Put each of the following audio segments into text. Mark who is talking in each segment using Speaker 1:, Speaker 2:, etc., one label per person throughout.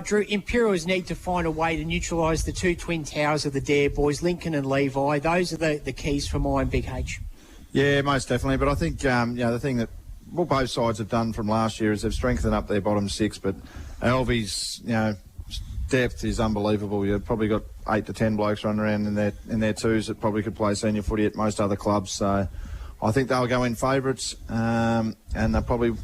Speaker 1: Drew, Imperials need to find a way to neutralise the two twin towers of the Dare boys, Lincoln and Levi. Those are the keys for mine, Big H.
Speaker 2: Yeah, most definitely. But I think the thing that both sides have done from last year is they've strengthened up their bottom six. But Alvy's depth is unbelievable. You've probably got 8 to 10 blokes running around in their twos that probably could play senior footy at most other clubs. So I think they'll go in favourites, and they're probably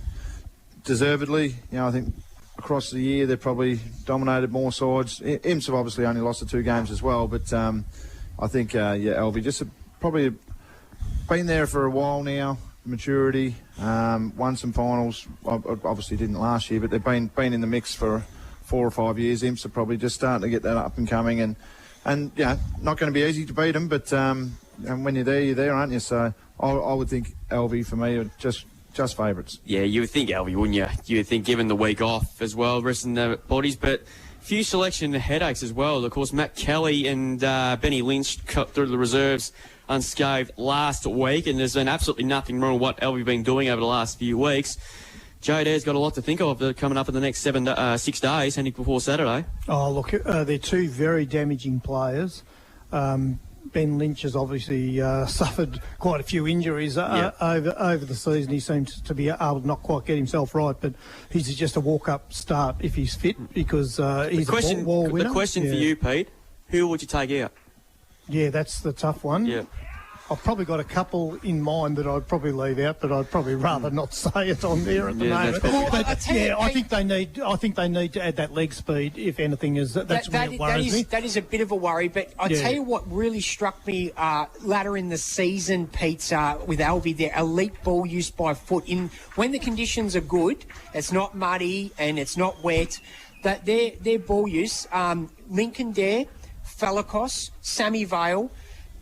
Speaker 2: deservedly. I think across the year they've probably dominated more sides. Imps have obviously only lost the 2 games as well, but I think Alvy just probably been there for a while now. Maturity, won some finals. Obviously didn't last year, but they've been in the mix for 4 or 5 years. Imps are probably just starting to get that up and coming, and not going to be easy to beat them, but and when you're there, aren't you? So I would think Alvy for me are just favourites.
Speaker 3: Yeah, you would think Alvy, wouldn't you? You would think, given the week off as well, resting their bodies, but few selection headaches as well. Of course, Matt Kelly and Benny Lynch cut through the reserves unscathed last week, and there's been absolutely nothing wrong with what Alvy been doing over the last few weeks. Joe Dare's got a lot to think of coming up in the next 6 days, heading before Saturday. Oh, look,
Speaker 4: they're 2 very damaging players. Ben Lynch has obviously suffered quite a few injuries over the season. He seems to be able to not quite get himself right, but he's just a walk-up start if he's fit, because he's a ball winner.
Speaker 3: The question for you, Pete, who would you take out?
Speaker 4: Yeah, that's the tough one.
Speaker 3: Yeah.
Speaker 4: I've probably got a couple in mind that I'd probably leave out, but I'd probably rather not say it on there at the moment. But I think they need to add that leg speed. If anything, that's what worries me.
Speaker 1: That is a bit of a worry. But I tell you what really struck me latter in the season, Pete, with Alvy, their elite ball use by foot. When the conditions are good, it's not muddy and it's not wet. That their ball use, Lincoln Dare, Falakos, Sammy Vale,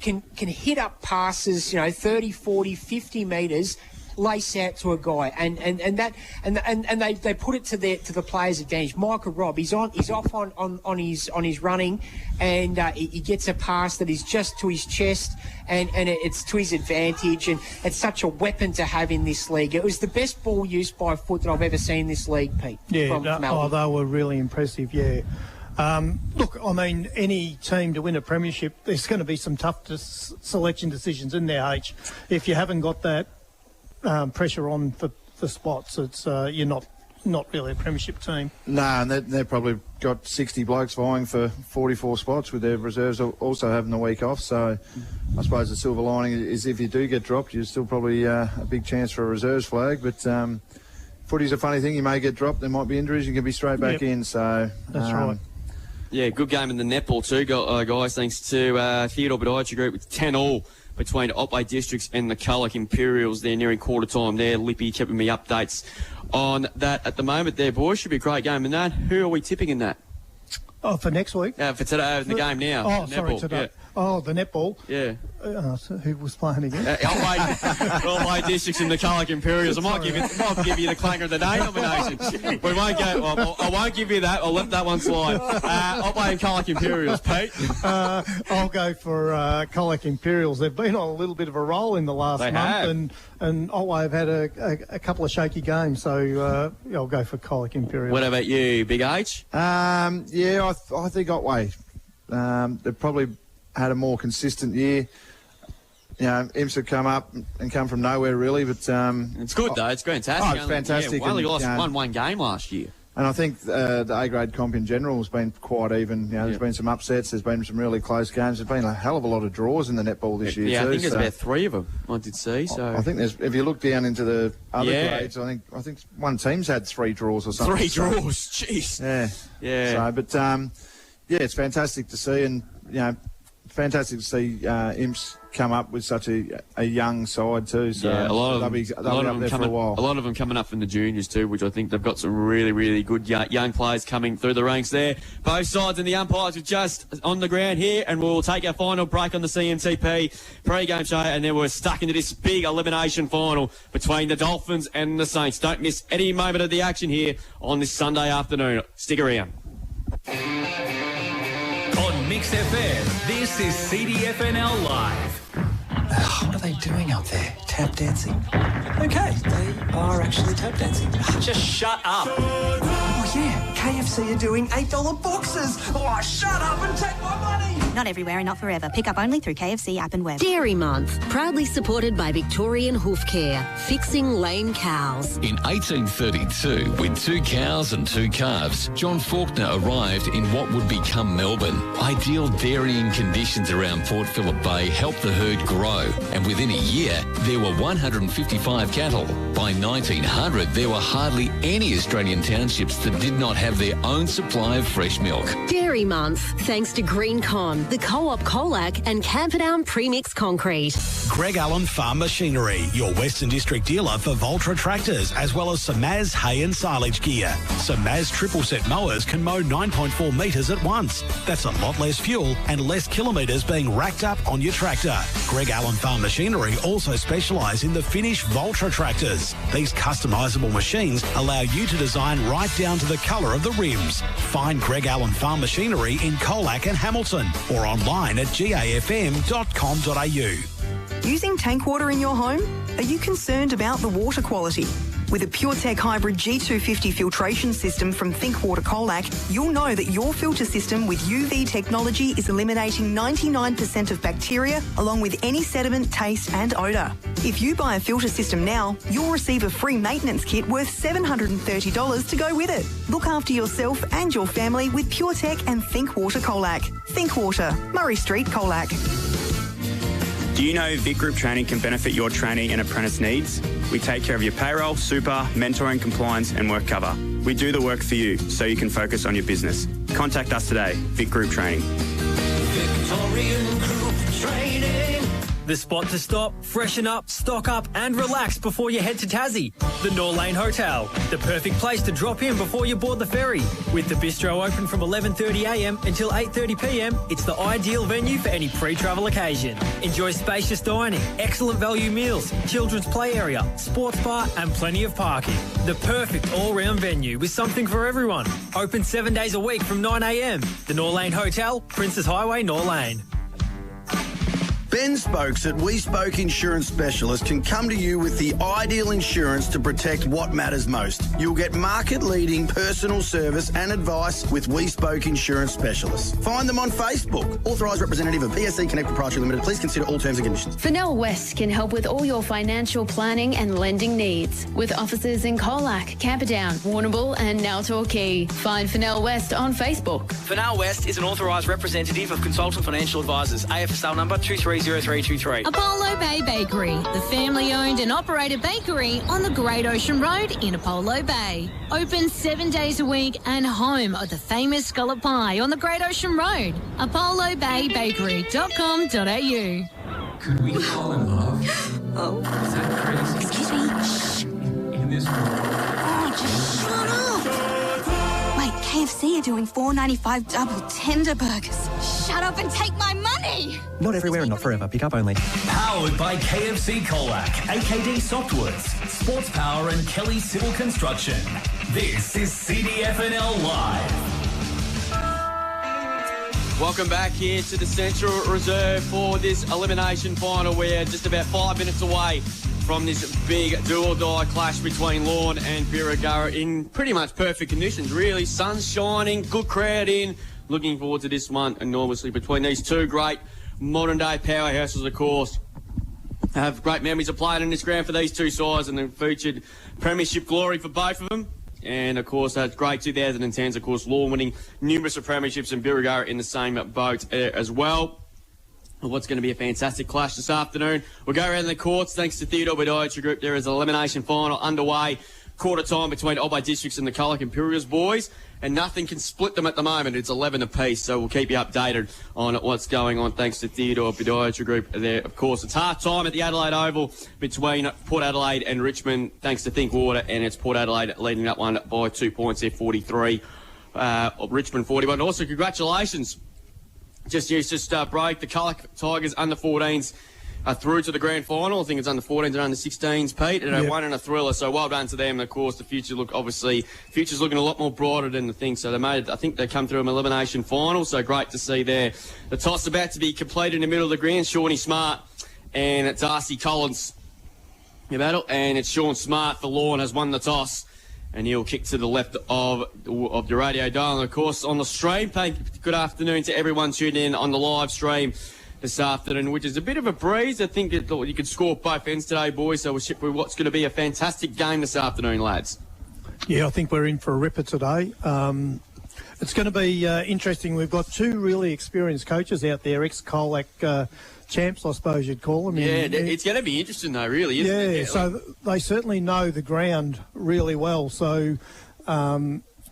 Speaker 1: can hit up passes, 30, 40, 50 metres, lace out to a guy, and they put it to the player's advantage. Michael Robb, he's off on his running, and he gets a pass that is just to his chest, and it's to his advantage, and it's such a weapon to have in this league. It was the best ball use by foot that I've ever seen in this league, Pete.
Speaker 4: Yeah, they were really impressive. Yeah. Look, I mean, any team to win a premiership, there's going to be some tough selection decisions in there, H. If you haven't got that pressure on for the spots, it's you're not really a premiership team.
Speaker 2: No, and they've probably got 60 blokes vying for 44 spots, with their reserves also having the week off. So I suppose the silver lining is if you do get dropped, you're still probably a big chance for a reserves flag. But footy's a funny thing. You may get dropped, there might be injuries, you can be straight back in. So
Speaker 4: that's right.
Speaker 3: Yeah, good game in the netball too, guys, thanks to Theodore Podiatry Group with 10-all between Otway Districts and the Colac Imperials. They're nearing quarter time there. Lippy keeping me updates on that at the moment there, boys. Should be a great game in that. Who are we tipping in that?
Speaker 4: Oh, for next week?
Speaker 3: For today, the game now.
Speaker 4: Oh, sorry, today. Yeah. Oh, the netball.
Speaker 3: Yeah.
Speaker 4: So who was playing again?
Speaker 3: Otway Districts and the Colac Imperials. I might give you the clanger of the day nomination. We won't go. Well, I won't give you that. I'll let that one slide. Otway and Colac Imperials, Pete.
Speaker 4: I'll go for Colac Imperials. They've been on a little bit of a roll in the last month, and Otway have had a couple of shaky games. So I'll go for Colac Imperials.
Speaker 3: What about you, Big H?
Speaker 2: Yeah, I think Otway. They've probably had a more consistent year. Imps have come up and come from nowhere, really. But
Speaker 3: it's good, though. It's fantastic.
Speaker 2: Oh, it's fantastic.
Speaker 3: Only lost one game last year.
Speaker 2: And I think the A-grade comp in general has been quite even. There's been some upsets. There's been some really close games. There's been a hell of a lot of draws in the netball this year, too.
Speaker 3: Yeah, I think there's about 3 of them, I did see. So
Speaker 2: I think if you look down into the other grades, I think one team's had 3 draws or something.
Speaker 3: 3 draws? Jeez. Yeah.
Speaker 2: So, but, it's fantastic to see, and, fantastic to see Imps come up with such a young side too. So
Speaker 3: a lot of them,
Speaker 2: they'll be up there for a while.
Speaker 3: A lot of them coming up from the juniors too, which I think they've got some really, really good young players coming through the ranks there. Both sides and the umpires are just on the ground here, and we'll take our final break on the CMTP pre-game show, and then we're stuck into this big elimination final between the Dolphins and the Saints. Don't miss any moment of the action here on this Sunday afternoon. Stick around.
Speaker 5: On Mix FM, this is CDFNL Live.
Speaker 6: What are they doing out there? Tap dancing? Okay, they are actually tap dancing.
Speaker 5: Just shut up.
Speaker 6: Oh, yeah. KFC are doing $8 boxes. Oh, shut up and take my money.
Speaker 7: Not everywhere and not forever. Pick up only through KFC app and web.
Speaker 8: Dairy Month, proudly supported by Victorian Hoof Care, fixing lame cows.
Speaker 5: In 1832, with 2 cows and 2 calves, John Faulkner arrived in what would become Melbourne. Ideal dairying conditions around Port Phillip Bay helped the herd grow, and within a year, there were 155 cattle. By 1900, there were hardly any Australian townships that did not have their own supply of fresh milk.
Speaker 8: Dairy Month, thanks to GreenCon, the Co-op Colac and Camperdown Premix Concrete.
Speaker 9: Greg Allen Farm Machinery, your Western District dealer for Voltra tractors, as well as Samaz hay and silage gear. Samaz triple set mowers can mow 9.4 metres at once. That's a lot less fuel and less kilometres being racked up on your tractor. Greg Allen Farm Machinery also specialise in the Finnish Voltra tractors. These customisable machines allow you to design right down to the colour of the rims. Find Greg Allen Farm Machinery in Colac and Hamilton or online at gafm.com.au.
Speaker 10: Using tank water in your home? Are you concerned about the water quality? With a PureTech Hybrid G250 filtration system from Think Water Colac, you'll know that your filter system with UV technology is eliminating 99% of bacteria along with any sediment, taste and odour. If you buy a filter system now, you'll receive a free maintenance kit worth $730 to go with it. Look after yourself and your family with PureTech and Think Water Colac. Think Water, Murray Street, Colac.
Speaker 11: Do you know Vic Group Training can benefit your trainee and apprentice needs? We take care of your payroll, super, mentoring, compliance and work cover. We do the work for you so you can focus on your business. Contact us today, Vic Group Training.
Speaker 12: Victorian Group Training. The spot to stop, freshen up, stock up and relax before you head to Tassie. The Norlane Hotel, the perfect place to drop in before you board the ferry. With the bistro open from 11:30am until 8:30pm, it's the ideal venue for any pre-travel occasion. Enjoy spacious dining, excellent value meals, children's play area, sports bar and plenty of parking. The perfect all-round venue with something for everyone. Open 7 days a week from 9am. The Norlane Hotel, Princes Highway, Norlane.
Speaker 13: Ben Spokes at We Spoke Insurance Specialist can come to you with the ideal insurance to protect what matters most. You'll get market-leading personal service and advice with We Spoke Insurance Specialists. Find them on Facebook. Authorised representative of PSC Connect Proprietary Limited. Please consider all terms and conditions.
Speaker 14: FNL West can help with all your financial planning and lending needs. With offices in Colac, Camperdown, Warrnambool and now Torquay. Find FNL West on Facebook.
Speaker 15: FNL West is an authorised representative of Consultant Financial Advisors. AFSL number 230323.
Speaker 16: Apollo Bay Bakery, the family-owned and operated bakery on the Great Ocean Road in Apollo Bay. Open 7 days a week and home of the famous scallop pie on the Great Ocean Road. ApolloBayBakery.com.au.
Speaker 6: Could we fall in love?
Speaker 7: Oh.
Speaker 6: Is that crazy?
Speaker 7: Excuse me. Shh.
Speaker 6: In this world.
Speaker 7: Oh, just shut up. Wait, KFC are doing $4.95 double tender burgers. Shut up and take my money.
Speaker 17: Not everywhere and not forever. Pick up only.
Speaker 5: Powered by KFC Colac, AKD Softwoods, Sports Power and Kelly Civil Construction. This is CDFNL Live.
Speaker 3: Welcome back here to the Central Reserve for this elimination final. We're just about 5 minutes away from this big do-or-die clash between Lorne and Birregurra in pretty much perfect conditions, really. Sun's shining, good crowd in. Looking forward to this one enormously between these two great modern-day powerhouses, of course. I have great memories of playing in this ground for these two sides and they've featured premiership glory for both of them. And, of course, that's great 2010s, of course, Lorne winning numerous of premierships and Birregurra in the same boat as well. What's going to be a fantastic clash this afternoon. We'll go around the courts thanks to Theodore Podiatry Group. There is an elimination final underway. Quarter time between Colac Districts and the Colac and Birregurra's boys. And nothing can split them at the moment. It's 11 apiece, so we'll keep you updated on what's going on thanks to Theodore Podiatry Group there. Of course, it's half-time at the Adelaide Oval between Port Adelaide and Richmond thanks to Think Water, and it's Port Adelaide leading that one by 2 points there, 43, Richmond 41. Also, congratulations. Just break. The Colac Tigers under-14s are through to the grand final. I think it's under-14s and under-16s, Pete, and one in a thriller. So well done to them. And of course, the future's looking a lot more brighter than the thing. So I think they come through an elimination final. So great to see there. The toss about to be completed in the middle of the ground. Shawnee Smart and Darcy Collins. And it's Sean Smart for Lorne has won the toss. And he'll kick to the left of the radio dial. And, of course, on the stream, good afternoon to everyone tuned in on the live stream this afternoon, which is a bit of a breeze. I think that you could score both ends today, boys. So we'll ship with what's going to be a fantastic game this afternoon, lads. Yeah, I think we're in for a ripper today. It's going to be interesting. We've got two really experienced coaches out there, ex-Colac champs, I suppose you'd call them. Yeah, it's going to be interesting, though, really, isn't it? Yeah, so they certainly know the ground really well. So,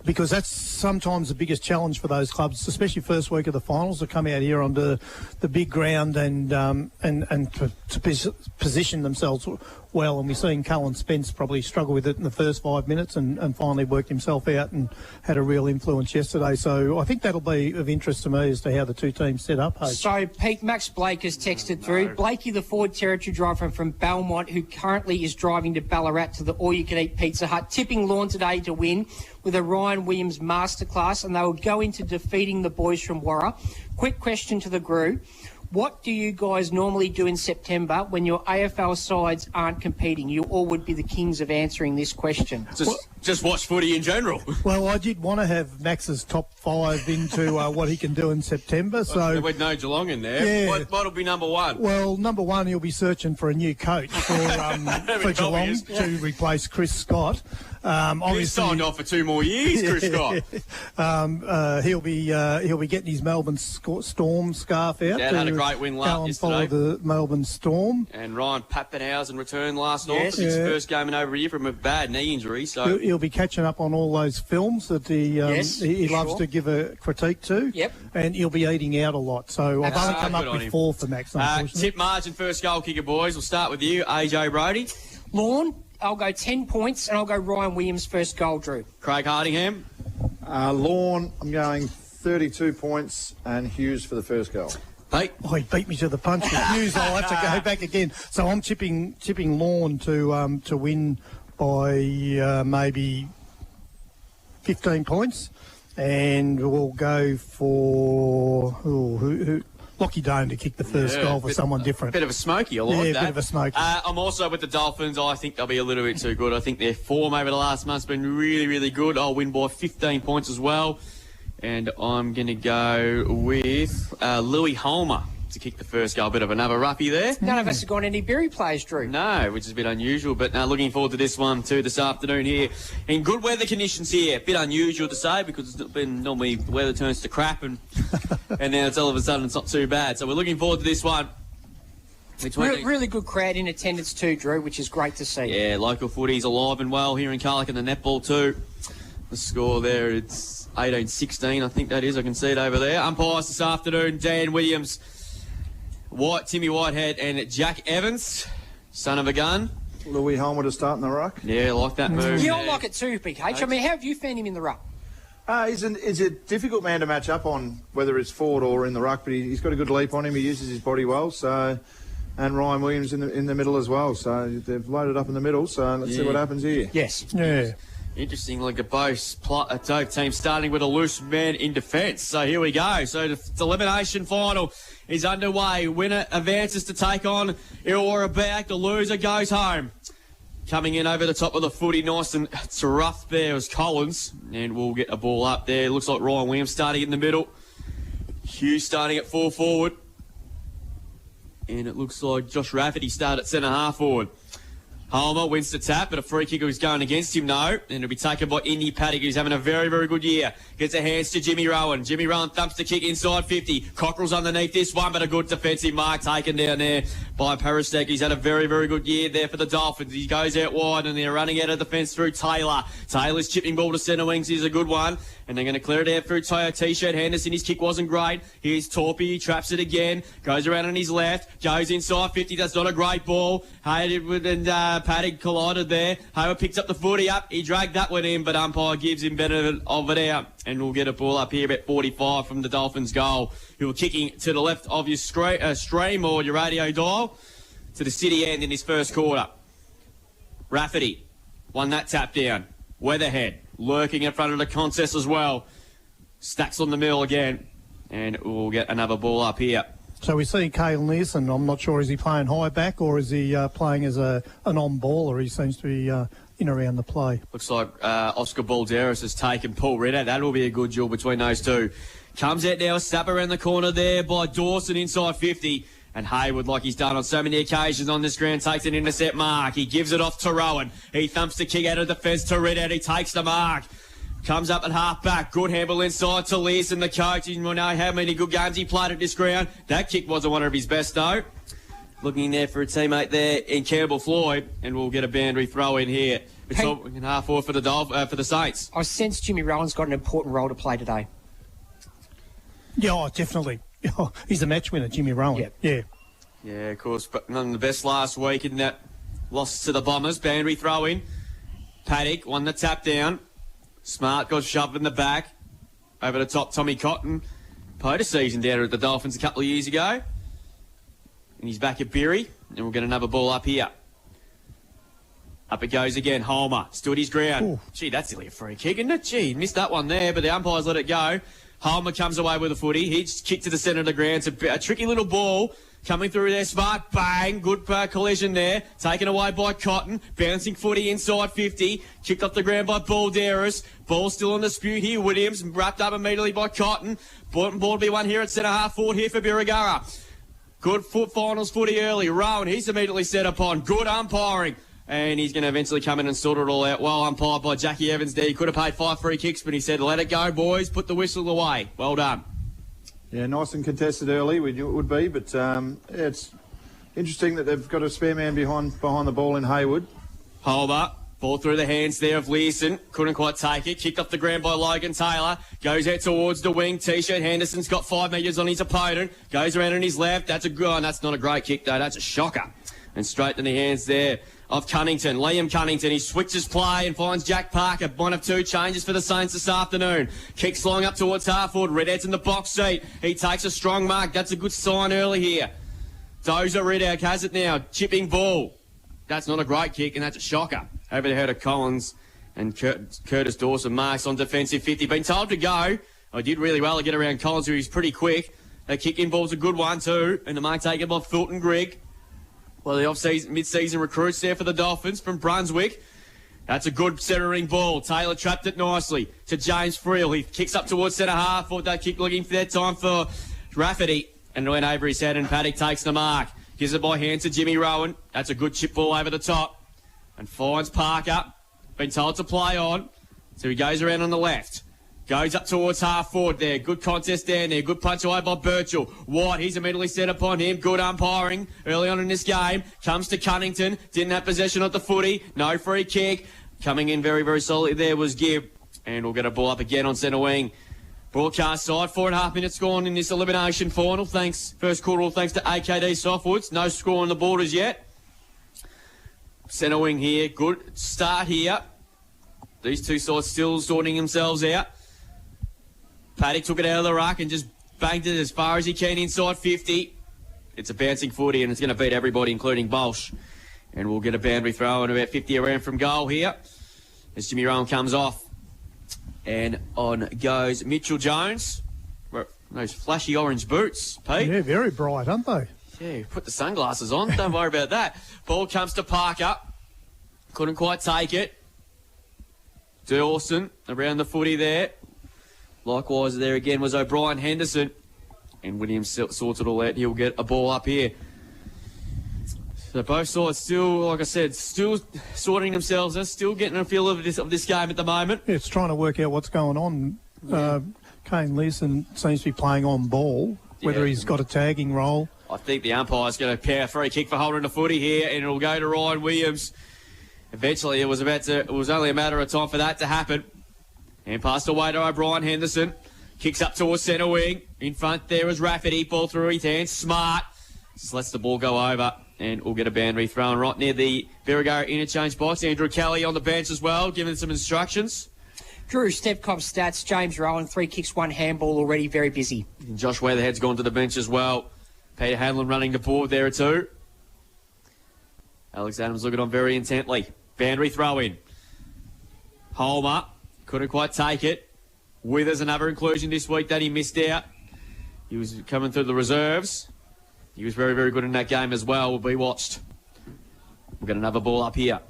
Speaker 3: because that's sometimes the biggest challenge for those clubs, especially first week of the finals, to come out here onto the big ground and to position themselves well. And we've seen Cullen Spence probably struggle with it in the first 5 minutes and finally worked himself out and had a real influence yesterday. So I think that'll be of interest to me as to how the two teams set up. H.
Speaker 1: So, Pete, Max Blake has texted through. Blakey, the Ford Territory driver from Belmont, who currently is driving to Ballarat to the all-you-can-eat Pizza Hut, tipping Lorne today to win with a Ryan Williams masterclass, and they will go into defeating the boys from Warra. Quick question to the group. What do you guys normally do in September when your AFL sides aren't competing? You all would be the kings of answering this question.
Speaker 3: Just watch footy in general.
Speaker 4: Well, I did want to have Max's top 5 into what he can do in September. So
Speaker 3: with no Geelong in there,
Speaker 4: yeah.
Speaker 3: What'll be number one?
Speaker 4: Well, number one, he'll be searching for a new coach for Geelong to replace Chris Scott.
Speaker 3: He's signed off for 2 more years, Chris Scott.
Speaker 4: He'll be getting his Melbourne Storm scarf out.
Speaker 3: Dad had a great win last
Speaker 4: yesterday. Follow the Melbourne Storm.
Speaker 3: And Ryan Pappenhausen returned last night for his first game in over a year from a bad knee injury. So
Speaker 4: he'll be catching up on all those films that he loves to give a critique to.
Speaker 1: Yep.
Speaker 4: And he'll be eating out a lot. So I've only come up with 4 for Max.
Speaker 3: Tip margin first goal kicker, boys. We'll start with you, AJ Brody.
Speaker 1: Lorne, I'll go 10 points, and I'll go Ryan Williams first goal, Drew.
Speaker 3: Craig Hardingham.
Speaker 2: Lorne, I'm going 32 points, and Hughes for the first goal.
Speaker 3: Pete?
Speaker 4: Oh, he beat me to the punch with Hughes. I'll have to go back again. So I'm tipping Lorne to win by maybe 15 points, and we'll go for Lockie Dome to kick the first goal for someone different.
Speaker 3: Bit of a smoky, I like that.
Speaker 4: Yeah, bit of a smoky.
Speaker 3: I'm also with the Dolphins. I think they'll be a little bit too good. I think their form over the last month's been really, really good. I'll win by 15 points as well. And I'm going to go with Louis Holmer to kick the first goal. A bit of another roughie there.
Speaker 1: None of us have got any Berry players, Drew.
Speaker 3: No, which is a bit unusual. But looking forward to this one too this afternoon here. In good weather conditions here. A bit unusual to say because it's been normally the weather turns to crap and and now it's all of a sudden it's not too bad. So we're looking forward to this one.
Speaker 1: Really good crowd in attendance too, Drew, which is great to see.
Speaker 3: Yeah, local footy's alive and well here in Colac and the netball too. The score there, it's 18-16, I think that is. I can see it over there. Umpires this afternoon, Dan Williams, Timmy Whitehead and Jack Evans, son of a gun.
Speaker 2: Louis Holmer to start in the ruck.
Speaker 3: Yeah, like that move.
Speaker 1: You don't like it too, Big H. I mean, how have you found him in the ruck?
Speaker 2: He's a difficult man to match up on, whether it's forward or in the ruck, but he's got a good leap on him. He uses his body well, so... And Ryan Williams in the middle as well, so they've loaded up in the middle, so let's see what happens here.
Speaker 1: Yes.
Speaker 4: Yeah.
Speaker 3: Interesting, like both teams starting with a loose man in defence. So here we go. So the elimination final is underway. Winner advances to take on Illawarra back. The loser goes home. Coming in over the top of the footy, nice and it's rough there is Collins. And we'll get a ball up there. Looks like Ryan Williams starting in the middle. Hughes starting at full forward. And it looks like Josh Rafferty started at centre-half forward. Holmer wins the tap, but a free kicker who's going against him, no. And it'll be taken by Indy Paddock, who's having a very, very good year. Gets a hands to Jimmy Rowan. Jimmy Rowan thumps the kick inside 50. Cockerell's underneath this one, but a good defensive mark taken down there by Peristek. He's had a very, very good year there for the Dolphins. He goes out wide, and they're running out of defence through Taylor. Taylor's chipping ball to centre wings. He's a good one. And they're going to clear it out through T-shirt. Henderson, his kick wasn't great. Here's Torpy. He traps it again. Goes around on his left. Goes inside 50. That's not a great ball. Hayward and Paddock collided there. Hayward picks up the footy up. He dragged that one in, but umpire gives him benefit of it out. And we'll get a ball up here about 45 from the Dolphins' goal. Who were kicking to the left of your stream or your radio dial to the city end in his first quarter. Rafferty won that tap down. Weatherhead lurking in front of the contest as well. Stacks on the mill again. And we'll get another ball up here.
Speaker 4: So we see Cale Nielsen. I'm not sure, is he playing high back or is he playing as an on-baller? He seems to be in around the play.
Speaker 3: Looks like Oscar Balderas has taken Paul Redder. That'll be a good duel between those two. Comes out now, snap around the corner there by Dawson inside 50. And Hayward, like he's done on so many occasions on this ground, takes an intercept mark. He gives it off to Rowan. He thumps the kick out of defence to Redder. He takes the mark. Comes up at half-back. Good handle inside to Leeson, the coach. You know how many good games he played at this ground. That kick wasn't one of his best, though. Looking in there for a teammate there in Campbell Floyd, and we'll get a boundary throw in here. It's all in half forward for the Saints.
Speaker 1: I sense Jimmy Rowan's got an important role to play today.
Speaker 4: Yeah, oh, definitely. Oh, he's a match winner, Jimmy Rowan.
Speaker 1: Yep.
Speaker 4: Yeah.
Speaker 3: Yeah, of course, but none of the best last week in that loss to the Bombers. Boundary throw in. Paddock won the tap down. Smart got shoved in the back. Over the top, Tommy Cotton. Played a season down at the Dolphins a couple of years ago. And he's back at Berry. And we'll get another ball up here. Up it goes again. Holmer stood his ground. Ooh. Gee, that's nearly a free kick, isn't it? Gee, missed that one there, but the umpires let it go. Holmer comes away with a footy. He's kicked to the centre of the ground. It's a tricky little ball coming through there. Smart, bang, good collision there. Taken away by Cotton. Bouncing footy inside 50. Kicked off the ground by Balderas. Ball still on dispute here. Williams wrapped up immediately by Cotton. Ball to be won here at centre half forward here for Birregurra. Good foot finals footy early. Rowan, he's immediately set upon. Good umpiring. And he's going to eventually come in and sort it all out. Well umpired by Jackie Evans there. He could have paid 5 free kicks, but he said, let it go, boys. Put the whistle away. Well done.
Speaker 2: Yeah, nice and contested early. We knew it would be, but it's interesting that they've got a spare man behind the ball in Hayward.
Speaker 3: Holmer, ball through the hands there of Leeson. Couldn't quite take it. Kicked off the ground by Logan Taylor. Goes out towards the wing. T-shirt Henderson's got 5 metres on his opponent. Goes around on his left. That's a good one. That's not a great kick, though. That's a shocker. And straight to the hands there of Cunnington. Liam Cunnington, he switches play and finds Jack Parker. One of 2 changes for the Saints this afternoon. Kicks long up towards half-forward. Redhead's in the box seat. He takes a strong mark. That's a good sign early here. Dozer Redhead has it now. Chipping ball. That's not a great kick, and that's a shocker. Over the head of Collins and Curtis Dawson. Marks on defensive 50. Been told to go. I did really well to get around Collins, who is pretty quick. The kick-in ball's a good one, too. And the mark taken by Fulton Grigg. Well, the off-season, mid-season recruits there for the Dolphins from Brunswick. That's a good centering ball. Taylor trapped it nicely to James Friel. He kicks up towards centre half. Thought that kick looking for that time for Rafferty. And it went over his head, and Paddock takes the mark. Gives it by hand to Jimmy Rowan. That's a good chip ball over the top. And finds Parker. Been told to play on. So he goes around on the left. Goes up towards half forward there. Good contest down there. Good punch away by Birchall. White, he's immediately set upon him. Good umpiring early on in this game. Comes to Cunnington. Didn't have possession of the footy. No free kick. Coming in very, very solidly there was Gibb. And we'll get a ball up again on centre wing. Broadcast side, 4.5 minutes gone in this elimination final. First quarter, all thanks to AKD Softwoods. No score on the borders yet. Centre wing here. Good start here. These two sides still sorting themselves out. Paddock took it out of the ruck and just banged it as far as he can inside 50. It's a bouncing footy and it's going to beat everybody, including Bolsh. And we'll get a boundary throw and about 50 around from goal here as Jimmy Rowan comes off. And on goes Mitchell Jones. Those flashy orange boots, Pete.
Speaker 4: Yeah, very bright, aren't they?
Speaker 3: Yeah, put the sunglasses on. Don't worry about that. Ball comes to Parker. Couldn't quite take it. Dawson around the footy there. Likewise, there again was O'Brien Henderson. And Williams sorts it all out. He'll get a ball up here. So both sides still, like I said, still sorting themselves out, still getting a feel of this game at the moment.
Speaker 4: Yeah, it's trying to work out what's going on. Yeah. Kane Leeson seems to be playing on ball, whether he's got a tagging role.
Speaker 3: I think the umpire's going to pair a free kick for holding the footy here, and it'll go to Ryan Williams. Eventually, it was only a matter of time for that to happen. And passed away to O'Brien Henderson. Kicks up towards centre wing. In front there was Rafferty. Ball through his hands. Smart. Just lets the ball go over. And we'll get a boundary thrown right near the Birregurra interchange box. Andrew Kelly on the bench as well, giving some instructions.
Speaker 1: Drew, Stepcop stats. James Rowan, 3 kicks, 1 handball, already very busy.
Speaker 3: And Josh Weatherhead's gone to the bench as well. Peter Hanlon running the board there too. Alex Adams looking on very intently. Boundary throw in. Holmer. Couldn't quite take it. Withers, another inclusion this week that he missed out. He was coming through the reserves. He was very, very good in that game as well. Will be watched. We've got another ball up here.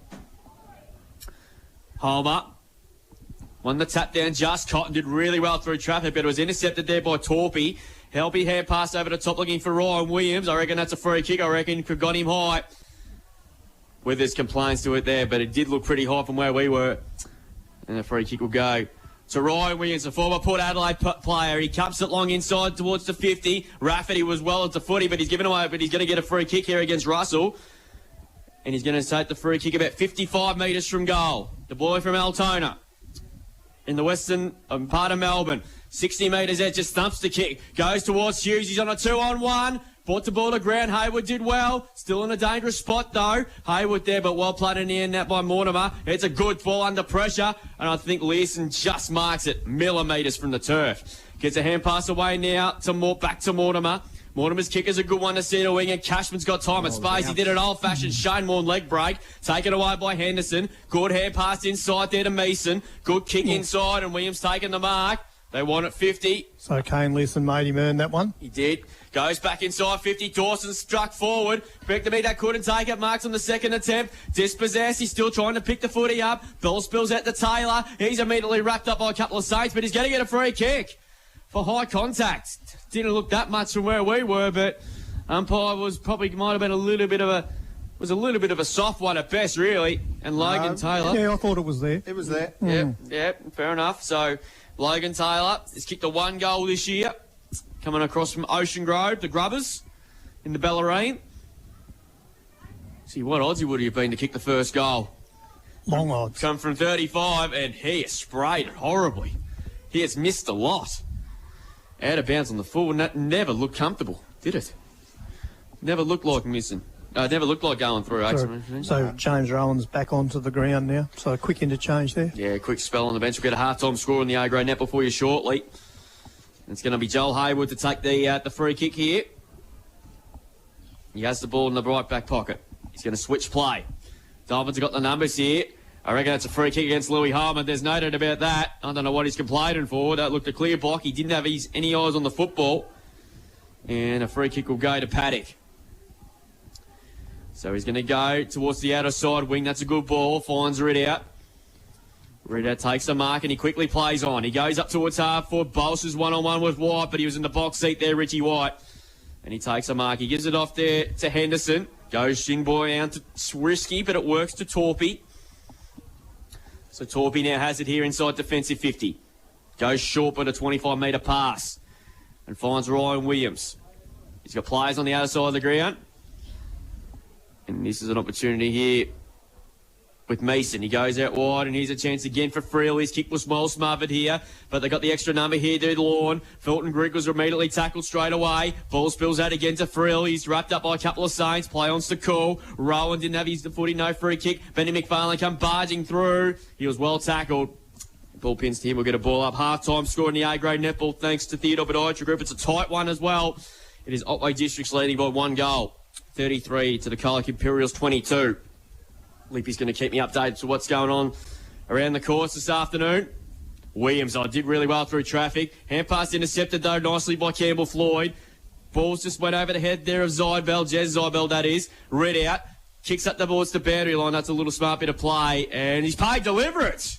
Speaker 3: Homer. Won the tap down just. Cotton did really well through traffic, but it was intercepted there by Torpy. Helpy hand pass over the top looking for Ryan Williams. I reckon that's a free kick. I reckon could got him high. Withers complains to it there, but it did look pretty high from where we were. And the free kick will go to Ryan Williams, a former Port Adelaide player. He cups it long inside towards the 50. Rafferty was well at the footy, but he's given away, but he's going to get a free kick here against Russell. And he's going to take the free kick about 55 metres from goal. The boy from Altona in the western part of Melbourne. 60 metres out, just thumps the kick. Goes towards Hughes. He's on a 2-on-1. Brought the ball to ground. Hayward did well. Still in a dangerous spot, though. Hayward there, but well played in the end, that by Mortimer. It's a good ball under pressure, and I think Learson just marks it millimetres from the turf. Gets a hand pass away now to back to Mortimer. Mortimer's kick is a good one to see to wing, and Cashman's got time and space. He did an old-fashioned Shane Warne leg break. Taken away by Henderson. Good hand pass inside there to Mason. Good kick inside, and Williams taking the mark. They want it 50.
Speaker 4: So Kane Leeson made him earn that one.
Speaker 3: He did. Goes back inside 50. Dawson struck forward. Beckerby that couldn't take it. Marks on the second attempt. Dispossessed. He's still trying to pick the footy up. Ball spills out to Taylor. He's immediately wrapped up by a couple of Saints, but he's going to get a free kick for high contact. Didn't look that much from where we were, but umpire might have been a little bit of a soft one at best, really. And Logan Taylor.
Speaker 4: Yeah, I thought it was there.
Speaker 2: It was there.
Speaker 3: Yeah, fair enough. So Logan Taylor has kicked a 1 goal this year, coming across from Ocean Grove, the Grubbers, in the Bellarine. See what odds he would have been to kick the first goal.
Speaker 4: Long odds.
Speaker 3: Come from 35, and he has sprayed it horribly. He has missed a lot. Out of bounds on the full, and that never looked comfortable, did it? Never looked like missing. Never looked like going through, actually.
Speaker 4: So James Rowan's back onto the ground now. So a quick interchange there.
Speaker 3: Yeah, quick spell on the bench. We'll get a half-time score in the A-grade netball for you shortly. It's going to be Joel Hayward to take the free kick here. He has the ball in the right back pocket. He's going to switch play. Dolphins have got the numbers here. I reckon it's a free kick against Louis Harmon. There's no doubt about that. I don't know what he's complaining for. That looked a clear block. He didn't have any eyes on the football. And a free kick will go to Paddock. So he's going to go towards the outer side wing. That's a good ball. Finds Ridout. Ridout takes the mark and he quickly plays on. He goes up towards half forward. Bolsters one-on-one with White, but he was in the box seat there, Richie White. And he takes a mark. He gives it off there to Henderson. Goes Shingboy out to risky, but it works to Torpy. So Torpy now has it here inside defensive 50. Goes short but a 25-metre pass. And finds Ryan Williams. He's got players on the outer side of the ground. And this is an opportunity here with Mason. He goes out wide, and here's a chance again for Friel. His kick was well smothered here, but they got the extra number here to Lorne. Fulton Grigg was immediately tackled straight away. Ball spills out again to Friel. He's wrapped up by a couple of Saints. Play on to Cool. Rowan didn't have his footy, no free kick. Benny McFarlane come barging through. He was well tackled. Ball pins to him. We'll get a ball up. Half-time score in the A-grade netball thanks to Theodore Podiatry Group. It's a tight one as well. It is Otway District's leading by 1 goal. 33 to the Colac Imperials 22. Lippy's going to keep me updated to what's going on around the course this afternoon. Williams, did really well through traffic. Hand pass intercepted, though, nicely by Campbell Floyd. Balls just went over the head there of Zybel, Jez Zybel, that is. Red out. Kicks up the boards to boundary line. That's a little smart bit of play. And he's paid deliverance.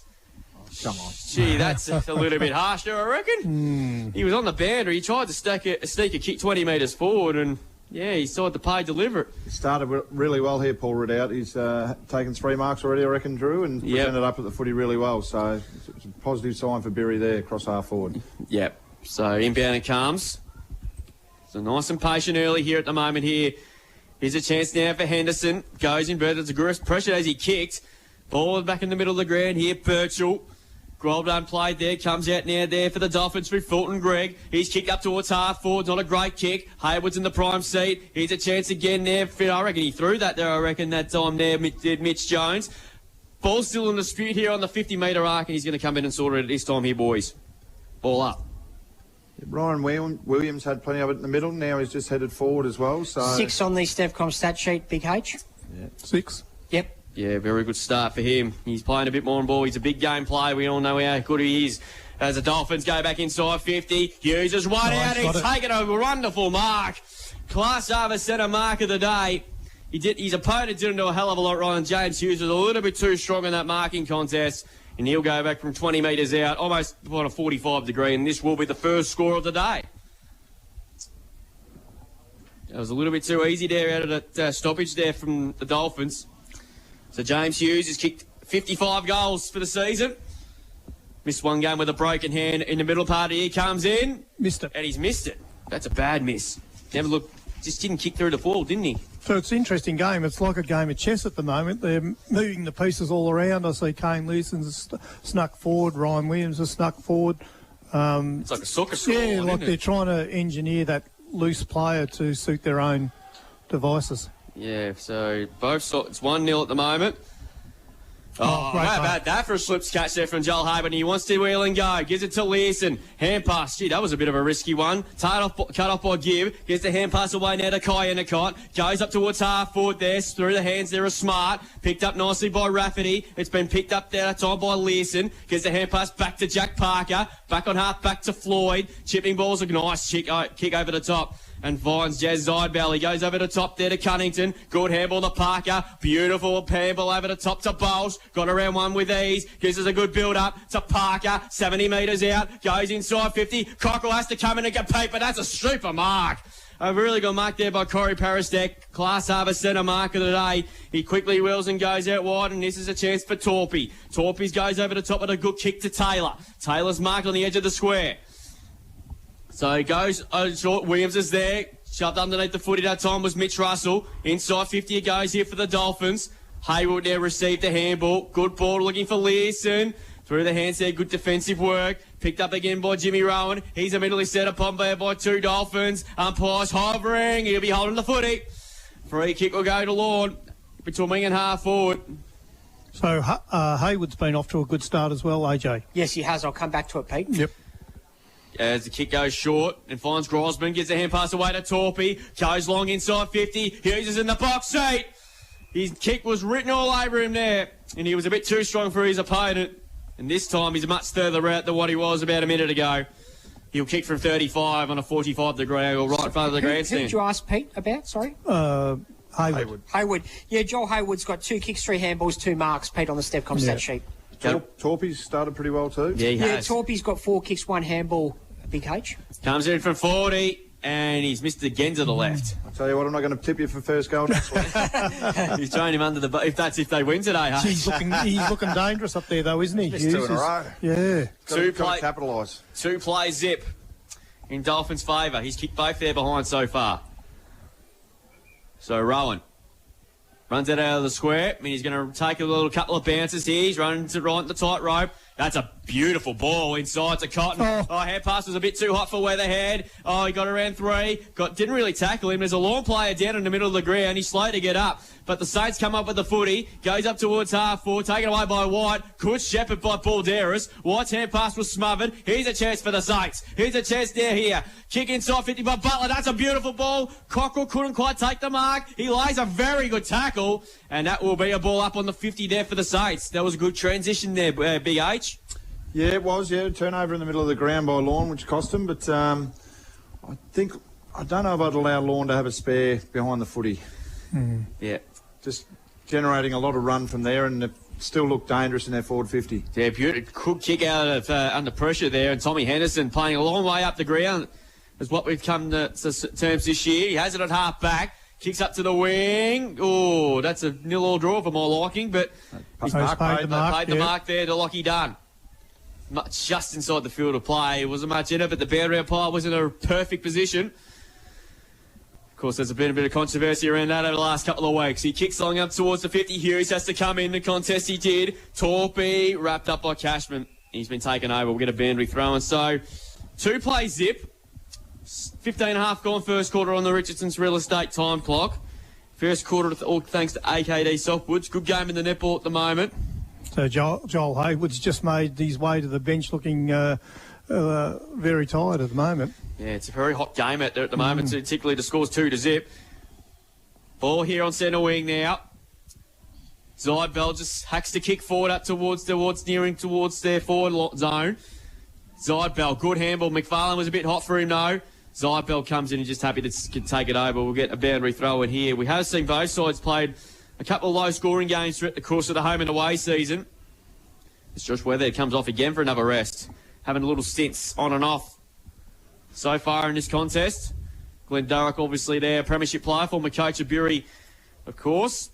Speaker 2: Come on.
Speaker 3: Gee, that's a little bit harsh there, I reckon. He was on the boundary. He tried to sneak a kick 20 metres forward, and yeah, he saw the pay deliver it.
Speaker 2: He started really well here, Paul Ridout. He's taken 3 marks already, I reckon, Drew, and presented up at the footy really well. So it's a positive sign for Berry there, across half forward.
Speaker 3: Yep. So inbound it comes. So nice and patient early here at the moment here. Here's a chance now for Henderson. Goes in, but it's a good pressure as he kicked. Ball back in the middle of the ground here, Birchall. Well done played there, comes out now there for the Dolphins through Fulton Grigg. He's kicked up towards half forward, not a great kick. Hayward's in the prime seat. Here's a chance again there. I reckon he threw that there, that time there, did Mitch Jones. Ball's still in dispute here on the 50-metre arc, and he's going to come in and sort it this time here, boys. Ball up.
Speaker 2: Ryan Williams had plenty of it in the middle. Now he's just headed forward as well. So
Speaker 1: 6 on the Stevcom stat sheet, Big H.
Speaker 2: Yeah.
Speaker 4: 6.
Speaker 1: Yep.
Speaker 3: Yeah, very good start for him. He's playing a bit more on ball. He's a big game player. We all know how good he is. As the Dolphins go back inside 50, Hughes is one out. He's taken a wonderful mark. Class over centre mark of the day. His opponent didn't do a hell of a lot wrong, and James Hughes was a little bit too strong in that marking contest, and he'll go back from 20 metres out, almost on a 45 degree, and this will be the first score of the day. It was a little bit too easy there out of that stoppage there from the Dolphins. So James Hughes has kicked 55 goals for the season. Missed one game with a broken hand in the middle part. He comes in.
Speaker 4: Missed it.
Speaker 3: And he's missed it. That's a bad miss. Never looked, just didn't kick through the ball, didn't he?
Speaker 4: So it's an interesting game. It's like a game of chess at the moment. They're moving the pieces all around. I see Kane Leeson's snuck forward. Ryan Williams has snuck forward.
Speaker 3: It's like a soccer score.
Speaker 4: Yeah, like they're trying to engineer that loose player to suit their own devices.
Speaker 3: Yeah, so both sides, it's 1-0 at the moment. Oh, how about that for a slips catch there from Joel Hayward? He wants to wheel and go. Gives it to Leeson. Hand pass. Gee, that was a bit of a risky one. Cut off by Gibb. Gets the hand pass away now to Kai Endicott. Goes up towards half forward there. Through the hands there are Smart. Picked up nicely by Rafferty. It's been picked up there at time by Leeson. Gets the hand pass back to Jack Parker. Back on half back to Floyd. Chipping ball's a nice kick over the top. And finds Jazz Zidebell. He goes over the top there to Cunnington. Good handball to Parker. Beautiful handball over the top to Bowles. Got around one with ease. Gives us a good build-up to Parker. 70 metres out. Goes inside 50. Cockrell has to come in and compete, but that's a super mark. A really good mark there by Corey Paristek. Class Harbour centre mark of the day. He quickly wheels and goes out wide, and this is a chance for Torpy. Torpy goes over the top with a good kick to Taylor. Taylor's marked on the edge of the square. So he goes short. Williams is there. Shoved underneath the footy that time was Mitch Russell. Inside 50 it goes here for the Dolphins. Hayward there received the handball. Good ball looking for Leeson. Through the hands there. Good defensive work. Picked up again by Jimmy Rowan. He's immediately set upon there by two Dolphins. Umpire's hovering. He'll be holding the footy. Free kick will go to Lorne. Between wing and half forward.
Speaker 4: So Hayward's been off to a good start as well, AJ.
Speaker 1: Yes, he has. I'll come back to it, Pete.
Speaker 4: Yep.
Speaker 3: As the kick goes short and finds Grosman, gets a hand pass away to Torpy, goes long inside 50, Hughes is in the box seat. His kick was written all over him there, and he was a bit too strong for his opponent. And this time he's much further out than what he was about a minute ago. He'll kick from 35 on a 45-degree angle right in front of the grandstand.
Speaker 1: Who did you ask Pete about, sorry?
Speaker 4: Hayward.
Speaker 1: Yeah, Joel Hayward's got 2 kicks, 3 handballs, 2 marks, Pete, on the Stevcom stat sheet.
Speaker 2: Torpy's started pretty well too.
Speaker 3: Yeah, he has.
Speaker 1: Torpy's got 4 kicks, 1 handball, Big H.
Speaker 3: Comes in from 40, and he's missed again to the left.
Speaker 2: I'll tell you what, I'm not going to tip you for first goal next week.
Speaker 3: He's throwing him under the if they win today, huh?
Speaker 4: He's looking dangerous up there, though, isn't he?
Speaker 2: Missed 2 in a row.
Speaker 4: Yeah.
Speaker 2: Got to capitalise.
Speaker 3: 2-play zip in Dolphins' favour. He's kicked both there behind so far. So Rowan runs it out of the square. I mean, he's going to take a little couple of bounces here. He's running to right in the tight rope. That's a beautiful ball inside to Cotton. Hand pass was a bit too hot for Weatherhead. He got around 3. Didn't really tackle him. There's a Lorne player down in the middle of the ground. He's slow to get up. But the Saints come up with the footy. Goes up towards half forward. Taken away by White. Good shepherd by Balderas. White's hand pass was smothered. Here's a chance for the Saints. Here's a chance there here. Kick inside 50 by Butler. That's a beautiful ball. Cockrell couldn't quite take the mark. He lays a very good tackle. And that will be a ball up on the 50 there for the Saints. That was a good transition there, Big H.
Speaker 2: Yeah, it was. Yeah, turnover in the middle of the ground by Lorne, which cost him. But I don't know if I'd allow Lorne to have a spare behind the footy.
Speaker 3: Yeah,
Speaker 2: just generating a lot of run from there, and it still looked dangerous in their forward 50.
Speaker 3: Yeah, beautiful. Good kick out of under pressure there, and Tommy Henderson playing a long way up the ground is what we've come to terms this year. He has it at half back. Kicks up to the wing. Oh, that's a 0-0 draw for my liking, but
Speaker 4: he's paid the
Speaker 3: mark there to Lockie Dunn. Just inside the field of play. It wasn't much in it, but the boundary umpire was in a perfect position. Of course, there's been a bit of controversy around that over the last couple of weeks. He kicks long up towards the 50. Hughes has to come in the contest. He did. Torpy wrapped up by Cashman. He's been taken over. We'll get a boundary throw. And so, 2-play zip. 15.5 gone first quarter on the Richardson's real estate time clock. First quarter, all thanks to AKD Softwoods. Good game in the netball at the moment.
Speaker 4: So Joel Hayward's just made his way to the bench looking very tired at the moment.
Speaker 3: Yeah, it's a very hot game out there at the moment, particularly the score's 2-0. Ball here on centre wing now. Zidebell just hacks the kick forward up towards their forward zone. Zidebell, good handball. McFarlane was a bit hot for him, though. Zybel comes in and just happy to take it over. We'll get a boundary throw in here. We have seen both sides played a couple of low-scoring games throughout the course of the home and away season. It's Josh Weather comes off again for another rest. Having a little stints on and off so far in this contest. Glenn Durrock obviously there, premiership player, former coach of Bury, of course.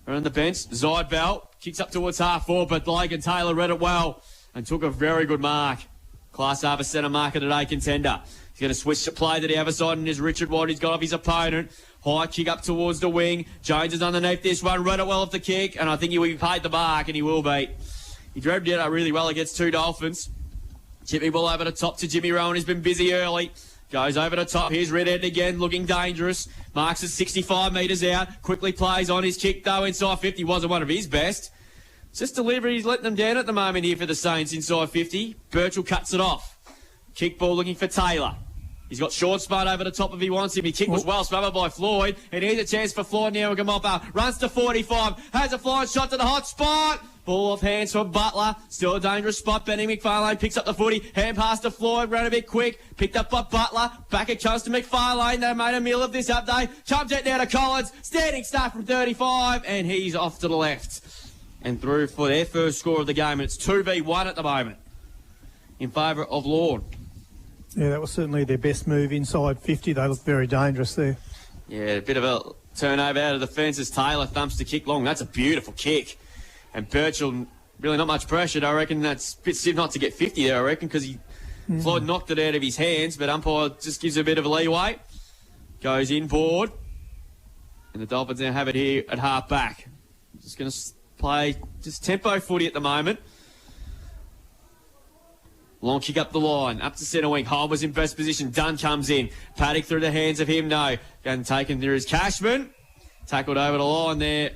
Speaker 3: On the bench, Zybel kicks up towards half forward, but Logan Taylor read it well and took a very good mark. Class A centre marker today, contender. He's going to switch to play to the other side, and is Richard Watt. He's got off his opponent. High kick up towards the wing. Jones is underneath this one. Read it well off the kick, and I think he will be paid the mark, and he will be. He drove it out really well against two Dolphins. Chippy ball over the top to Jimmy Rowan. He's been busy early. Goes over the top. Here's Redhead again, looking dangerous. Marks at 65 metres out. Quickly plays on his kick, though, inside 50. Wasn't one of his best. Just delivery. He's letting them down at the moment here for the Saints inside 50. Birchall cuts it off. Kick ball looking for Taylor. He's got short smart over the top if he wants him. His kick was well smothered by Floyd. And here's a chance for Floyd now. Gamoppa runs to 45. Has a flying shot to the hot spot. Ball off hands from Butler. Still a dangerous spot. Benny McFarlane picks up the footy. Hand pass to Floyd. Ran a bit quick. Picked up by Butler. Back it comes to McFarlane. They made a meal of this update. Comes it now to Collins. Standing start from 35. And he's off to the left. And through for their first score of the game. And it's 2v1 at the moment in favour of Lorne.
Speaker 4: Yeah, that was certainly their best move inside 50. They looked very dangerous there.
Speaker 3: Yeah, a bit of a turnover out of the fence as Taylor thumps the kick long. That's a beautiful kick. And Birchall, really not much pressure. I reckon that's a bit stiff not to get 50 there, I reckon, because Floyd knocked it out of his hands, but umpire just gives a bit of a leeway. Goes inboard. And the Dolphins now have it here at half back. Just going to play just tempo footy at the moment. Long kick up the line, up to centre wing. Holm was in best position. Dunn comes in. Paddock through the hands of him, no. And taken there is Cashman. Tackled over the line there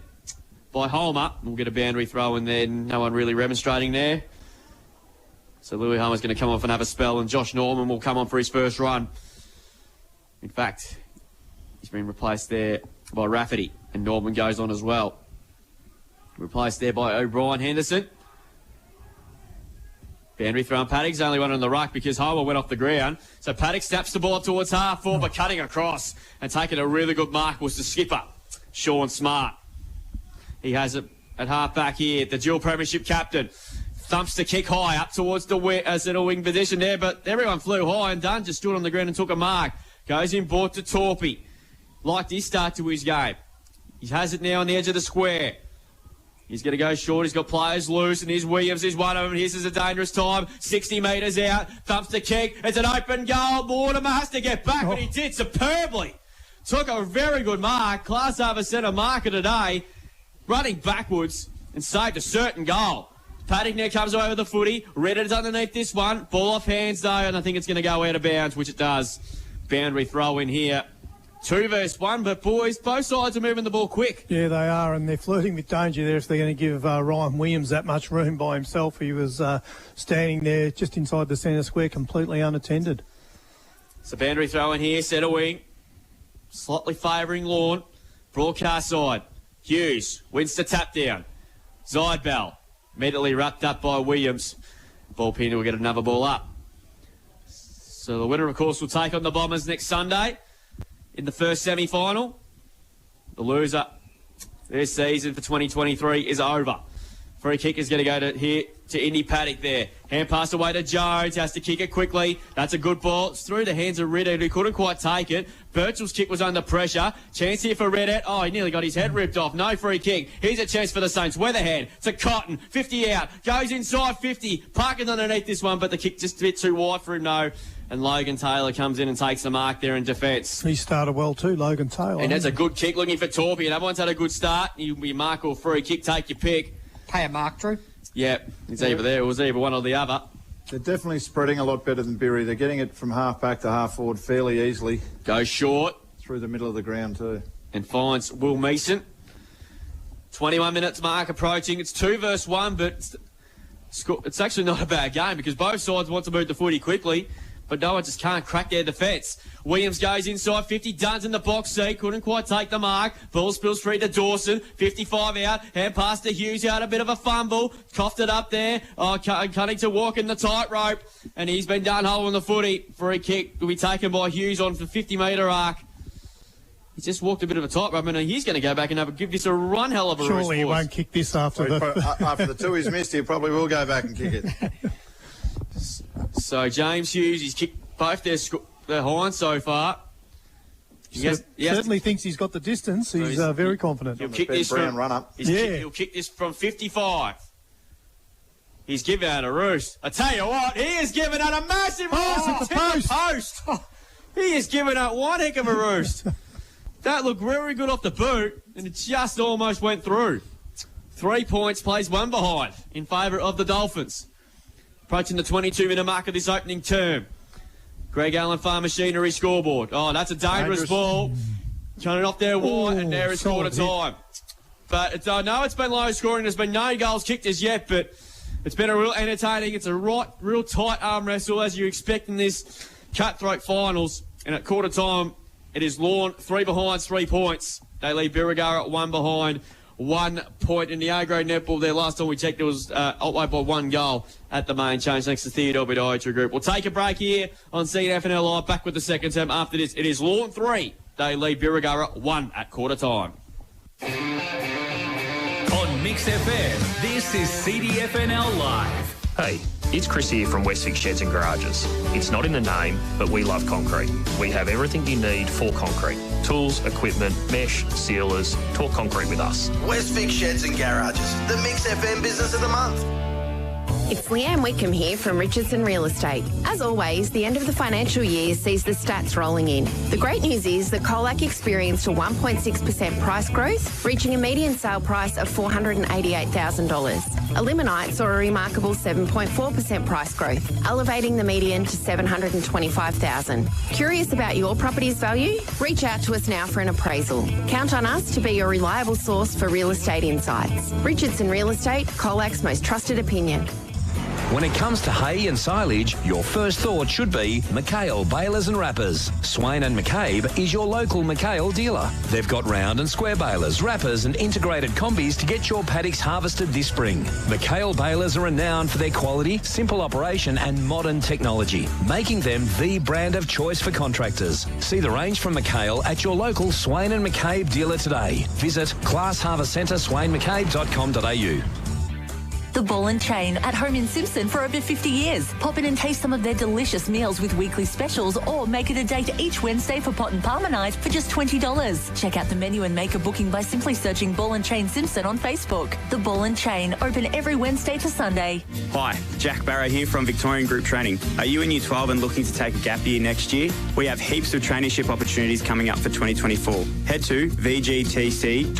Speaker 3: by Holmer. We'll get a boundary throw in there. No one really remonstrating there. So Louis Holmer's going to come off and have a spell, and Josh Norman will come on for his first run. In fact, he's been replaced there by Rafferty, and Norman goes on as well. Replaced there by O'Brien Henderson. Boundary throw and Paddock's only one on the ruck because Homer went off the ground. So Paddock snaps the ball up towards half forward, but cutting across and taking a really good mark was the skipper, Sean Smart. He has it at half back here, the dual premiership captain. Thumps the kick high up towards the centre wing position there, but everyone flew high, and Dunn just stood on the ground and took a mark. Goes in board to Torpy. Liked his start to his game. He has it now on the edge of the square. He's going to go short. He's got players loose, and here's Williams. Here's one of them. This is a dangerous time. 60 metres out. Thumps the kick. It's an open goal. Mortimer has to get back, but he did superbly. Took a very good mark. Class A centre marker today. Running backwards and saved a certain goal. Paddock now comes away with the footy. Reddit's underneath this one. Ball off hands, though, and I think it's going to go out of bounds, which it does. Boundary throw in here. 2 versus 1, but boys, both sides are moving the ball quick.
Speaker 4: Yeah, they are, and they're flirting with danger there if they're going to give Ryan Williams that much room by himself. He was standing there just inside the centre square, completely unattended.
Speaker 3: So boundary throw in here, centre wing. Slightly favouring Lorne. Broadcast side. Hughes wins the tap down. Zybel immediately wrapped up by Williams. Ball pin will get another ball up. So the winner, of course, will take on the Bombers next Sunday in the first semi-final. The loser, their season for 2023 is over. Free kick is going to go to Indy Paddock there. Hand pass away to Jones. Has to kick it quickly. That's a good ball. It's through the hands of Reddit, who couldn't quite take it. Birchall's kick was under pressure. Chance here for Reddit. Oh, he nearly got his head ripped off. No free kick. Here's a chance for the Saints. Weatherhead to Cotton. 50 out. Goes inside 50. Parker's underneath this one, but the kick just a bit too wide for him, no. And Logan Taylor comes in and takes the mark there in defence.
Speaker 4: He started well too, Logan Taylor.
Speaker 3: And that's a good kick looking for Torpy. And everyone's had a good start. You mark or free kick, take your pick.
Speaker 1: Pay a mark, Drew.
Speaker 3: Yeah, it's either there. It was either one or the other.
Speaker 2: They're definitely spreading a lot better than Bury. They're getting it from half back to half forward fairly easily.
Speaker 3: Goes short.
Speaker 2: Through the middle of the ground too.
Speaker 3: And finds Will Meeson. 21 minutes mark approaching. It's 2 versus 1, but it's actually not a bad game because both sides want to move the footy quickly. but no one just can't crack their defence. Williams goes inside 50. Dunn's in the box seat. Couldn't quite take the mark. Ball spills free to Dawson. 55 out. Hand pass to Hughes. He had a bit of a fumble. Coughed it up there. Cutting to walk in the tightrope. And he's been done hole on the footy. Free kick will be taken by Hughes on the 50-metre arc. He's just walked a bit of a tightrope, and he's going to go back and give this a run hell of a roost.
Speaker 4: Surely he won't kick this after
Speaker 2: after the two he's missed, he probably will go back and kick it.
Speaker 3: So James Hughes, he's kicked both their hinds so far.
Speaker 4: Certainly thinks he's got the distance. He's very confident.
Speaker 3: He'll kick this he'll kick this from 55. He's given out a roost. I tell you what, he is giving out a massive roost at the post. He is giving out one heck of a roost. That looked very good off the boot, and it just almost went through. 3 points, plays one behind in favour of the Dolphins. Approaching the 22-minute mark of this opening term. Greg Allen Farm Machinery scoreboard. Oh, that's a dangerous ball. Coming off there wide, and there is quarter time. But I know it's been low scoring. There's been no goals kicked as yet, but it's been a real entertaining. It's a real tight arm wrestle as you expect in this cutthroat finals. And at quarter time, it is Lorne 3 behind, 3 points. They lead Birregurra at 1 behind, 1 point. In the A-grade netball there, last time we checked, it was outweighed by 1 goal at the main change, thanks to Theodore Bidaiatry Group. We'll take a break here on CFNL Live. Back with the second term after this. It is Lorne 3. They lead Birregurra 1 at quarter time.
Speaker 18: On Mix FM, this is CDFNL Live.
Speaker 19: Hey, it's Chris here from West Vic Sheds and Garages. It's not in the name, but we love concrete. We have everything you need for concrete. Tools, equipment, mesh, sealers. Talk concrete with us.
Speaker 13: West Vic Sheds and Garages, the Mix FM Business of the Month.
Speaker 20: It's Leanne Wickham here from Richardson Real Estate. As always, the end of the financial year sees the stats rolling in. The great news is that Colac experienced a 1.6% price growth, reaching a median sale price of $488,000. Eliminite saw a remarkable 7.4% price growth, elevating the median to $725,000. Curious about your property's value? Reach out to us now for an appraisal. Count on us to be your reliable source for real estate insights. Richardson Real Estate, Colac's most trusted opinion.
Speaker 21: When it comes to hay and silage, your first thought should be McHale Balers and Wrappers. Swain and McCabe is your local McHale dealer. They've got round and square balers, wrappers and integrated combis to get your paddocks harvested this spring. McHale Balers are renowned for their quality, simple operation and modern technology, making them the brand of choice for contractors. See the range from McHale at your local Swain and McCabe dealer today. Visit Class Harvest Centre, swainmccabe.com.au.
Speaker 22: The Ball and Chain, at home in Simpson for over 50 years. Pop in and taste some of their delicious meals with weekly specials, or make it a date each Wednesday for pot and palmer night for just $20. Check out the menu and make a booking by simply searching Ball and Chain Simpson on Facebook. The Ball and Chain, open every Wednesday to Sunday.
Speaker 11: Hi, Jack Barrow here from Victorian Group Training. Are you in Year 12 and looking to take a gap year next year? We have heaps of traineeship opportunities coming up for 2024. Head to vgtc.org.au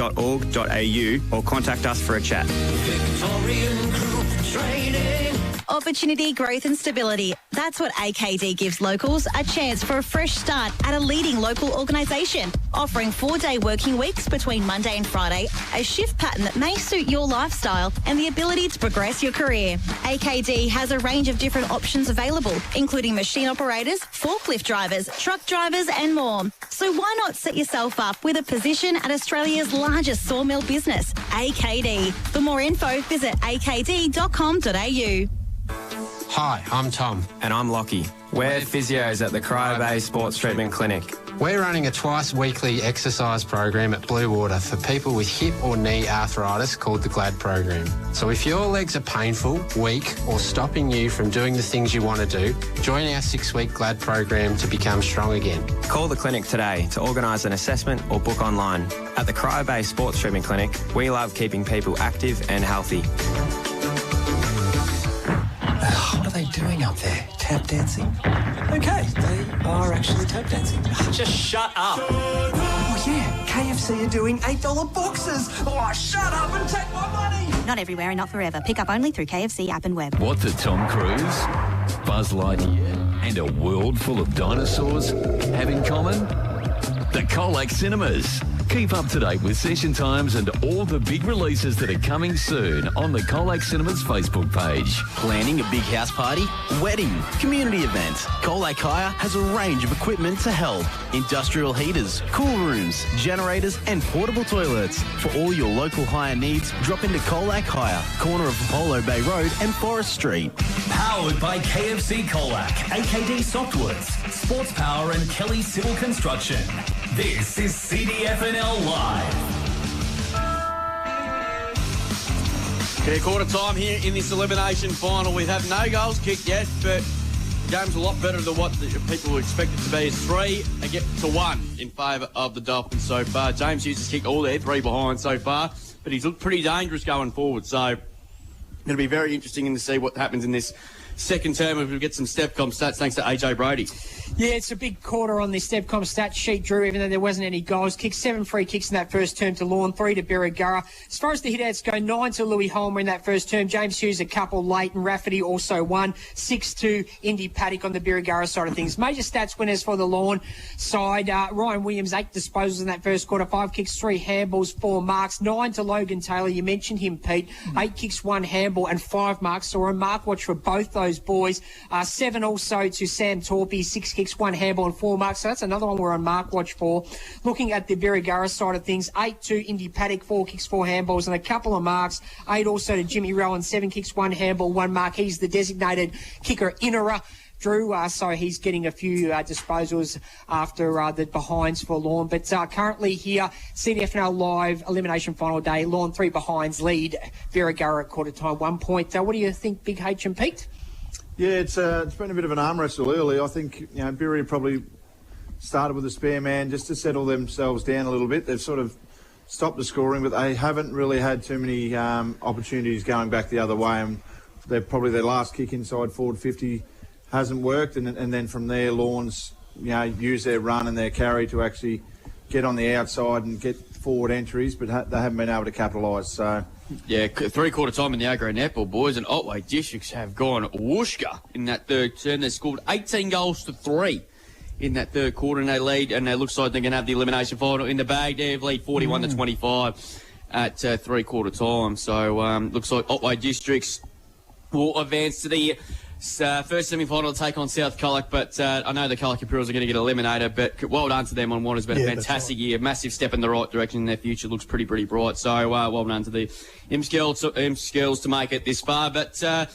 Speaker 11: or contact us for a chat.
Speaker 6: Victorian Group Training.
Speaker 23: Opportunity, growth and stability. That's what AKD gives locals, a chance for a fresh start at a leading local organisation, offering 4-day working weeks between Monday and Friday, a shift pattern that may suit your lifestyle and the ability to progress your career. AKD has a range of different options available, including machine operators, forklift drivers, truck drivers and more. So why not set yourself up with a position at Australia's largest sawmill business, AKD. For more info, visit akd.com.au.
Speaker 24: Hi, I'm Tom.
Speaker 25: And I'm Lockie. We're physios at the Cryo Bay Sports Treatment Clinic.
Speaker 24: We're running a twice-weekly exercise program at Blue Water for people with hip or knee arthritis called the GLAD program. So if your legs are painful, weak or stopping you from doing the things you want to do, join our 6-week GLAD program to become strong again.
Speaker 25: Call the clinic today to organise an assessment or book online. At the Cryo Bay Sports Treatment Clinic, we love keeping people active and healthy.
Speaker 26: What are they doing up there? Tap dancing? Okay, they are actually tap dancing.
Speaker 12: Just shut up.
Speaker 6: Oh, yeah, KFC are doing $8 boxes. Oh, shut up and take my money.
Speaker 7: Not everywhere and not forever. Pick up only through KFC app and web.
Speaker 5: What do Tom Cruise, Buzz Lightyear and a world full of dinosaurs have in common? The Colac Cinemas. Keep up to date with session times and all the big releases that are coming soon on the Colac Cinemas Facebook page.
Speaker 8: Planning a big house party, wedding, community event. Colac Hire has a range of equipment to help. Industrial heaters, cool rooms, generators and portable toilets. For all your local hire needs, drop into Colac Hire, corner of Apollo Bay Road and Forest Street.
Speaker 18: Powered by KFC Colac, AKD Softwoods, Sports Power and Kelly Civil Construction. This is CDFNL Live.
Speaker 3: Yeah, quarter time here in this elimination final. We have no goals kicked yet, but the game's a lot better than what the people expect it to be. It's 3-1 in favour of the Dolphins so far. James Hughes has kicked all their 3 behind so far, but he's looked pretty dangerous going forward. So it'll be very interesting to see what happens in this second term if we get some Stepcom stats thanks to AJ Brody.
Speaker 1: Yeah, it's a big quarter on the Stepcom stat sheet, Drew, even though there wasn't any goals kicked. 7 free kicks in that first term to Lorne, 3 to Birregurra. As far as the hit-outs go, 9 to Louis Holmer in that first term. James Hughes a couple late, and Rafferty also 1. 6 to Indy Paddock on the Birregurra side of things. Major stats winners for the Lorne side. Ryan Williams, 8 disposals in that first quarter. 5 kicks, 3 handballs, 4 marks. 9 to Logan Taylor. You mentioned him, Pete. 8 kicks, 1 handball and 5 marks. So we're on mark watch for both those boys. 7 also to Sam Torpey. 6 kicks, 1 handball and 4 marks. So that's another one we're on mark watch for. Looking at the Birregurra side of things, 8 to Indy Paddock, 4 kicks, 4 handballs and a couple of marks. 8 also to Jimmy Rowan, 7 kicks, 1 handball, 1 mark. He's the designated kicker innerer, Drew, so he's getting a few disposals after the behinds for Lorne. But currently here, CDFNL Live elimination final day, Lorne 3 behinds lead Birregurra at quarter time 1 point. What do you think, Big H and Pete?
Speaker 2: Yeah, it's been a bit of an arm wrestle early. I think Birri probably started with a spare man just to settle themselves down a little bit. They've sort of stopped the scoring, but they haven't really had too many opportunities going back the other way. And they're probably their last kick inside forward 50 hasn't worked, and then from there, Lorne's used their run and their carry to actually get on the outside and get forward entries, but they haven't been able to capitalise. So.
Speaker 3: Yeah, 3/4 time in the Agro netball, boys, and Otway Districts have gone whooshka in that third term. They scored 18 goals to 3 in that third quarter, and they lead, and it looks like they're going to have the elimination final in the bag. They lead 41 to 25 at 3/4 time. So looks like Otway Districts will advance to the first semi-final to take on South Colac, but I know the Colac Imperials are going to get eliminated, but well done to them on what has been a fantastic year. Massive step in the right direction. Their future looks pretty bright. So well done to the Imps girls to make it this far. But
Speaker 4: so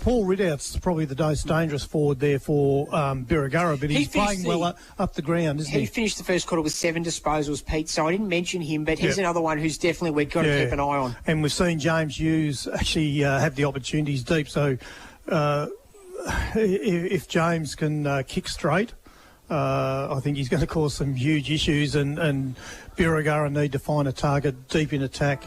Speaker 4: Paul Ridout's probably the most dangerous forward there for Birregurra, but he's playing well up the ground, isn't he?
Speaker 1: He finished the first quarter with 7 disposals, Pete, so I didn't mention him, but he's another one who's definitely we've got to keep an eye on.
Speaker 4: And we've seen James Hughes actually have the opportunities deep, so if James can kick straight, I think he's going to cause some huge issues, and Birregurra need to find a target deep in attack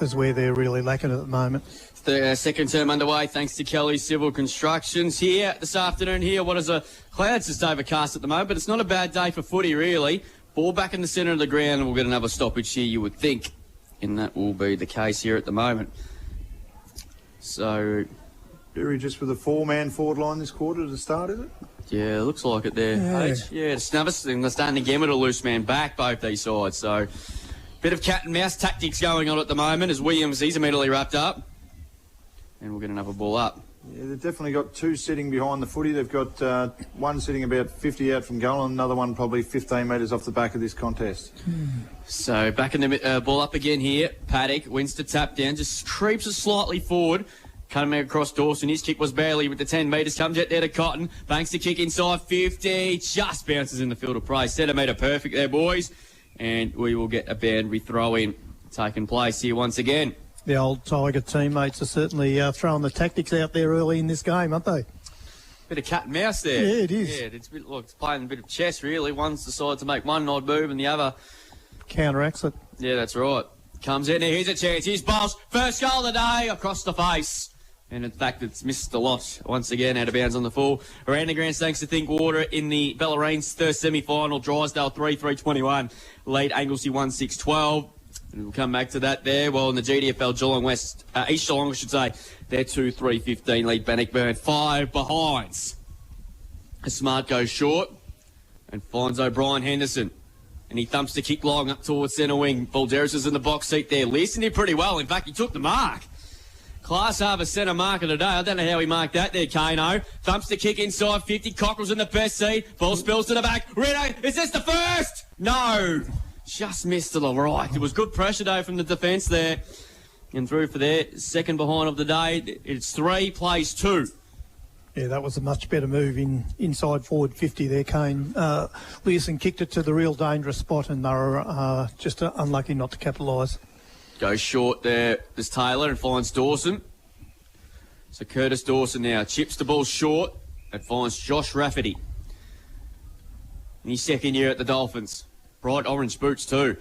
Speaker 4: is where they're really lacking at the moment.
Speaker 3: The second term underway thanks to Kelly Civil Constructions here this afternoon. Here, what is a clouds just overcast at the moment, but it's not a bad day for footy really. Ball back in the centre of the ground, and we'll get another stoppage here, you would think, and that will be the case here at the moment. So
Speaker 2: Birri just with a 4-man forward line this quarter to start, is it?
Speaker 3: Yeah, it looks like it there. Yeah, Snubbers, and they're starting to get a loose man back, both these sides. So, bit of cat and mouse tactics going on at the moment as Williams, he's immediately wrapped up. And we'll get another ball up.
Speaker 2: Yeah, they've definitely got 2 sitting behind the footy. They've got one sitting about 50 out from goal and another one probably 15 metres off the back of this contest.
Speaker 3: So, back in the ball up again here. Paddock wins to tap down, just creeps it slightly forward. Coming across Dawson, his kick was barely with the 10 metres, comes out there to Cotton, banks the kick inside 50, just bounces in the field of play. Centimetre perfect there, boys, and we will get a boundary throw-in taking place here once again.
Speaker 4: The old Tiger teammates are certainly throwing the tactics out there early in this game, aren't they?
Speaker 3: Bit of cat and mouse there.
Speaker 4: Yeah, it is.
Speaker 3: Yeah, it's playing a bit of chess, really. One's decided to make one odd move and the other
Speaker 4: counteracts it.
Speaker 3: Yeah, that's right. Comes in there, here's a chance, here's Boss, first goal of the day, across the face. And in fact, it's missed a lot once again, out of bounds on the full. Around the grounds, thanks to Thinkwater in the Bellarine's first semi-final. Drysdale 3-3-21. Lead Anglesey 1-6-12. And we'll come back to that there. Well, in the GDFL, Geelong West, East Geelong, I should say, they're 2-3-15. Lead Bannockburn 5 behinds. A Smart goes short and finds O'Brien Henderson. And he thumps the kick long up towards centre wing. Balderas is in the box seat there. Listened him pretty well. In fact, he took the mark. Class Harbour centre marker today. I don't know how he marked that there, Kano. Thumps the kick inside 50. Cockrell's in the best seat. Ball spills to the back. Rito, is this the first? No. Just missed to the right. It was good pressure, though, from the defence there. And through for their second behind of the day. It's 3, plays 2.
Speaker 4: Yeah, that was a much better move inside forward 50 there, Kane. Learson kicked it to the real dangerous spot, and they were just unlucky not to capitalise.
Speaker 3: Goes short there, there's Taylor, and finds Dawson. So Curtis Dawson now chips the ball short and finds Josh Rafferty. In his second year at the Dolphins. Bright orange boots too.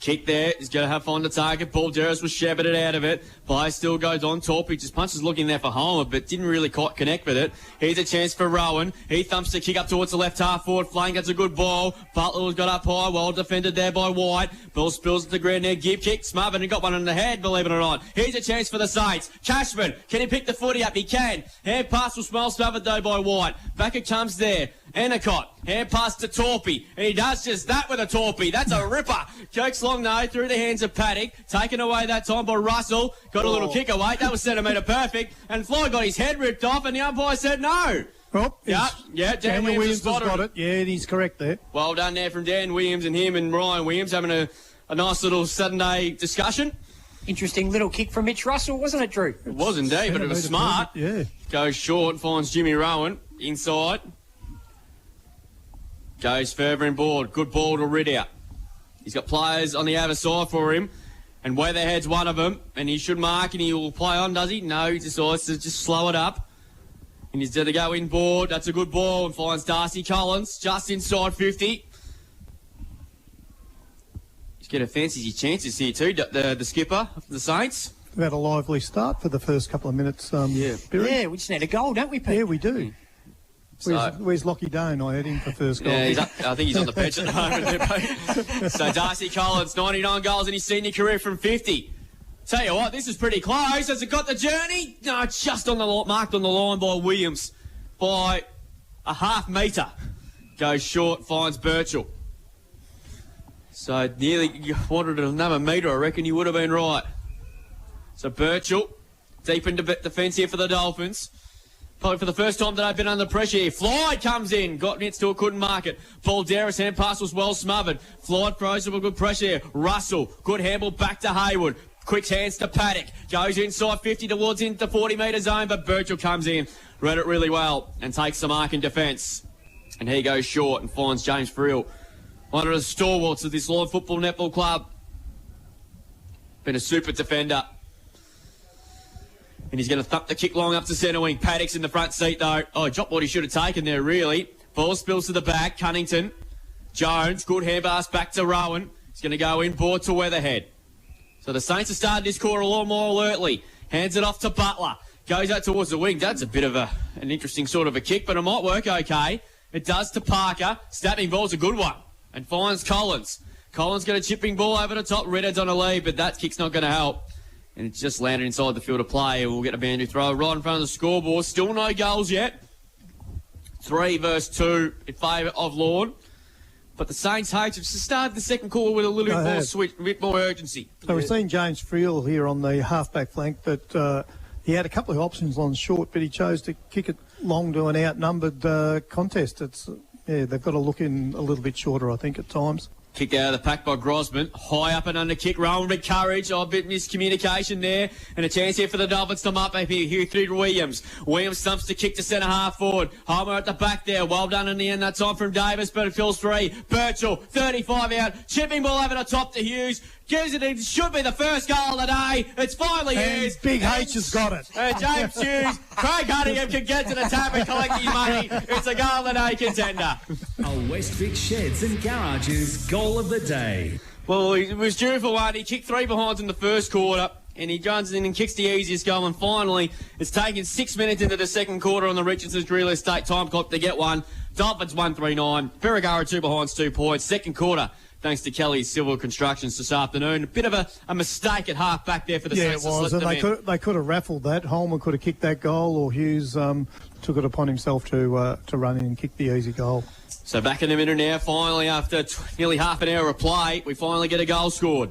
Speaker 3: Kick there, he's going to have fun to target. Balderas was shepherded out of it. Play still goes on. Torpy just punches looking there for Homer, but didn't really quite connect with it. Here's a chance for Rowan. He thumps the kick up towards the left half forward flank. That's a good ball. Butler has got up high, well defended there by White. Ball spills to the ground there. Gibb kick, Smothered and got one in the head, believe it or not. Here's a chance for the Saints. Cashman, can he pick the footy up? He can. Hand pass will smell smothered though by White. Back it comes there. Endicott, hand pass to Torpy, and he does just that with a Torpy. That's a ripper. Jokes long though, through the hands of Paddock, taken away that time by Russell, got a little kick away, that was centimetre perfect, and Fly got his head ripped off, and the umpire said no.
Speaker 4: Oh,
Speaker 3: yeah, Dan Williams
Speaker 4: has got it. Yeah, he's correct there.
Speaker 3: Well done there from Dan Williams and him and Ryan Williams having a nice little Saturday discussion.
Speaker 1: Interesting little kick from Mitch Russell, wasn't it, Drew?
Speaker 3: It was indeed, but it was smart.
Speaker 4: Yeah.
Speaker 3: Goes short, finds Jimmy Rowan inside. Goes further inboard. Good ball to Ridout. He's got players on the other side for him. And Weatherhead's one of them. And he should mark and he will play on, does he? No, he decides to just slow it up. And he's going to go inboard. That's a good ball. And finds Darcy Collins just inside 50. He's going to fancy his chances here too, the skipper of the Saints.
Speaker 4: We've had a lively start for the first couple of minutes.
Speaker 1: Yeah, we just need a goal, don't we, Pete?
Speaker 4: Yeah, we do. Where's Lockie Dane? I had him for first goal.
Speaker 3: Yeah, I think he's on the bench at the moment. So Darcy Collins, 99 goals in his senior career from 50. Tell you what, this is pretty close. Has it got the journey? No, it's just on the marked on the line by Williams by a half metre. Goes short, finds Birchall. So nearly wanted another metre. I reckon you would have been right. So Birchall, deep into defence here for the Dolphins. Probably for the first time that I've been under pressure here. Floyd comes in. Got it, still couldn't mark it. Balderas, hand pass was well smothered. Floyd throws with good pressure here. Russell, good handball back to Hayward. Quick hands to Paddock. Goes inside 50 towards into 40-metre zone, but Birchall comes in. Read it really well and takes the mark in defence. And he goes short and finds James Friel. One of the stalwarts of this Lorne Football Netball Club. Been a super defender. And he's going to thump the kick long up to centre wing. Paddock's in the front seat, though. Oh, dropped what he should have taken there, really. Ball spills to the back. Cunnington. Jones. Good hand pass back to Rowan. He's going to go inboard to Weatherhead. So the Saints have started this quarter a lot more alertly. Hands it off to Butler. Goes out towards the wing. That's a bit of an interesting sort of a kick, but it might work okay. It does to Parker. Snapping ball's a good one. And finds Collins. Collins got a chipping ball over the top. Redhead's on a lead, but that kick's not going to help. And it's just landed inside the field of play. We'll get a bandy throw right in front of the scoreboard. Still no goals yet. 3-2 in favour of Lorne. But the Saints have started the second quarter with a little bit more switch, a bit more urgency.
Speaker 4: So we've seen James Friel here on the half-back flank, but he had a couple of options on short, but he chose to kick it long to an outnumbered contest. They've got to look in a little bit shorter, I think, at times.
Speaker 3: Kicked out of the pack by Grosman. High up and under kick. Rowan with courage. Oh, a bit miscommunication there. And a chance here for the Dolphins to come up here through to Williams. Williams stumps to kick to centre half forward. Homer at the back there. Well done in the end that time from Davis, but it fills 3. Birchall, 35 out. Chipping ball over the top to Hughes. Gives it should be the first goal of the day. It's finally his.
Speaker 4: Big H has got it.
Speaker 3: James Hughes. Craig Cunningham can get to the tap and collect his money. It's a goal of the day contender.
Speaker 18: A West Vic Sheds and Garages goal of the day.
Speaker 3: Well, he was due for one. He kicked 3 behinds in the first quarter. And he runs in and kicks the easiest goal. And finally, it's taken 6 minutes into the second quarter on the Richardson's Real Estate time clock to get one. Dolphins 1-3-9. Birregurra 2 behinds, 2 points. Second quarter, thanks to Kelly's Civil Constructions this afternoon. A bit of a mistake at half back there for the Saints.
Speaker 4: Yeah, it was. And they could have raffled that. Holman could have kicked that goal, or Hughes took it upon himself to run in and kick the easy goal.
Speaker 3: So back in the middle now, finally, after nearly half an hour of play, we finally get a goal scored.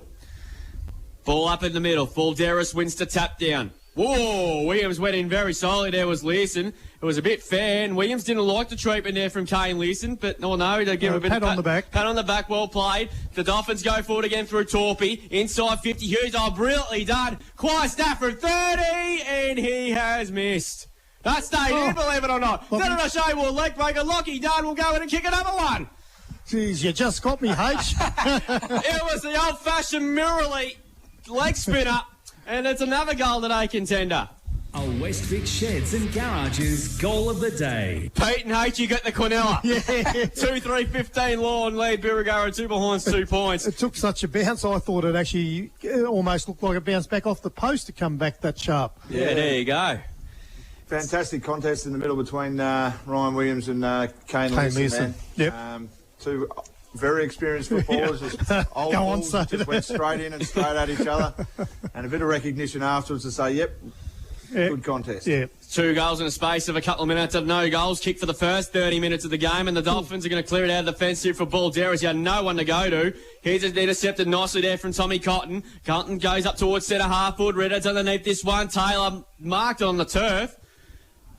Speaker 3: Ball up in the middle. Balderas wins to tap down. Whoa, Williams went in very solidly. There was Leeson. It was a bit fair, and Williams didn't like the treatment there from Kane Leeson, but they give him a bit
Speaker 4: pat
Speaker 3: of
Speaker 4: on the back.
Speaker 3: Pat on the back, well played. The Dolphins go forward again through Torpy. Inside 50, Hughes, brilliantly done. Quite Stafford, 30, and he has missed. That stayed in, believe it or not. Then I show you a leg breaker. Lockie Dunn will go in and kick another one.
Speaker 4: Jeez, you just got me, H.
Speaker 3: It was the old-fashioned mirrorly leg spinner, and it's another goal today contender.
Speaker 18: A West Vic Sheds and Garages goal of the day.
Speaker 3: Pete and H, you got the Quinella. 2-3-15 Lorne lead Birregurra 2 behind 2 points.
Speaker 4: It took such a bounce, I thought it actually almost looked like it bounced back off the post to come back that sharp.
Speaker 3: Yeah, there you go.
Speaker 2: Fantastic contest in the middle between Ryan Williams and Kane Leeson.
Speaker 4: Yep.
Speaker 2: Two very experienced footballers. Just old bulls just went straight in and straight at each other. And a bit of recognition afterwards to say, yep, good contest.
Speaker 4: Yeah.
Speaker 3: 2 goals in a space of a couple of minutes of no goals. Kick for the first 30 minutes of the game, and the Dolphins are going to clear it out of the defence here for Balderas. He had no one to go to. Here's intercepted nicely there from Tommy Cotton. Cotton goes up towards centre half forward. Reddard's underneath this one. Taylor marked on the turf.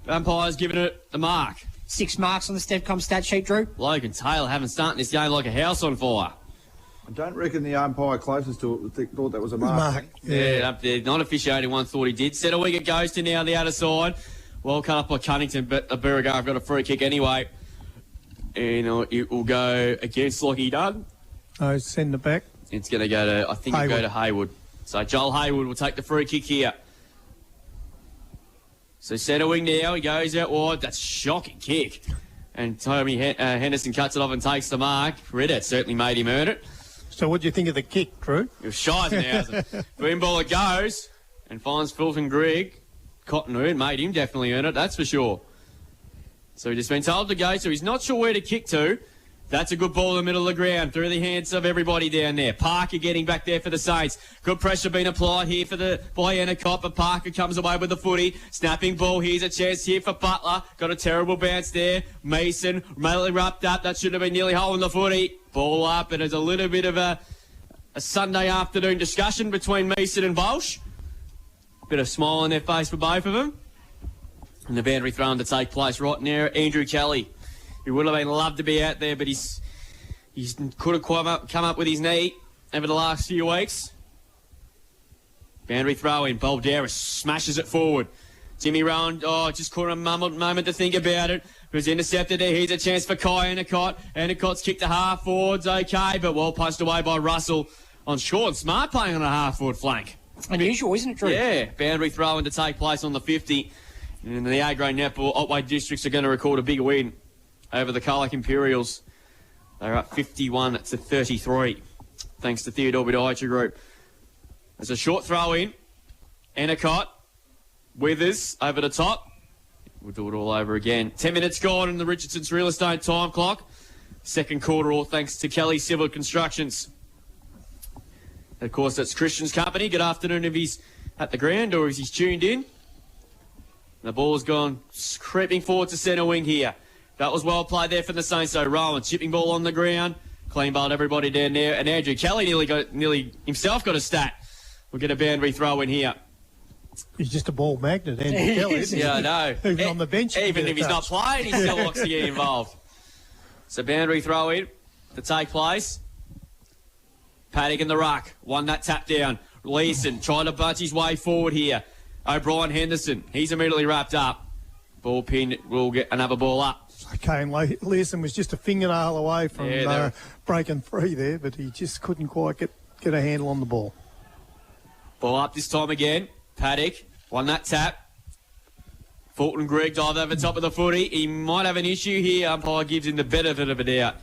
Speaker 3: Umpire's giving it the mark.
Speaker 1: 6 marks on the Stevcom stat sheet, Drew.
Speaker 3: Logan Taylor having started this game like a house on fire.
Speaker 2: I don't reckon the umpire closest to it thought that was a mark.
Speaker 3: Yeah, up there. Not officiating one thought he did. Set a wicket goes to now the other side. Well cut up by Cunnington, but Birregurra have got a free kick anyway. And it will go against Lockie Dunn.
Speaker 4: Oh, send it back.
Speaker 3: It's going to go to, I think it'll go to Hayward. So Joel Hayward will take the free kick here. So centre wing now, he goes out wide. That's a shocking kick. And Tommy Henderson cuts it off and takes the mark. Reddit certainly made him earn it.
Speaker 4: So what do you think of the kick, Drew?
Speaker 3: It was shy as an thousand. Boom ball it goes and finds Fulton Grigg. Cottonwood made him definitely earn it, that's for sure. So he's just been told to go, so he's not sure where to kick to. That's a good ball in the middle of the ground, through the hands of everybody down there. Parker getting back there for the Saints. Good pressure being applied here by Endicott, but Parker comes away with the footy. Snapping ball, here's a chance here for Butler. Got a terrible bounce there. Mason, immediately wrapped up. That should have been nearly holding the footy. Ball up, and there's a little bit of a Sunday afternoon discussion between Mason and Walsh. Bit of smile on their face for both of them. And the boundary thrown to take place right now. Andrew Kelly. He would have been loved to be out there, but he could have come up with his knee over the last few weeks. Boundary throw in. Balderas smashes it forward. Jimmy Rowan, just caught a moment to think about it. It was intercepted there. Here's a chance for Kai Endicott. Endicott's kicked to half forwards, okay, but well punched away by Russell on short. Smart playing on a half forward flank.
Speaker 1: Unusual, isn't it, Drew?
Speaker 3: Yeah, boundary throw in to take place on the 50. And the A-grade netball, Otway Districts are going to record a big win over the Colac Imperials. They're up 51-33, thanks to Theodore Podiatry Group. There's a short throw in. Endicott, Withers over the top. We'll do it all over again. 10 minutes gone in the Richardson's Real Estate time clock. Second quarter, all thanks to Kelly Civil Constructions. And of course, that's Christian's company. Good afternoon if he's at the ground or if he's tuned in. The ball has gone creeping forward to centre wing here. That was well played there from the Saints. So Rowan chipping ball on the ground. Clean bowled everybody down there. And Andrew Kelly nearly himself got a stat. We'll get a boundary throw in here.
Speaker 4: He's just a ball magnet, Andrew Kelly, isn't he?
Speaker 3: Yeah, I know.
Speaker 4: Even on the bench.
Speaker 3: Even if he's not playing, he still wants to get involved. So boundary throw in to take place. Paddock in the ruck. Won that tap down. Leeson trying to bunch his way forward here. O'Brien Henderson. He's immediately wrapped up. Ball pin will get another ball up.
Speaker 4: Okay, and Leeson was just a fingernail away from breaking free there, but he just couldn't quite get a handle on the ball.
Speaker 3: Ball up this time again. Paddock won that tap. Fulton Grigg dived over top of the footy. He might have an issue here. Umpire gives him the benefit of a doubt.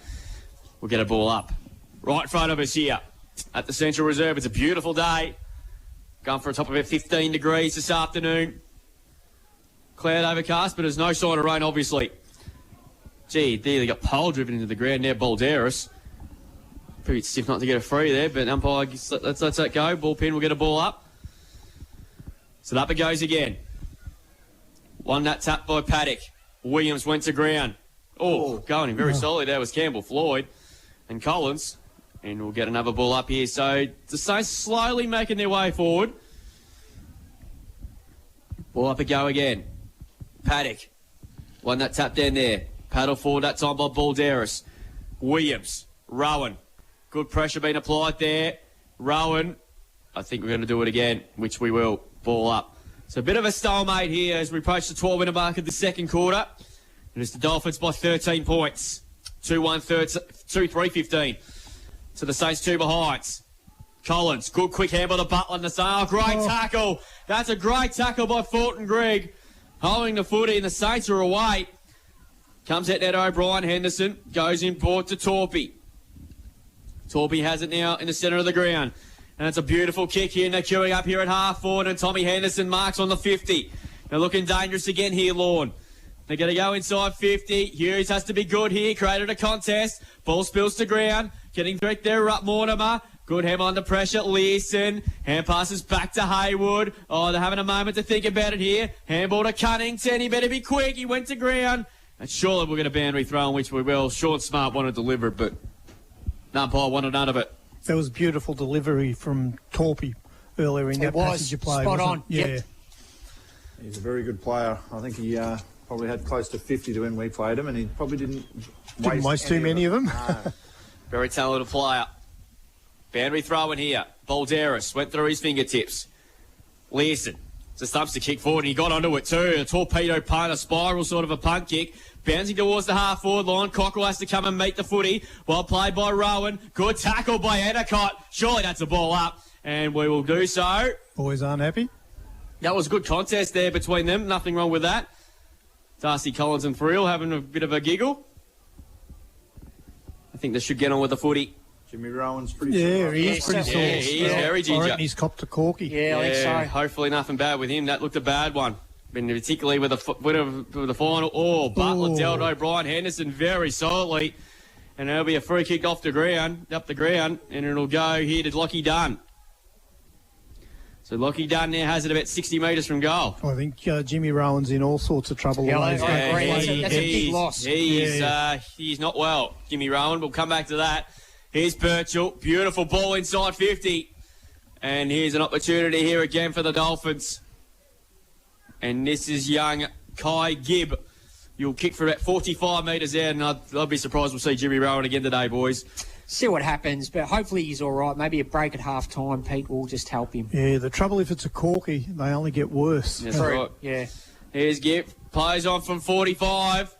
Speaker 3: We'll get a ball up. Right in front of us here at the Central Reserve. It's a beautiful day. Going for a top of about 15 degrees this afternoon. Cloud overcast, but there's no sign of rain, obviously. Gee, they got pole driven into the ground there, Balderas. Pretty stiff not to get a free there, but umpire let's that go. Ball pin will get a ball up. So up it goes again. Won that tap by Paddock. Williams went to ground. Going in very solidly there was Campbell Floyd and Collins. And we'll get another ball up here. So the Saints slowly making their way forward. Ball up a go again. Paddock. Won that tap down there. Paddle forward that time by Balderas. Williams. Rowan. Good pressure being applied there. Rowan. I think we're going to do it again, which we will. Ball up. So a bit of a stalemate here as we approach the 12-minute mark of the second quarter. And it's the Dolphins by 13 points. 2-3-15. To the Saints 2 behinds. Collins, good quick hand by the Butler in the side. Great tackle. That's a great tackle by Fulton Grigg. Holding the footy and the Saints are away. Comes out there to O'Brien. Henderson goes in board to Torpy. Torpy has it now in the centre of the ground. And it's a beautiful kick here. And they're queuing up here at half forward. And Tommy Henderson marks on the 50. They're looking dangerous again here, Lorne. They're going to go inside 50. Hughes has to be good here. Created a contest. Ball spills to ground. Getting direct there, up Mortimer. Good hem under pressure. Leeson. Hand passes back to Haywood. Oh, they're having a moment to think about it here. Handball to Cunnington. He better be quick. He went to ground. And surely we're going to boundary throw on which we will. Sean Smart wanted to deliver it, but umpire wanted none of it.
Speaker 4: There was beautiful delivery from Torpy earlier in that passage of play.
Speaker 1: Spot on.
Speaker 4: Yeah.
Speaker 1: Yep.
Speaker 2: He's a very good player. I think he probably had close to 50 to when we played him, and he probably didn't
Speaker 4: waste too many of them.
Speaker 2: No.
Speaker 3: Very talented player. Boundary throw in here. Balderas went through his fingertips. Learson just stumps to kick forward, and he got onto it too. A torpedo punt, a spiral sort of a punt kick. Bouncing towards the half-forward line. Cockrell has to come and meet the footy. Well played by Rowan. Good tackle by Endicott. Surely that's a ball up, and we will do so.
Speaker 4: Boys aren't happy.
Speaker 3: That was a good contest there between them. Nothing wrong with that. Darcy Collins and Friel having a bit of a giggle. I think they should get on with the footy.
Speaker 2: Jimmy Rowan's pretty
Speaker 4: sore. He is pretty sore.
Speaker 3: Yeah, he is very ginger.
Speaker 4: I reckon he's copped a corky.
Speaker 1: Yeah, I think so.
Speaker 3: Hopefully nothing bad with him. That looked a bad one. And particularly with the final. Oh, Butler dealt O'Brien Henderson very solidly. And there'll be a free kick up the ground, and it'll go here to Lockie Dunn. So Lockie Dunn now has it about 60 metres from goal.
Speaker 4: I think Jimmy Rowan's in all sorts of trouble.
Speaker 1: Yeah, I agree. That's a big loss.
Speaker 3: He's not well, Jimmy Rowan. We'll come back to that. Here's Birchall. Beautiful ball inside 50. And here's an opportunity here again for the Dolphins. And this is young Kai Gibb. You'll kick for about 45 metres out, and I'd be surprised we'll see Jimmy Rowan again today, boys.
Speaker 1: See what happens, but hopefully he's all right. Maybe a break at half-time, Pete, will just help him.
Speaker 4: Yeah, the trouble if it's a corky, they only get worse.
Speaker 3: That's right.
Speaker 1: Yeah.
Speaker 3: Here's Gibb. Plays on from 45.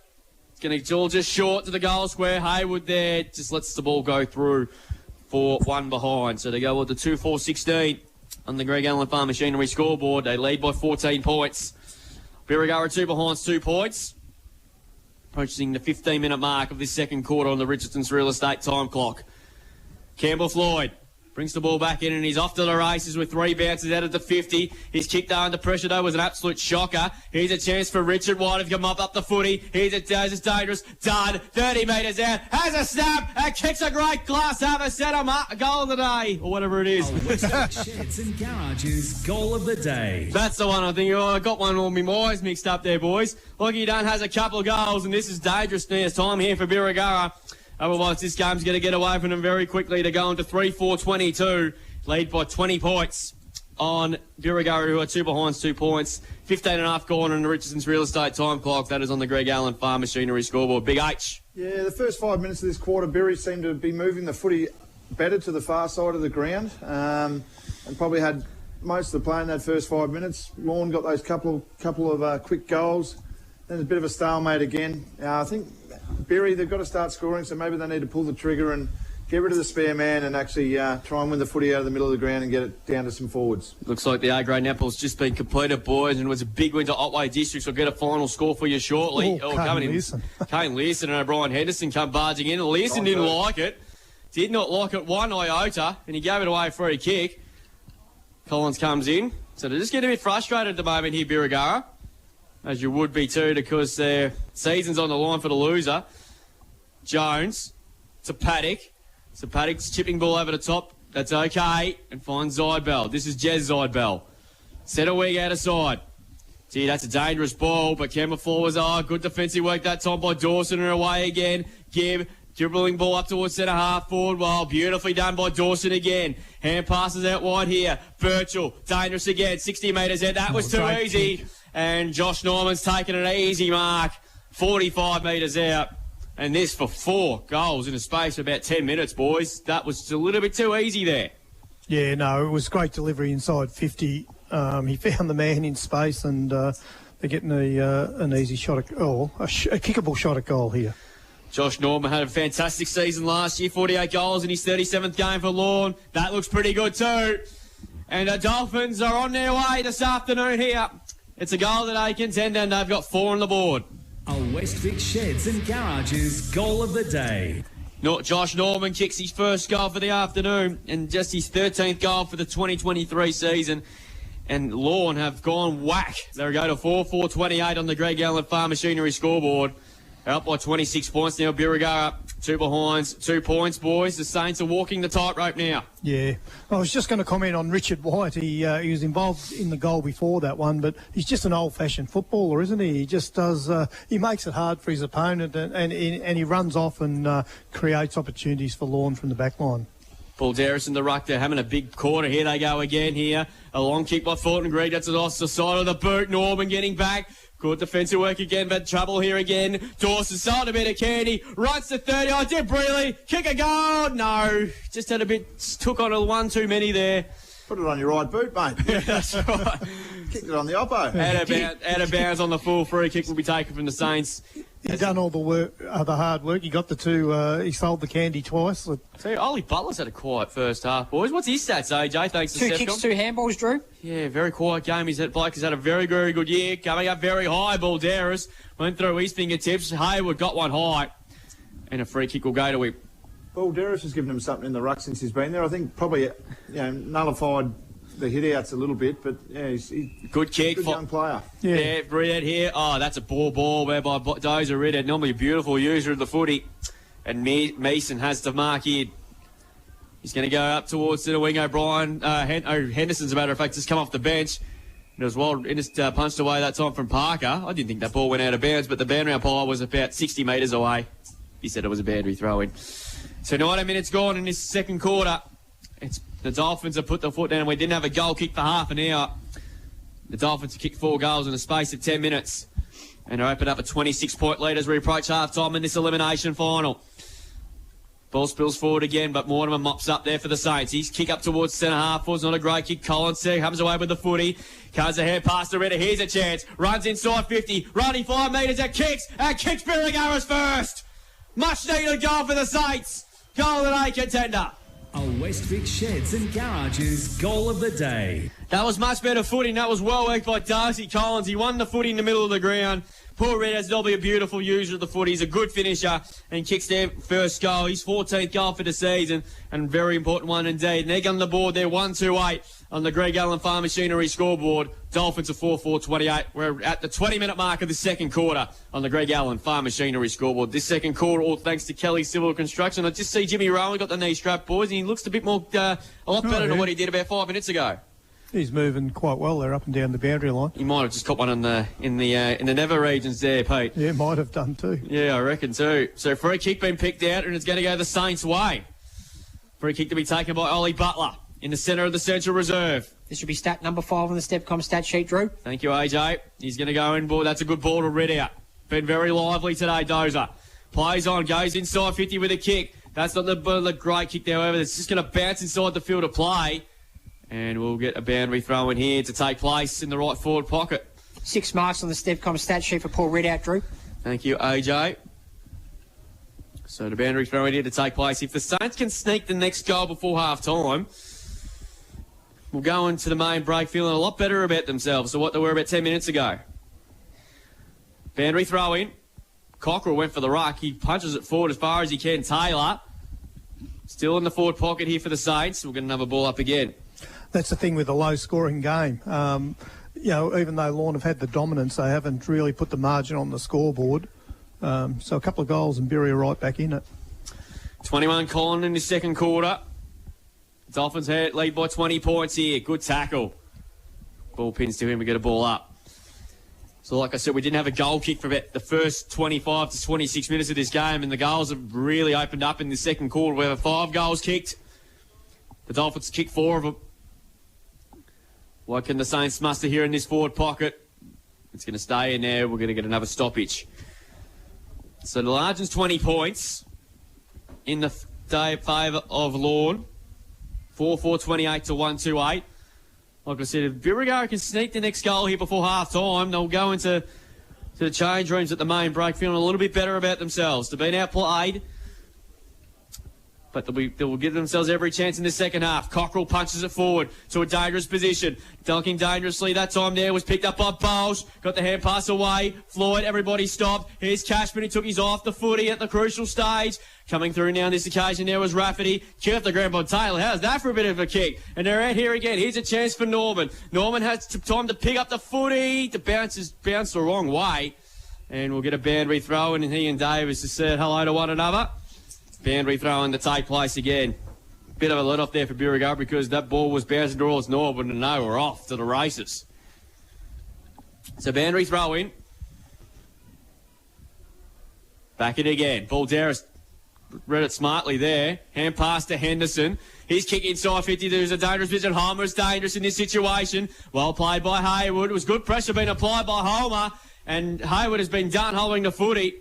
Speaker 3: It's going to all just short to the goal square. Haywood there just lets the ball go through for one behind. So they go with the 2-4-16 on the Greg Allen Farm Machinery scoreboard. They lead by 14 points. Birregurra 2 behinds 2 points. Approaching the 15-minute mark of this second quarter on the Richardson's real estate time clock. Campbell Floyd brings the ball back in, and he's off to the races with 3 bounces out of the 50. His kick there under pressure, though, was an absolute shocker. Here's a chance for Richard White to come up the footy. Here's a dangerous. Dunn, 30 metres out, has a snap, and kicks a great glass half a centre mark, goal of the day, or whatever it is.
Speaker 18: Sheds and Garages goal of the day.
Speaker 3: That's the one I think. I got one all my eyes mixed up there, boys. Lockie Dunn has a couple of goals, and this is dangerous now. It's time here for Birregurra. Otherwise, this game's going to get away from them very quickly to go into 3-4-22. Lead by 20 points on Birregurra, who are 2 behinds 2 points. 15.5 gone on the Richardson's real estate time clock. That is on the Greg Allen Farm Machinery scoreboard. Big H.
Speaker 2: Yeah, the first 5 minutes of this quarter, Birri seemed to be moving the footy better to the far side of the ground, and probably had most of the play in that first 5 minutes. Lorne got those couple of quick goals. Then a bit of a stalemate again. I think Birri, they've got to start scoring, so maybe they need to pull the trigger and get rid of the spare man and actually try and win the footy out of the middle of the ground and get it down to some forwards.
Speaker 3: Looks like the A-grade Apple's just been completed, boys, and it was a big win to Otway Districts. We'll get a final score for you shortly. Kane Learson and O'Brien Henderson come barging in. Learson didn't like it. Did not like it one iota, and he gave it away a free kick. Collins comes in. So they're just getting a bit frustrated at the moment here, Birregurra, as you would be too, because their season's on the line for the loser. Jones to Paddock. So Paddock's chipping ball over the top. That's okay. And finds Zidbell. This is Jez Zidbell. Centre wing out of side. Gee, that's a dangerous ball, but Kemba forwards good defensive work that time by Dawson and away again. Gibb dribbling ball up towards centre half forward. Well, beautifully done by Dawson again. Hand passes out wide here. Birchall, dangerous again, 60 metres out. That was too easy.
Speaker 4: Kick.
Speaker 3: And Josh Norman's taken an easy mark, 45 metres out. And this for 4 goals in a space of about 10 minutes, boys. That was a little bit too easy there.
Speaker 4: Yeah, no, it was great delivery inside 50. He found the man in space, and they're getting an easy shot a kickable shot at goal here.
Speaker 3: Josh Norman had a fantastic season last year, 48 goals in his 37th game for Lorne. That looks pretty good too. And the Dolphins are on their way this afternoon here. It's a goal that they contend, and they've got 4 on the board.
Speaker 18: A West Vic Sheds and Garages goal of the day.
Speaker 3: Josh Norman kicks his first goal for the afternoon and just his 13th goal for the 2023 season. And Lorne have gone whack. They'll go to 4-4-28 on the Greg Allen Farm Machinery scoreboard. They're up by 26 points now. Birregurra 2 behinds, 2 points, boys. The Saints are walking the tightrope now.
Speaker 4: Yeah. I was just going to comment on Richard White. He was involved in the goal before that one, but he's just an old-fashioned footballer, isn't he? He just does... he makes it hard for his opponent, and he runs off and creates opportunities for Lorne from the back line.
Speaker 3: Paul Darris in the ruck. They're having a big quarter. Here they go again here. A long kick by Fulton Greig. That's off the side of the boot. Norman getting back. Good defensive work again, but trouble here again. Dawson sold a bit of candy. Runs to 30. Oh, Dib Brealey. Kick a goal. No. Just had a bit, took on a one too many there.
Speaker 2: Put it on your right boot, mate.
Speaker 3: That's right.
Speaker 2: Kicked it on the oppo.
Speaker 3: Out of bounds on the full. Free kick will be taken from the Saints.
Speaker 4: He's done all the work, the hard work. He got the 2. He sold the candy twice.
Speaker 3: See, Ollie Butler's had a quiet first half, boys. What's his stats, AJ? Thanks to
Speaker 1: 2 kicks, 2 handballs, Drew.
Speaker 3: Yeah, very quiet game. Blake has had a very, very good year. Coming up very high, Balderas. Went through his fingertips. Hayward got one high. And a free kick will go to him.
Speaker 2: Balderas has given him something in the ruck since he's been there. I think probably nullified the hit-outs a little bit, but yeah, he's
Speaker 3: good kick.
Speaker 2: Good young player.
Speaker 3: Yeah, Reed here. Oh, that's a ball there by Dozer Reed. Normally a beautiful user of the footy. And Mason has to mark here. He's going to go up towards the wing. O'Brien. Henderson's, a matter of fact, just come off the bench. And as well, just punched away that time from Parker. I didn't think that ball went out of bounds, but the boundary umpire was about 60 metres away. He said it was a boundary throw-in. So 90 minutes gone in this second quarter. The Dolphins have put their foot down. We didn't have a goal kick for half an hour. The Dolphins have kicked 4 goals in the space of 10 minutes. And they're opened up a 26-point lead as we approach half-time in this elimination final. Ball spills forward again, but Mortimer mops up there for the Saints. He's kick up towards centre half. Was not a great kick. Collins there comes away with the footy. Comes ahead past the Ritter. Here's a chance. Runs inside 50. Running 5 metres. And kicks Birregurra's first. Much needed goal for the Saints. Goal of the day contender.
Speaker 18: A West Vic Sheds and Garages goal of the day.
Speaker 3: That was much better footing. That was well worked by Darcy Collins. He won the footy in the middle of the ground. Poor Red has will be a beautiful user of the footy. He's a good finisher and kicks their first goal. His 14th goal for the season, and very important one indeed. And they're on the board there, 1-2-8 on the Greg Allen Farm Machinery scoreboard. Dolphins are 4-4-28. We're at the 20-minute mark of the second quarter on the Greg Allen Farm Machinery scoreboard. This second quarter, all thanks to Kelly Civil Construction. I just see Jimmy Rowan got the knee strap, boys, and he looks a bit more, a lot better than what he did about 5 minutes ago.
Speaker 4: He's moving quite well there up and down the boundary line.
Speaker 3: He might have just got one in the Never regions there, Pete.
Speaker 4: Yeah, might have done too.
Speaker 3: Yeah, I reckon too. So free kick being picked out, and it's going to go the Saints' way. Free kick to be taken by Ollie Butler in the centre of the Central Reserve.
Speaker 1: This should be stat number 5 on the Stepcom stat sheet, Drew.
Speaker 3: Thank you, AJ. He's going to go in ball. That's a good ball to Red out. Been very lively today, Dozer. Plays on, goes inside 50 with a kick. That's not the great kick there, however. It's just going to bounce inside the field of play. And we'll get a boundary throw in here to take place in the right forward pocket.
Speaker 1: 6 marks on the Stepcom stat sheet for Paul Redout, Drew.
Speaker 3: Thank you, AJ. So the boundary throw in here to take place. If the Saints can sneak the next goal before half-time, we'll go into the main break feeling a lot better about themselves than what they were about 10 minutes ago. Boundary throw in. Cockrell went for the ruck. He punches it forward as far as he can. Taylor still in the forward pocket here for the Saints. We'll get another ball up again.
Speaker 4: That's the thing with a low-scoring game. Even though Lorne have had the dominance, they haven't really put the margin on the scoreboard. So a couple of goals and Birregurra right back in it.
Speaker 3: 21 Colin in the second quarter. Dolphins lead by 20 points here. Good tackle. Ball pins to him. We get a ball up. So, like I said, we didn't have a goal kick for about the first 25 to 26 minutes of this game, and the goals have really opened up in the second quarter. We have 5 goals kicked. The Dolphins kicked 4 of them. What can the Saints muster here in this forward pocket? It's going to stay in there. We're going to get another stoppage. So the Largents 20 points in the favour of Lorne. 4-4-28 to 1-2-8. Like I said, if Birregurra can sneak the next goal here before half-time, they'll go into the change rooms at the main break feeling a little bit better about themselves. They've been outplayed, but they will give themselves every chance in the second half. Cockrell punches it forward to a dangerous position. Dunking dangerously. That time there was picked up by Bowles. Got the hand pass away. Floyd, everybody stopped. Here's Cashman. He took his off the footy at the crucial stage. Coming through now on this occasion there was Rafferty. Kick off the ground by Taylor. How's that for a bit of a kick? And they're out here again. Here's a chance for Norman. Norman has time to pick up the footy. The bounce is bounced the wrong way. And we'll get a boundary throw in, and he and Davis just said hello to one another. Boundary throw-in to take place again. Bit of a let-off there for Birregurra because that ball was bouncing towards Norman, and they were off to the races. So boundary throw-in. Back it again. Balderas read it smartly there. Hand pass to Henderson. His kick inside 50. There's a dangerous position. Homer's dangerous in this situation. Well played by Hayward. It was good pressure being applied by Homer, and Hayward has been done holding the footy.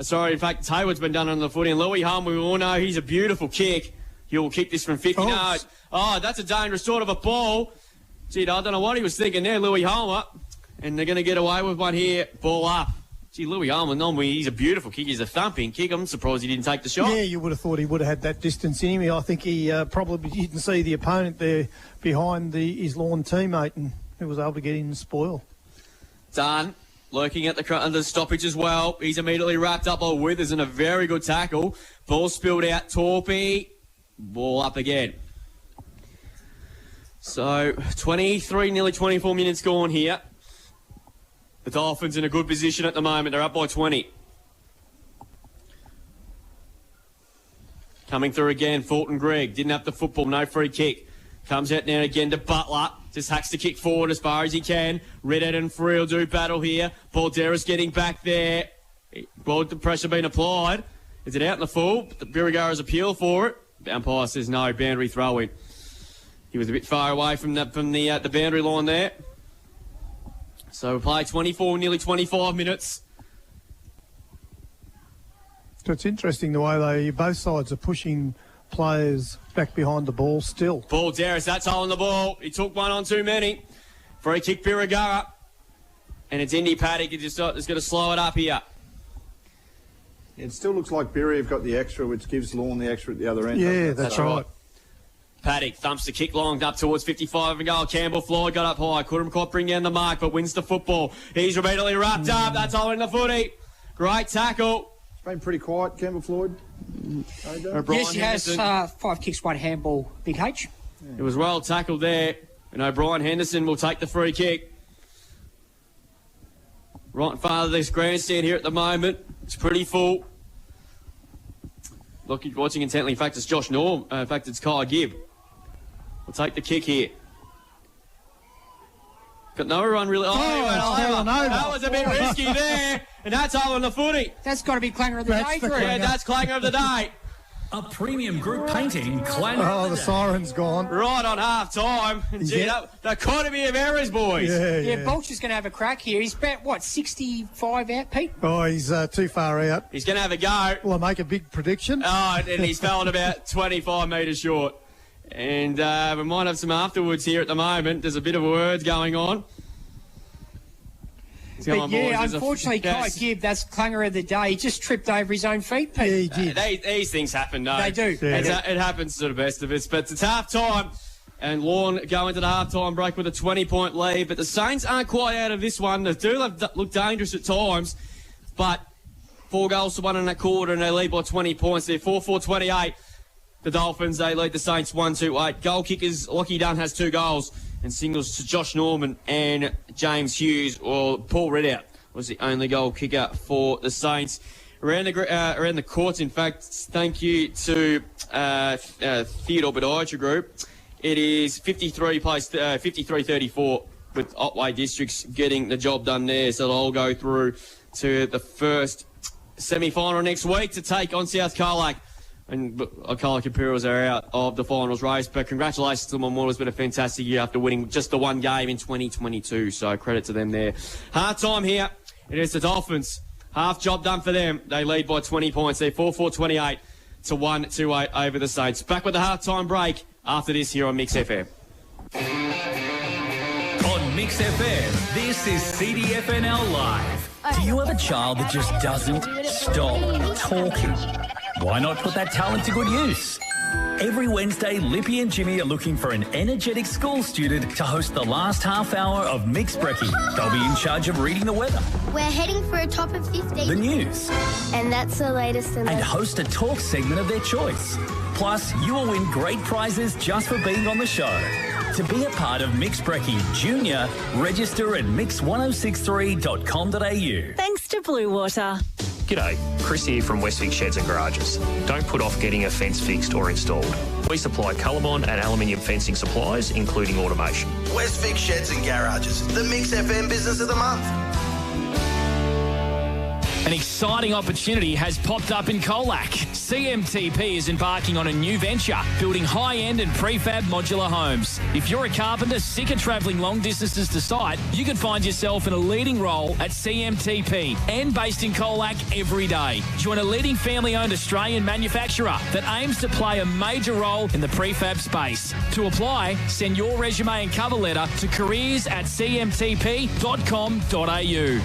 Speaker 3: In fact, Hayward's been done on the footy, and Louis Homer, we all know he's a beautiful kick. He will kick this from 50 yards. Oh, that's a dangerous sort of a ball. Gee, I don't know what he was thinking there, Louis Homer. And they're going to get away with one here. Ball up. Gee, Louis Homer, normally he's a beautiful kick. He's a thumping kick. I'm surprised he didn't take the shot.
Speaker 4: Yeah, you would have thought he would have had that distance in him. I think he probably didn't see the opponent there behind his Lorne teammate, and he was able to get in and spoil.
Speaker 3: Done. Lurking at the stoppage as well. He's immediately wrapped up by Withers in a very good tackle. Ball spilled out. Torpy. Ball up again. So 23, nearly 24 minutes gone here. The Dolphins in a good position at the moment. They're up by 20. Coming through again. Fulton Gregg. Didn't have the football. No free kick. Comes out now again to Butler. Just hacks the kick forward as far as he can. Redhead and Freel do battle here. Balderas getting back there. Well, the pressure being applied. Is it out in the full? The Birregurra's appeal for it. Umpire says no. Boundary throw-in. He was a bit far away from the boundary line there. So we play 24, nearly 25 minutes.
Speaker 4: So it's interesting the way both sides are pushing players back behind the ball still.
Speaker 3: Balderas, that's holding the ball. He took one on too many. Free kick Birregurra. And it's Indy Paddock. It's going to slow it up here.
Speaker 2: It still looks like Birri have got the extra, which gives Lorne the extra at the other end.
Speaker 4: Yeah, that's right.
Speaker 3: Paddock thumps the kick long up towards 55 and goal. Campbell Floyd got up high. Couldn't quite bring down the mark, but wins the football. He's immediately wrapped up. That's holding the footy. Great tackle.
Speaker 2: It's been pretty quiet, Campbell Floyd.
Speaker 1: Yes, he has 5 kicks, 1 handball, Big H.
Speaker 3: It was well tackled there. And O'Brien Henderson will take the free kick. Right in front of this grandstand here at the moment. It's pretty full. Watching intently. In fact, it's Josh Norm. In fact, it's Kyle Gibb. We'll take the kick here. Got no run really. That was a bit risky there. And that's all on the footy.
Speaker 1: That's got to be Clanger of the Day.
Speaker 3: Yeah, that's Clanger of the Day.
Speaker 18: A premium group painting, Clanger of the
Speaker 4: the siren's gone.
Speaker 3: Right on half-time. Gee, the economy of errors, boys.
Speaker 1: Yeah, Bolcher's going to have a crack here. He's about, 65 out, Pete?
Speaker 4: Oh, he's too far out.
Speaker 3: He's going to have a go.
Speaker 4: Will I make a big prediction?
Speaker 3: Oh, and he's fallen about 25 metres short. And we might have some afterwards here at the moment. There's a bit of words going on.
Speaker 1: But unfortunately, Kai Gibb, that's Clanger of the Day. He just tripped over his own feet, Pete.
Speaker 4: Yeah, he did.
Speaker 3: These things happen, no.
Speaker 1: They do.
Speaker 3: Yeah. It happens to the best of us. But it's half-time, and Lorne go into the half-time break with a 20-point lead. But the Saints aren't quite out of this one. They do look dangerous at times, but 4 goals to 1 in that quarter, and they lead by 20 points. They're 4-4-28. The Dolphins, they lead the Saints 1-2-8. Goal kickers, Lockie Dunn has 2 goals. And singles to Josh Norman and James Hughes, or Paul Ridout was the only goal kicker for the Saints. Around the courts, in fact, thank you to Theodore Podiatry Group. It is 53-34 with Otway Districts getting the job done there. So they'll all go through to the first semi-final next week to take on South Colac. And Colac Imperials are out of the finals race. But congratulations to them on what has been a fantastic year after winning just the one game in 2022. So credit to them there. Half-time here. It is the Dolphins. Half job done for them. They lead by 20 points. They're 4-4-28 to 1-2-8 over the Saints. Back with the half-time break after this here on Mix FM.
Speaker 18: On Mix FM, this is CDFNL Live. Do you have a child that just doesn't stop talking? Why not put that talent to good use? Every Wednesday, Lippy and Jimmy are looking for an energetic school student to host the last half hour of Mix Brekkie. They'll be in charge of reading the weather.
Speaker 9: We're heading for a top of 50.
Speaker 18: The news.
Speaker 9: And that's the latest.
Speaker 18: And host a talk segment of their choice. Plus, you will win great prizes just for being on the show. To be a part of Mix Brekkie Junior, register at mix1063.com.au.
Speaker 23: Thanks to Blue Water.
Speaker 19: G'day, Chris here from West Vic Sheds and Garages. Don't put off getting a fence fixed or installed. We supply Colorbond and aluminium fencing supplies, including automation.
Speaker 13: West Vic Sheds and Garages, the Mix FM Business of the Month.
Speaker 10: An exciting opportunity has popped up in Colac. CMTP is embarking on a new venture, building high-end and prefab modular homes. If you're a carpenter sick of travelling long distances to site, you can find yourself in a leading role at CMTP and based in Colac every day. Join a leading family-owned Australian manufacturer that aims to play a major role in the prefab space. To apply, send your resume and cover letter to careers@cmtp.com.au.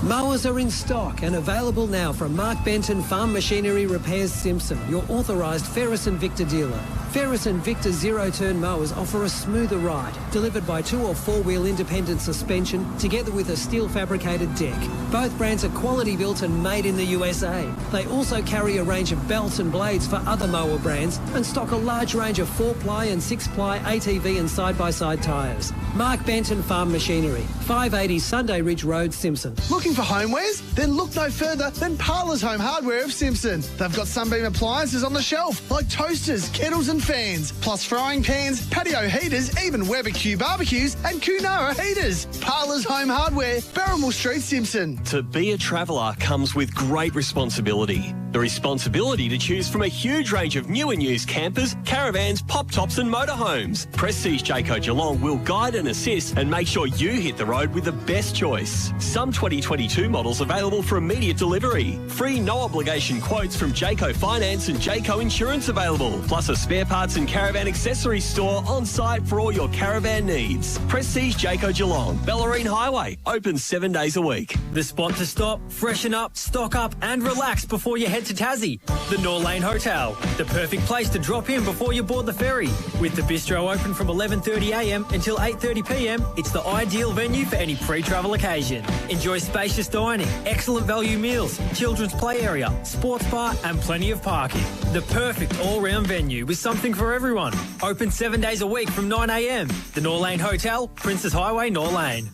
Speaker 14: Mowers are in stock and available now from Mark Benton Farm Machinery Repairs Simpson, your authorised Ferris and Victor dealer. Ferris and Victor zero-turn mowers offer a smoother ride, delivered by 2 or 4-wheel independent suspension, together with a steel fabricated deck. Both brands are quality built and made in the USA. They also carry a range of belts and blades for other mower brands and stock a large range of 4-ply and 6-ply ATV and side-by-side tyres. Mark Benton Farm Machinery, 580 Sunday Ridge Road, Simpson.
Speaker 15: Looking for homewares? Then look no further than Parlour's Home Hardware of Simpson. They've got Sunbeam appliances on the shelf, like toasters, kettles and fans, plus frying pans, patio heaters, even Weber Q barbecues and Kunara heaters. Parlour's Home Hardware, Barrymore Street, Simpson.
Speaker 16: To be a traveller comes with great responsibility. The responsibility to choose from a huge range of new and used campers, caravans, pop-tops and motorhomes. Prestige Jayco Geelong will guide and assist and make sure you hit the road with the best choice. Some 2022 models available for immediate delivery. Free no-obligation quotes from Jayco Finance and Jayco Insurance available. Plus a spare parts and caravan accessories store on site for all your caravan needs. Prestige Jayco Geelong, Bellarine Highway, open 7 days a week.
Speaker 12: The spot to stop, freshen up, stock up and relax before you head to Tassie. The Norlane Hotel, the perfect place to drop in before you board the ferry. With the bistro open from 11:30am until 8:30pm, it's the ideal venue for any pre-travel occasion. Enjoy spacious dining, excellent value meals, children's play area, sports bar and plenty of parking. The perfect all-round venue with something for everyone. Open 7 days a week from 9am. The Norlane Hotel, Princess Highway, Norlane.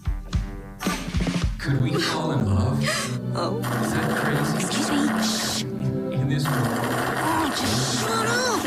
Speaker 26: Could we fall in love?
Speaker 7: Oh.
Speaker 26: Is that crazy?
Speaker 7: Excuse me. Shh.
Speaker 26: In this room.
Speaker 7: Oh, just shut up.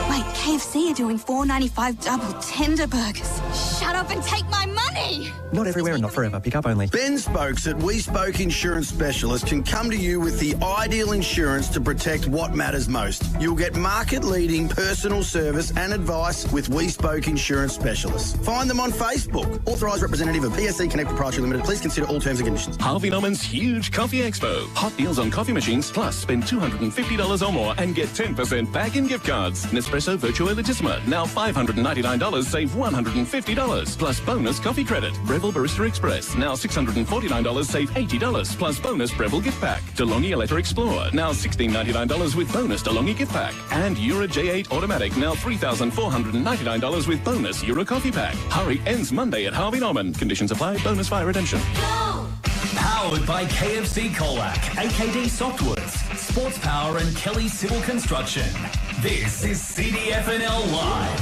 Speaker 7: Wait, KFC are doing $4.95 double tender burgers. Shut up and take my money.
Speaker 17: Not everywhere and not forever. Pick up only.
Speaker 13: Ben Spokes at We Spoke Insurance Specialist can come to you with the ideal insurance to protect what matters most. You'll get market-leading personal service and advice with We Spoke Insurance Specialists. Find them on Facebook. Authorised representative of PSC Connect Proprietary Limited. Please consider all terms and conditions.
Speaker 27: Harvey Norman's huge coffee expo. Hot deals on coffee machines, plus spend $250 or more and get 10% back in gift cards. Nespresso Virtuo Latissima, now $599, save $150. Plus bonus coffee credit. Breville Barista Express, now $649, save $80, plus bonus Breville gift pack. DeLonghi Electra Explorer, now $1699 with bonus DeLonghi gift pack. And Eura J8 Automatic, now $3,499 with bonus Eura coffee pack. Hurry, ends Monday at Harvey Norman. Conditions apply, bonus via redemption.
Speaker 18: Powered by KFC Colac, AKD Softwoods, Sports Power and Kelly Civil Construction. This is CDFNL Live.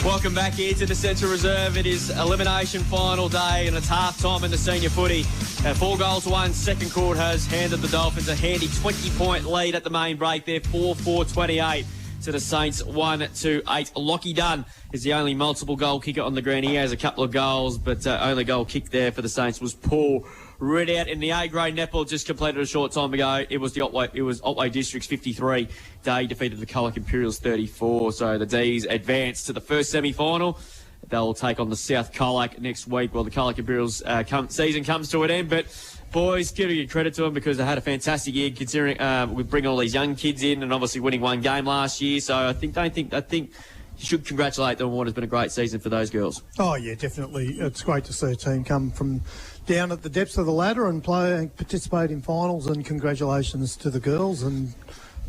Speaker 3: Welcome back here to the Central Reserve. It is elimination final day and it's half-time in the senior footy. 4 goals won. Second quarter has handed the Dolphins a handy 20-point lead at the main break there, 4-4-28 to the Saints 1-8. Lockie Dunn is the only multiple goal kicker on the ground. He has a couple of goals, but only goal kick there for the Saints was Paul Ridout. In the A-grade netball, just completed a short time ago. It was Otway District's 53. They defeated the Colac Imperials 34. So the D's advanced to the first semi-final. They'll take on the South Colac next week. Well, the Colac Imperials season comes to an end, but boys, giving credit to them because they had a fantastic year considering we bring all these young kids in and obviously winning one game last year. So I think you should congratulate them on what has been a great season for those girls.
Speaker 4: Oh yeah, definitely. It's great to see a team come from down at the depths of the ladder and play and participate in finals. And congratulations to the girls. And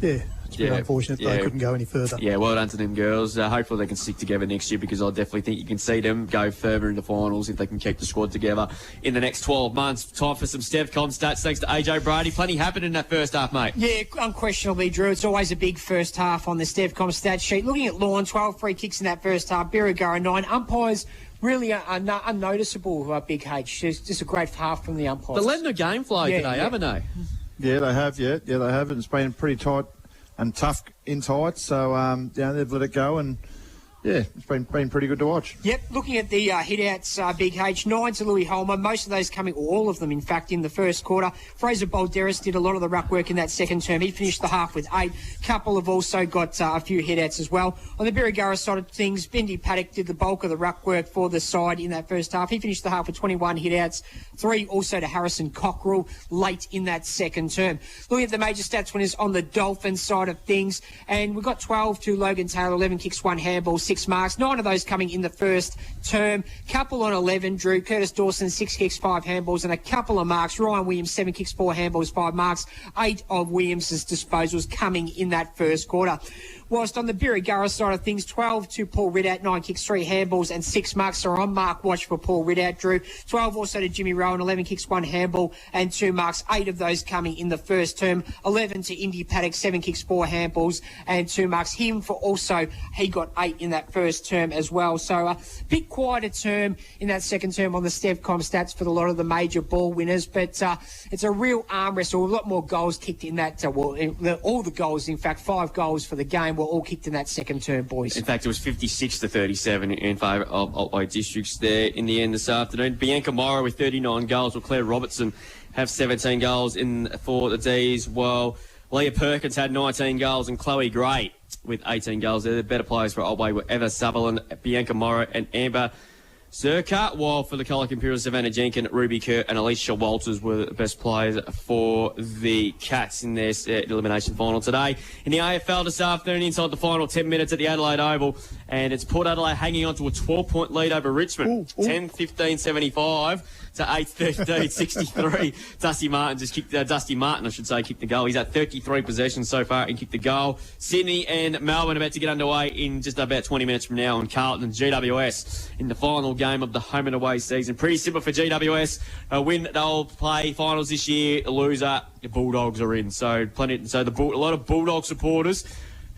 Speaker 4: yeah, it's been unfortunate they couldn't go any further.
Speaker 3: Yeah, well done to them girls. Hopefully they can stick together next year because I definitely think you can see them go further in the finals if they can keep the squad together in the next 12 months. Time for some StevCom stats thanks to AJ Brady. Plenty happened in that first half, mate.
Speaker 1: Yeah, unquestionably, Drew. It's always a big first half on the StevCom stat sheet. Looking at Lorne, 12 free kicks in that first half. Birregurra 9. Umpires really unnoticeable, Big H. Just a great half from the umpires.
Speaker 3: They're letting the game flow today, haven't they?
Speaker 2: Yeah, they have. Yeah, they have. And it's been pretty tight and tough in tight. So, they've let it go and... yeah, it's been pretty good to watch.
Speaker 1: Yep, looking at the hit-outs, Big H, 9 to Louis Holmer, most of those coming, all of them, in fact, in the first quarter. Fraser Balderas did a lot of the ruck work in that second term. He finished the half with 8. Couple have also got a few hit-outs as well. On the Birregurra side of things, Bendy Paddock did the bulk of the ruck work for the side in that first half. He finished the half with 21 hit-outs, 3 also to Harrison Cockrell late in that second term. Looking at the major stats winners on the Dolphins side of things, and we've got 12 to Logan Taylor, 11 kicks, 1 handball, 6 marks, 9 of those coming in the first term. Couple on 11, Drew. Curtis Dawson, 6 kicks, 5 handballs, and a couple of marks. Ryan Williams, 7 kicks, 4 handballs, 5 marks. 8 of Williams' disposals coming in that first quarter. Whilst on the Birregurra side of things, 12 to Paul Ridout, 9 kicks, 3 handballs and 6 marks. So on mark watch for Paul Ridout, Drew. 12 also to Jimmy Rowan, 11 kicks, 1 handball and 2 marks. 8 of those coming in the first term. 11 to Indy Paddock, 7 kicks, 4 handballs and 2 marks. Him for also, he got 8 in that first term as well. So a bit quieter term in that second term on the StevCom stats for a lot of the major ball winners. But it's a real arm wrestle. A lot more goals kicked in that. All the goals, in fact, 5 goals for the game were all kicked in that second term, boys.
Speaker 3: In fact, it was 56-37 in favour of Otway Districts there in the end this afternoon. Bianca Morrow with 39 goals, while Claire Robertson have 17 goals in for the D's. Well, Leah Perkins had 19 goals and Chloe Gray with 18 goals. They're the better players for Otway were Eva Sutherland, Bianca Morrow and Amber Zerka, while for the Colac Imperials, Savannah Jenkin, Ruby Kerr and Alicia Walters were the best players for the Cats in their elimination final today. In the AFL this afternoon, inside the final 10 minutes at the Adelaide Oval, and it's Port Adelaide hanging on to a 12-point lead over Richmond. 10-15-75 to 8-13-63. Dusty Martin kicked the goal. He's at 33 possessions so far and kicked the goal. Sydney and Melbourne about to get underway in just about 20 minutes from now on Carlton and GWS in the final game of the home and away season. Pretty simple for GWS. A win, they'll play finals this year. A loser, the Bulldogs are in. So a lot of Bulldog supporters.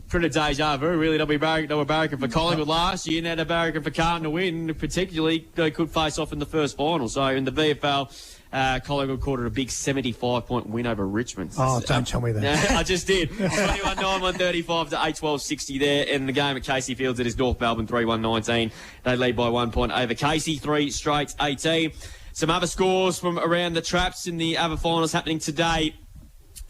Speaker 3: Pretty deja vu, really. They were barracking for Collingwood last year, now they're barracking for Carlton to win. Particularly, they could face off in the first final. So in the VFL, Collingwood caught a big 75-point win over Richmond.
Speaker 4: Oh, don't tell me that.
Speaker 3: I just did. 21-9, 135 to 8-12-60 there. In the game at Casey Fields, it is North Melbourne 3-1-19. They lead by 1 point over Casey, 3 straight 18. Some other scores from around the traps in the other finals happening today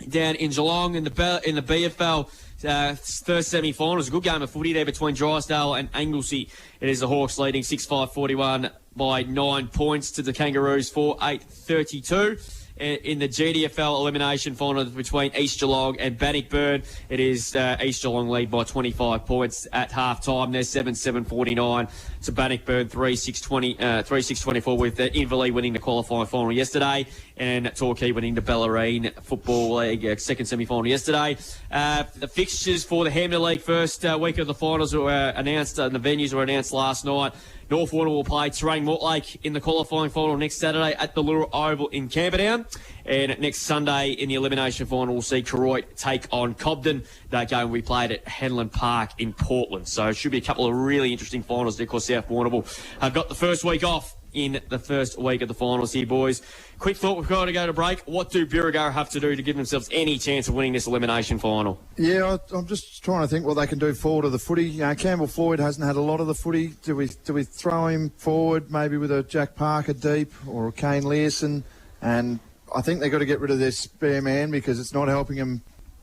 Speaker 3: down in Geelong in the BFL. First semi-finals, a good game of footy there between Drysdale and Anglesey. It is the Hawks leading 6-5-41 by 9 points to the Kangaroos 4-8-32. In the GDFL elimination final between East Geelong and Bannockburn, it is East Geelong lead by 25 points at half-time. They're 7-7-49 to Bannockburn 3-6-24 with Inverleigh winning the qualifying final yesterday and Torquay winning the Bellarine Football League second semi-final yesterday. The fixtures for the Hampden League first week of the finals were announced and the venues were announced last night. North Warner will play Terang Mortlake in the qualifying final next Saturday at the Lure Oval in Camperdown. And next Sunday in the elimination final, we'll see Koroit take on Cobden. That game will be played at Henlon Park in Portland. So it should be a couple of really interesting finals. Of course, South Warrnambool have got the first week off in the first week of the finals here, boys. Quick thought, we've got to go to break. What do Birregurra have to do to give themselves any chance of winning this elimination final?
Speaker 2: Yeah, I'm just trying to think what they can do forward of the footy. Campbell Floyd hasn't had a lot of the footy. Do we throw him forward, maybe with a Jack Parker deep or a Kane Learson? And I think they've got to get rid of their spare man because it's not helping them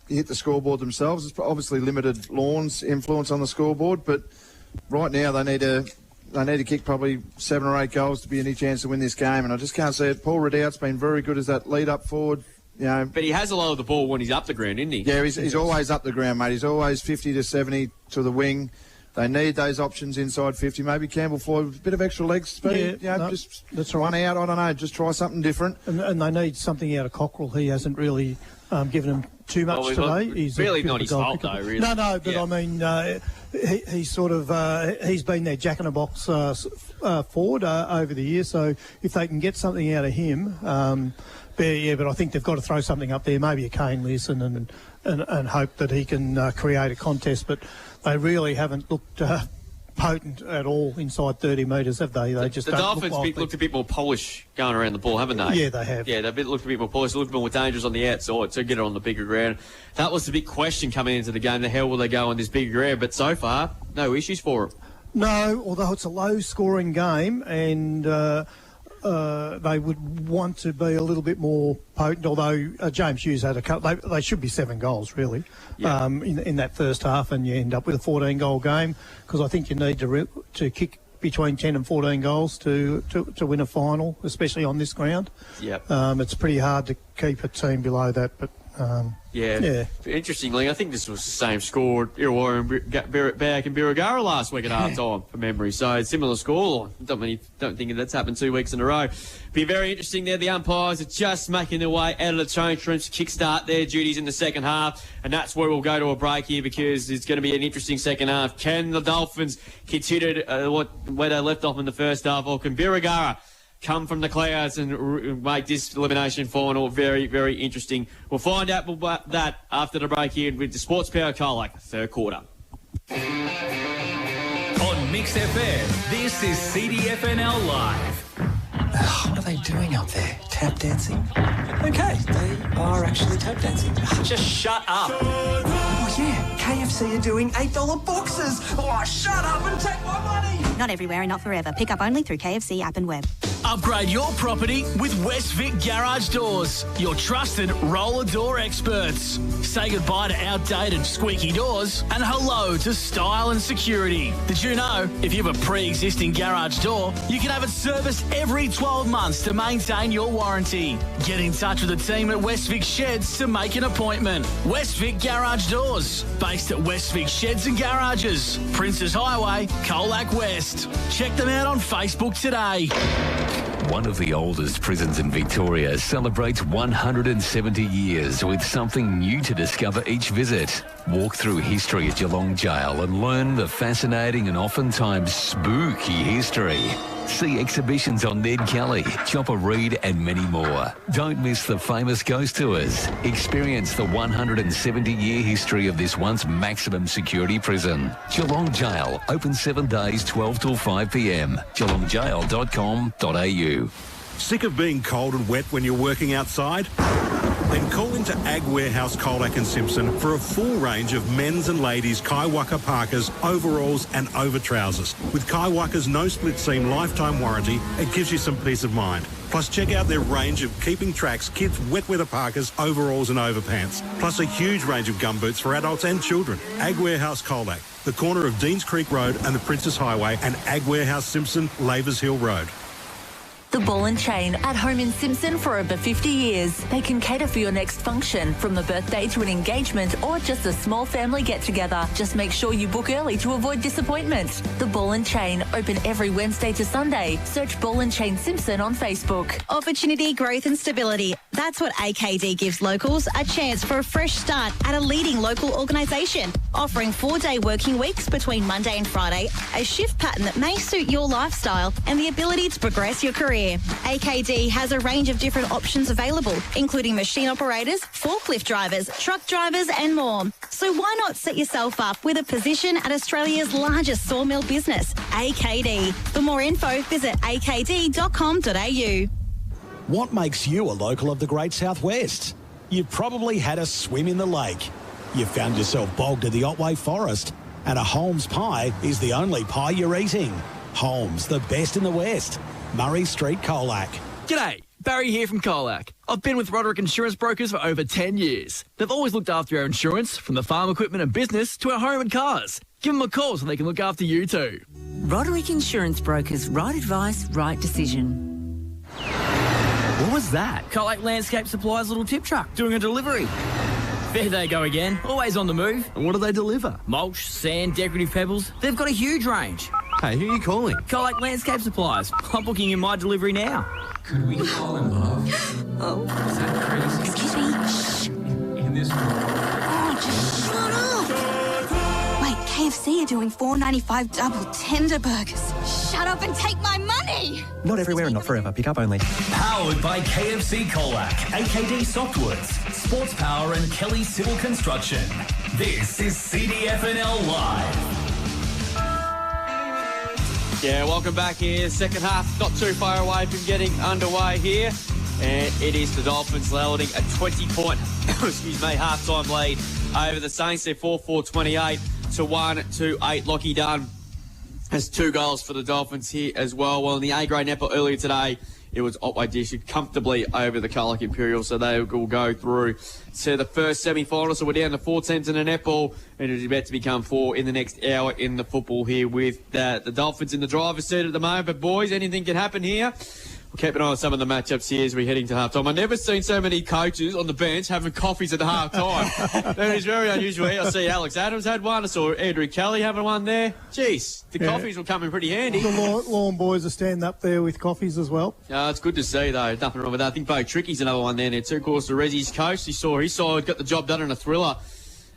Speaker 2: hit the scoreboard themselves. It's obviously limited Lorne's influence on the scoreboard, but right now they need to kick probably 7 or 8 goals to be any chance to win this game, and I just can't see it. Paul Ridout's been very good as that lead-up forward.
Speaker 3: But he has a lot of the ball when he's up the ground, isn't he?
Speaker 2: Yeah, he's always up the ground, mate. He's always 50 to 70 to the wing. They need those options inside 50. Maybe Campbell Floyd with a bit of extra leg speed. Just
Speaker 4: that's
Speaker 2: run
Speaker 4: right.
Speaker 2: out. I don't know. Just try something different.
Speaker 4: And they need something out of Cockrell. He hasn't really given them too much today. He's
Speaker 3: really not his fault, though, really.
Speaker 4: No, but I mean, he's sort of he's been their jack-in-the-box forward over the years. So if they can get something out of him, but I think they've got to throw something up there, maybe a Kane Learson, and hope that he can create a contest. But they really haven't looked potent at all inside 30 metres, have they? They just
Speaker 3: the
Speaker 4: don't
Speaker 3: Dolphins looked a bit more polished going around the ball, haven't they?
Speaker 4: Yeah, they have.
Speaker 3: Yeah, they've looked a bit more polished, a little bit more dangerous on the outside to get it on the bigger ground. That was the big question coming into the game. The hell will they go on this bigger ground? But so far, no issues for them. No, although it's a low-scoring game, and they would want to be a little bit more potent, although James Hughes had a couple. They should be 7 goals, really, in that first half, and you end up with a 14-goal game, because I think you need to kick between 10 and 14 goals to win a final, especially on this ground. Yep.
Speaker 4: It's pretty hard to keep a team below that, but...
Speaker 3: Yeah. Interestingly, I think this was the same score back in Birregurra last week at half time, from memory. So similar score. Don't think that's happened 2 weeks in a row. Be very interesting there. The umpires are just making their way out of the change rooms to kickstart their duties in the second half, and that's where we'll go to a break here, because it's going to be an interesting second half. Can the Dolphins continue where they left off in the first half, or can Birregurra come from the clouds and make this elimination final very, very interesting? We'll find out about that after the break here with the Sports Power Colac, third quarter.
Speaker 18: On Mix FM, this is CDFNL Live.
Speaker 26: What are they doing up there? Tap dancing? Okay, they are actually tap dancing.
Speaker 12: Just shut up.
Speaker 26: Oh, yeah, KFC are doing $8 boxes. Oh, shut up and take my money.
Speaker 23: Not everywhere and not forever. Pick up only through KFC app and web.
Speaker 10: Upgrade your property with West Vic Garage Doors, your trusted roller door experts. Say goodbye to outdated squeaky doors and hello to style and security. Did you know if you have a pre-existing garage door, you can have it serviced every 12 months to maintain your warranty? Get in touch with the team at West Vic Sheds to make an appointment. West Vic Garage Doors, based at West Vic Sheds and Garages, Princes Highway, Colac West. Check them out on Facebook today.
Speaker 5: One of the oldest prisons in Victoria celebrates 170 years with something new to discover each visit. Walk through history at Geelong Jail and learn the fascinating and oftentimes spooky history. See exhibitions on Ned Kelly, Chopper Reed and many more. Don't miss the famous ghost tours. Experience the 170-year history of this once maximum security prison. Geelong Jail, open 7 days, 12 till 5 p.m. geelongjail.com.au.
Speaker 6: Sick of being cold and wet when you're working outside? Then call into Ag Warehouse Colac & Simpson for a full range of men's and ladies' Kaiwaka parkas, overalls and over trousers. With Kaiwaka's no split seam lifetime warranty, it gives you some peace of mind. Plus, check out their range of keeping tracks, kids' wet weather parkas, overalls and overpants. Plus a huge range of gumboots for adults and children. Ag Warehouse Colac, the corner of Deans Creek Road and the Princess Highway, and Ag Warehouse Simpson, Lavers Hill Road.
Speaker 11: The Ball and Chain, at home in Simpson for over 50 years. They can cater for your next function, from the birthday to an engagement or just a small family get-together. Just make sure you book early to avoid disappointment. The Ball and Chain, open every Wednesday to Sunday. Search Ball and Chain Simpson on Facebook.
Speaker 23: Opportunity, growth and stability. That's That's what AKD gives locals, a chance for a fresh start at a leading local organisation, offering 4-day working weeks between Monday and Friday, a shift pattern that may suit your lifestyle, and the ability to progress your career. AKD has a range of different options available, including machine operators, forklift drivers, truck drivers and more. So why not set yourself up with a position at Australia's largest sawmill business, AKD. For more info, visit akd.com.au.
Speaker 8: What makes you a local of the Great Southwest? You've probably had a swim in the lake. You've found yourself bogged in the Otway Forest. And a Holmes pie is the only pie you're eating. Holmes, the best in the West. Murray Street, Colac.
Speaker 9: G'day, Barry here from Colac. I've been with Roderick Insurance Brokers for over 10 years. They've always looked after our insurance, from the farm equipment and business to our home and cars. Give them a call so they can look after you too.
Speaker 20: Roderick Insurance Brokers. Right advice, right decision.
Speaker 9: What was that? Colac Landscape Supplies little tip truck doing a delivery. There they go again, always on the move. And what do they deliver? Mulch, sand, decorative pebbles. They've got a huge range. Hey, who are you calling? Colac Landscape Supplies. I'm booking in my delivery now.
Speaker 26: Could we fall in love?
Speaker 23: Oh.
Speaker 26: Is that crazy?
Speaker 23: Excuse me. Shh.
Speaker 26: In this world.
Speaker 23: Oh, just shut up. Wait, KFC are doing $4.95 double tender burgers. Shut up and take my money.
Speaker 17: Not everywhere and not forever. Pick up only.
Speaker 18: Powered by KFC Colac, AKD Softwoods, Sports Power and Kelly Civil Construction. This is CDFNL Live.
Speaker 3: Yeah, welcome back here. Second half not too far away from getting underway here. And it is the Dolphins loading a 20-point half-time lead over the Saints. They're 4-4-28 to 1-2-8. Lockie Dunn has 2 goals for the Dolphins here as well. Well, in the A-grade netball earlier today, it was Otway District comfortably over the Colac Imperial, so they will go through to the first semi-final. So we're down to 4 teams in the netball, and it is about to become 4 in the next hour in the football here with the Dolphins in the driver's seat at the moment. But, boys, anything can happen here. We'll keep an eye on some of the matchups here as we're heading to half-time. I've never seen so many coaches on the bench having coffees at the half-time. That is very unusual here. I see Alex Adams had one. I saw Andrew Kelly having one there. Jeez, the coffees will come in pretty handy.
Speaker 4: The Lorne boys are standing up there with coffees as well.
Speaker 3: It's good to see, though. Nothing wrong with that. I think Bo Tricky's another one there too. Of course, the Reggie's coach. His side got the job done in a thriller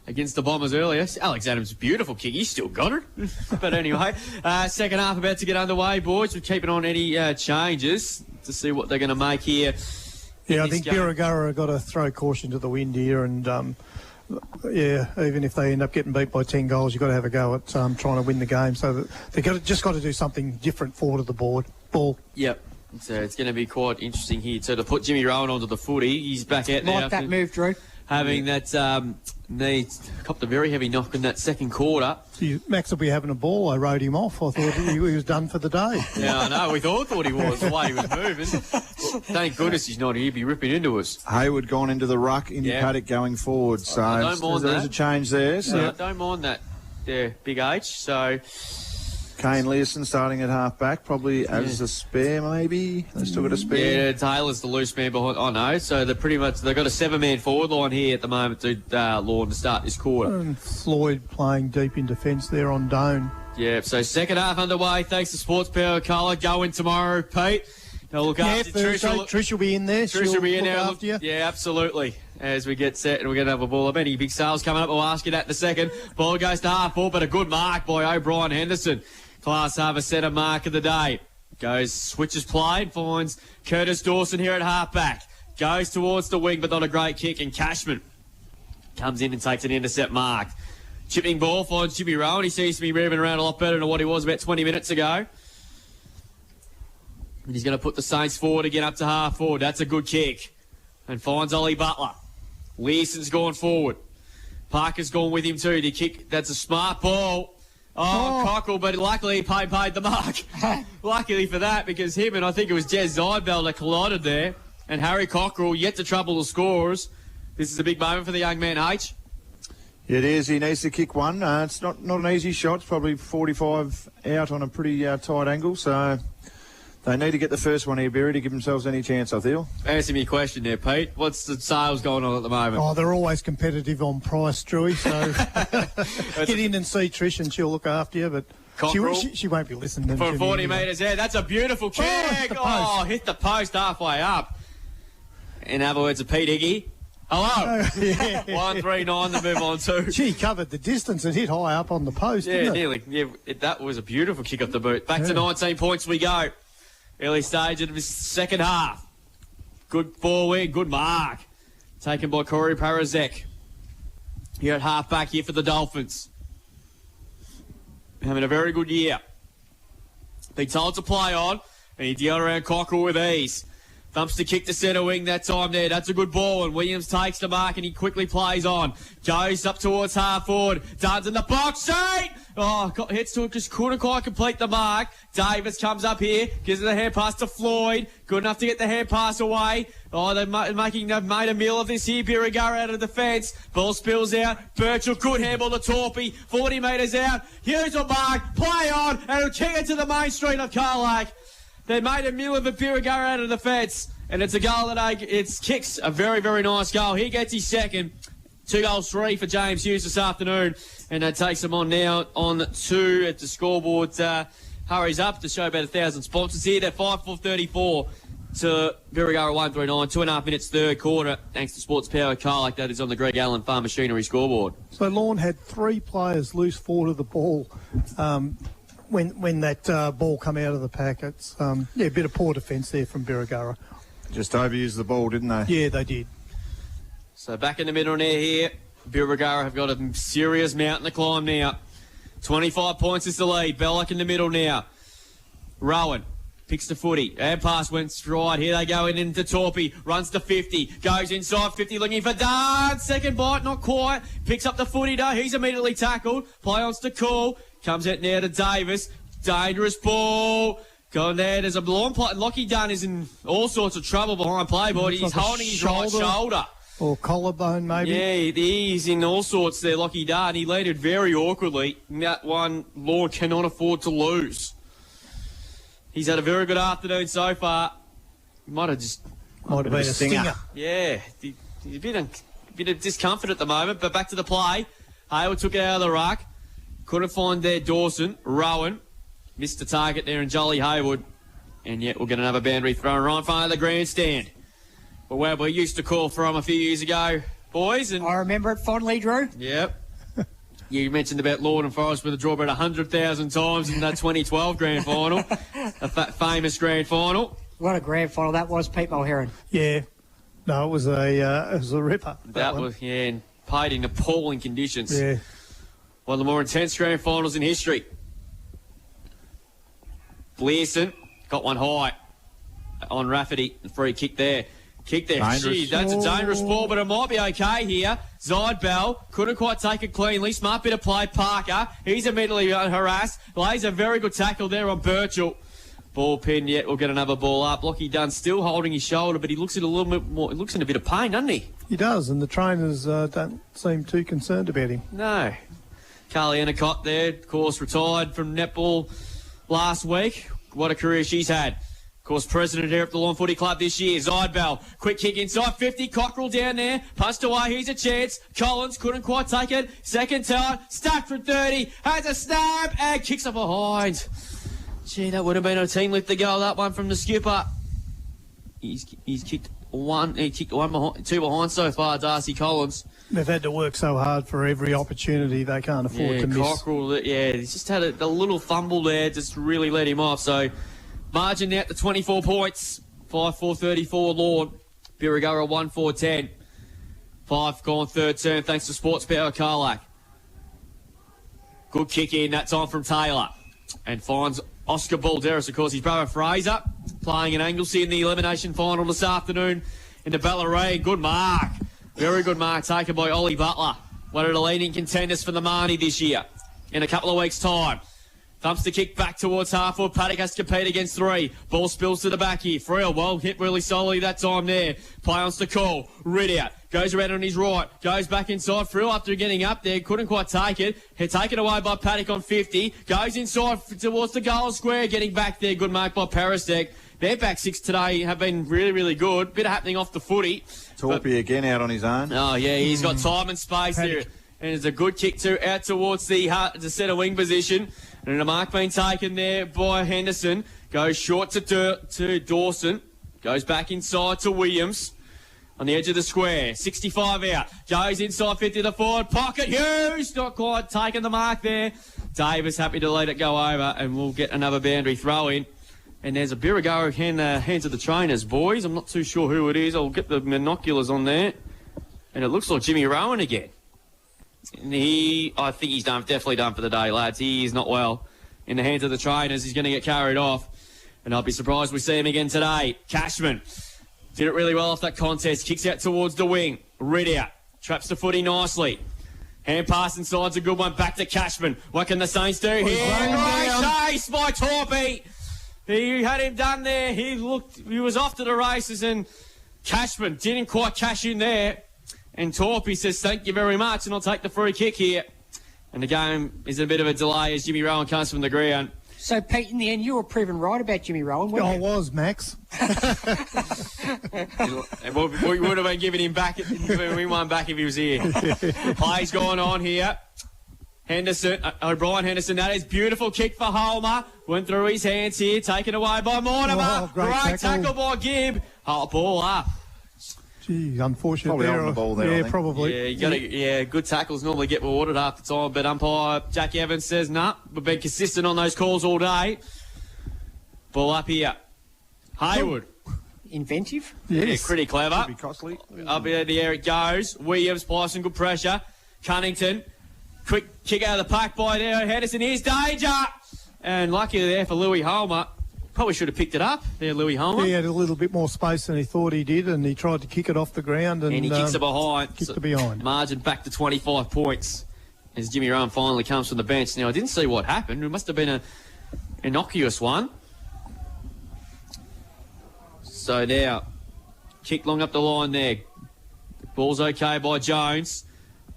Speaker 3: against the Bombers earlier. Alex Adams' beautiful kick. He's still got it. But anyway, second half about to get underway, boys. We're keeping on any changes to see what they're going to make here.
Speaker 4: Yeah, I think Birregurra have got to throw caution to the wind here, and even if they end up getting beat by 10 goals, you've got to have a go at trying to win the game. So that they've just got to do something different forward of the ball.
Speaker 3: Yep. So it's going to be quite interesting here too to put Jimmy Rowan onto the footy. He's back out now.
Speaker 1: Like that move, Drew.
Speaker 3: Having that knee, copped a very heavy knock in that second quarter.
Speaker 4: Max will be having a ball. I wrote him off. I thought he was done for the day.
Speaker 3: Yeah, I know. We thought he was, the way he was moving. Thank goodness he's not here. He'd be ripping into us.
Speaker 2: Hayward gone into the ruck, into paddock going forward. So
Speaker 3: I don't mind
Speaker 2: there's a change there. So.
Speaker 3: I don't mind that. Yeah, Big H. So
Speaker 2: Kane Learson starting at half-back, probably as a spare, maybe. They've still got a spare.
Speaker 3: Yeah, Taylor's the loose man behind. Oh, no. So they've got a 7-man forward line here at the moment to Lorne to start this quarter.
Speaker 4: And Floyd playing deep in defence there on Doan.
Speaker 3: Yeah, so second half underway. Thanks to Sports Power Colour. Go in tomorrow, Pete. They'll look after
Speaker 4: Trish will be in there.
Speaker 3: Trish will be in there.
Speaker 4: After you.
Speaker 3: Yeah, absolutely. As we get set and we're going to have a ball. Any big sales coming up? We'll ask you that in a second. Ball goes to half-ball, but a good mark by O'Brien Henderson. Class Harbour centre mark of the day. Switches play and finds Curtis Dawson here at half-back. Goes towards the wing, but not a great kick. And Cashman comes in and takes an intercept mark. Chipping ball finds Jimmy Rowan. He seems to be moving around a lot better than what he was about 20 minutes ago. And he's going to put the Saints forward again up to half-forward. That's a good kick. And finds Ollie Butler. Learson's gone forward. Parker's gone with him too. The kick, that's a smart ball. Cockle, but luckily he paid the mark. Luckily for that, because him and I think it was Jez Zybell that collided there. And Harry Cockrell yet to trouble the scorers. This is a big moment for the young man, H.
Speaker 2: It is. He needs to kick one. It's not an easy shot. It's probably 45 out on a pretty tight angle. So they need to get the first one here, Barry, to give themselves any chance, I feel.
Speaker 3: Answer me a question there, Pete. What's the sales going on at the moment?
Speaker 4: Oh, they're always competitive on price, Drewy. So get in and see Trish and she'll look after you. But she won't be listening.
Speaker 3: For 40 metres there. That's a beautiful kick.
Speaker 4: Hit the post
Speaker 3: hit the post halfway up. In other words, of Pete Higgy. Hello.
Speaker 4: Yeah.
Speaker 3: 139 to move on to.
Speaker 4: Gee, covered the distance and hit high up on the post,
Speaker 3: Yeah,
Speaker 4: didn't it?
Speaker 3: nearly. Yeah, that was a beautiful kick off the boot. Back to 19 points we go. Early stage of the second half. Good forward, good mark. Taken by Corey Parazek. Here at half back here for the Dolphins. Having a very good year. Been told to play on, and he dealt around Cockrell with ease. Thumps the kick to centre wing that time there. That's a good ball, and Williams takes the mark, and he quickly plays on. Goes up towards half forward. Dunn's in the box seat! Oh, hits to it, just couldn't quite complete the mark. Davis comes up here, gives it a hand pass to Floyd. Good enough to get the hand pass away. Oh, they've made a meal of this here. Birregurra out of defence. Ball spills out. Birchall, good handball to Torpy. 40 metres out. Here's a mark. Play on, and he'll kick it to the main street of Colac. They made a meal of a Birregurra out of the fence, and it's a goal that it's kicks a very, very nice goal. He gets his second. 2 goals, 3 for James Hughes this afternoon, and that takes them on now on 2 at the scoreboard. Hurries up to show about 1,000 sponsors here. They're 5-4-34 to Birregurra 139. 2.5 minutes, third quarter, thanks to Sports Power Colac. That is on the Greg Allen Farm Machinery scoreboard.
Speaker 4: So Lorne had 3 players loose forward of the ball when that ball come out of the pack. It's a bit of poor defence there from Birregurra.
Speaker 2: Just overused the ball, didn't they?
Speaker 4: Yeah, they did.
Speaker 3: So back in the middle there here, Birregurra have got a serious mountain to climb now. 25 points is the lead. Belloc in the middle now. Rowan picks the footy. And pass went stride. Here they go into Torpy. Runs to 50. Goes inside 50 looking for Dunn. Second bite, not quite. Picks up the footy though. He's immediately tackled. Play on to Cool. Comes out now to Davis. Dangerous ball. Going there. There's a long play. Lockie Dunn is in all sorts of trouble behind play, but he's holding his right shoulder.
Speaker 4: Or collarbone, maybe.
Speaker 3: Yeah, he's in all sorts there, Lockie Dunn. He landed very awkwardly. That one, Lorne cannot afford to lose. He's had a very good afternoon so far. Might have
Speaker 4: been a stinger.
Speaker 3: Yeah, a bit of discomfort at the moment, but back to the play. Hayward took it out of the ruck. Couldn't find there Dawson. Rowan missed the target there in Jolly Hayward. And yet we'll get another boundary thrown right in front of the grandstand. But where we used to call from a few years ago, boys. And
Speaker 1: I remember it fondly, Drew.
Speaker 3: Yep. You mentioned about Lord and Forest with a draw about 100,000 times in that 2012 grand final, a famous grand final.
Speaker 1: What a grand final that was, Pete Mulheron.
Speaker 4: Yeah. No, it was a ripper.
Speaker 3: That was, and played in appalling conditions.
Speaker 4: Yeah.
Speaker 3: One of the more intense grand finals in history. Blearson got one high on Rafferty. The free kick there. Gee, that's a dangerous ball, but it might be okay here. Zidbell couldn't quite take it cleanly. Smart bit of play. Parker, he's immediately harassed. Lays a very good tackle there on Birchall. Ball pinned yet. We'll get another ball up. Lockie Dunn still holding his shoulder, but he looks in a little bit more. He looks in a bit of pain, doesn't he?
Speaker 4: He does, and the trainers don't seem too concerned about him.
Speaker 3: No. Carly Endicott there, of course, retired from netball last week. What a career she's had. Of course, president here at the Lorne Footy Club this year. Zidbell, quick kick inside 50. Cockrell down there, punched away. Here's a chance. Collins couldn't quite take it. Second time, stuck for 30. Has a snap and kicks up behind. Gee, that would have been a team lift to goal. That one from the skipper. He's kicked one. He kicked one behind, 2 behind so far. Darcy Collins.
Speaker 4: They've had to work so hard for every opportunity. They can't afford to miss.
Speaker 3: Cockrell. Yeah, he's just had a little fumble there. Just really let him off. So. Margin out to 24 points. 5-4-34 Lorne. Birregurra 1-4-10. 5 gone third term thanks to Sports Power Colac. Good kick in that time from Taylor. And finds Oscar Balderas, of course, his brother Fraser, playing in Anglesey in the elimination final this afternoon into Ballarat. Good mark. Very good mark taken by Ollie Butler. One of the leading contenders for the Marnie this year. In a couple of weeks' time. Thumps the kick back towards half forward. Paddock has to compete against 3. Ball spills to the back here. Freel, well hit really solidly that time there. Play on to call. Rid out. Goes around on his right. Goes back inside. Freel after getting up there. Couldn't quite take it. Taken away by Paddock on 50. Goes inside towards the goal square. Getting back there. Good mark by Parastek. Their back 6 today have been really, really good. Bit of happening off the footy.
Speaker 2: Torpy again out on his own.
Speaker 3: Oh, yeah. He's got time and space there. And it's a good kick out towards the centre wing position. And a mark being taken there by Henderson. Goes short to Dawson. Goes back inside to Williams. on the edge of the square. 65 out. Goes inside 50 to the forward pocket. Hughes not quite taking the mark there. Davis happy to let it go over, and we'll get another boundary throw in. And there's a Birregurra hands of the trainers, boys. I'm not too sure who it is. I'll get the binoculars on there. And it looks like Jimmy Rowan again. And I think he's definitely done for the day, lads. He is not well. In the hands of the trainers, he's going to get carried off. And I'll be surprised we see him again today. Cashman did it really well off that contest. Kicks out towards the wing. Ridout traps the footy nicely. Hand pass inside's a good one. Back to Cashman. What can the Saints do here? Great chase by Torpy. He had him done there. He was off to the races, and Cashman didn't quite cash in there. And Torpy says, thank you very much, and I'll take the free kick here. And the game is a bit of a delay as Jimmy Rowan comes from the ground.
Speaker 1: So, Pete, in the end, you were proven right about Jimmy Rowan, weren't you?
Speaker 4: I was, Max.
Speaker 3: We would have been giving him back. We won back if he was here. Play's going on here. Henderson, O'Brien Henderson, that is beautiful kick for Holmer. Went through his hands here, taken away by Mortimer.
Speaker 4: Oh, great
Speaker 3: tackle by Gibb. Hot ball up.
Speaker 4: Gee, unfortunate
Speaker 2: probably
Speaker 4: there.
Speaker 2: On the ball there,
Speaker 4: yeah,
Speaker 2: I think.
Speaker 4: probably.
Speaker 3: Yeah, good tackles normally get rewarded half the time, but umpire Jack Evans says, nah, we've been consistent on those calls all day. Ball up here. Hayward.
Speaker 1: Inventive?
Speaker 3: Yes. Yeah, pretty clever.
Speaker 2: Could be costly.
Speaker 3: Up in the air it goes. Williams applying some good pressure. Cunnington. Quick kick out of the pack by there. Henderson. Here's danger. And lucky there for Louis Holmer. Probably should have picked it up there, Louis Holmer.
Speaker 4: He had a little bit more space than he thought he did, and he tried to kick it off the ground. And
Speaker 3: he kicks it behind.
Speaker 4: Kicked it behind.
Speaker 3: Margin back to 25 points as Jimmy Rowan finally comes from the bench. Now, I didn't see what happened. It must have been an innocuous one. So now, kick long up the line there. The ball's okay by Jones.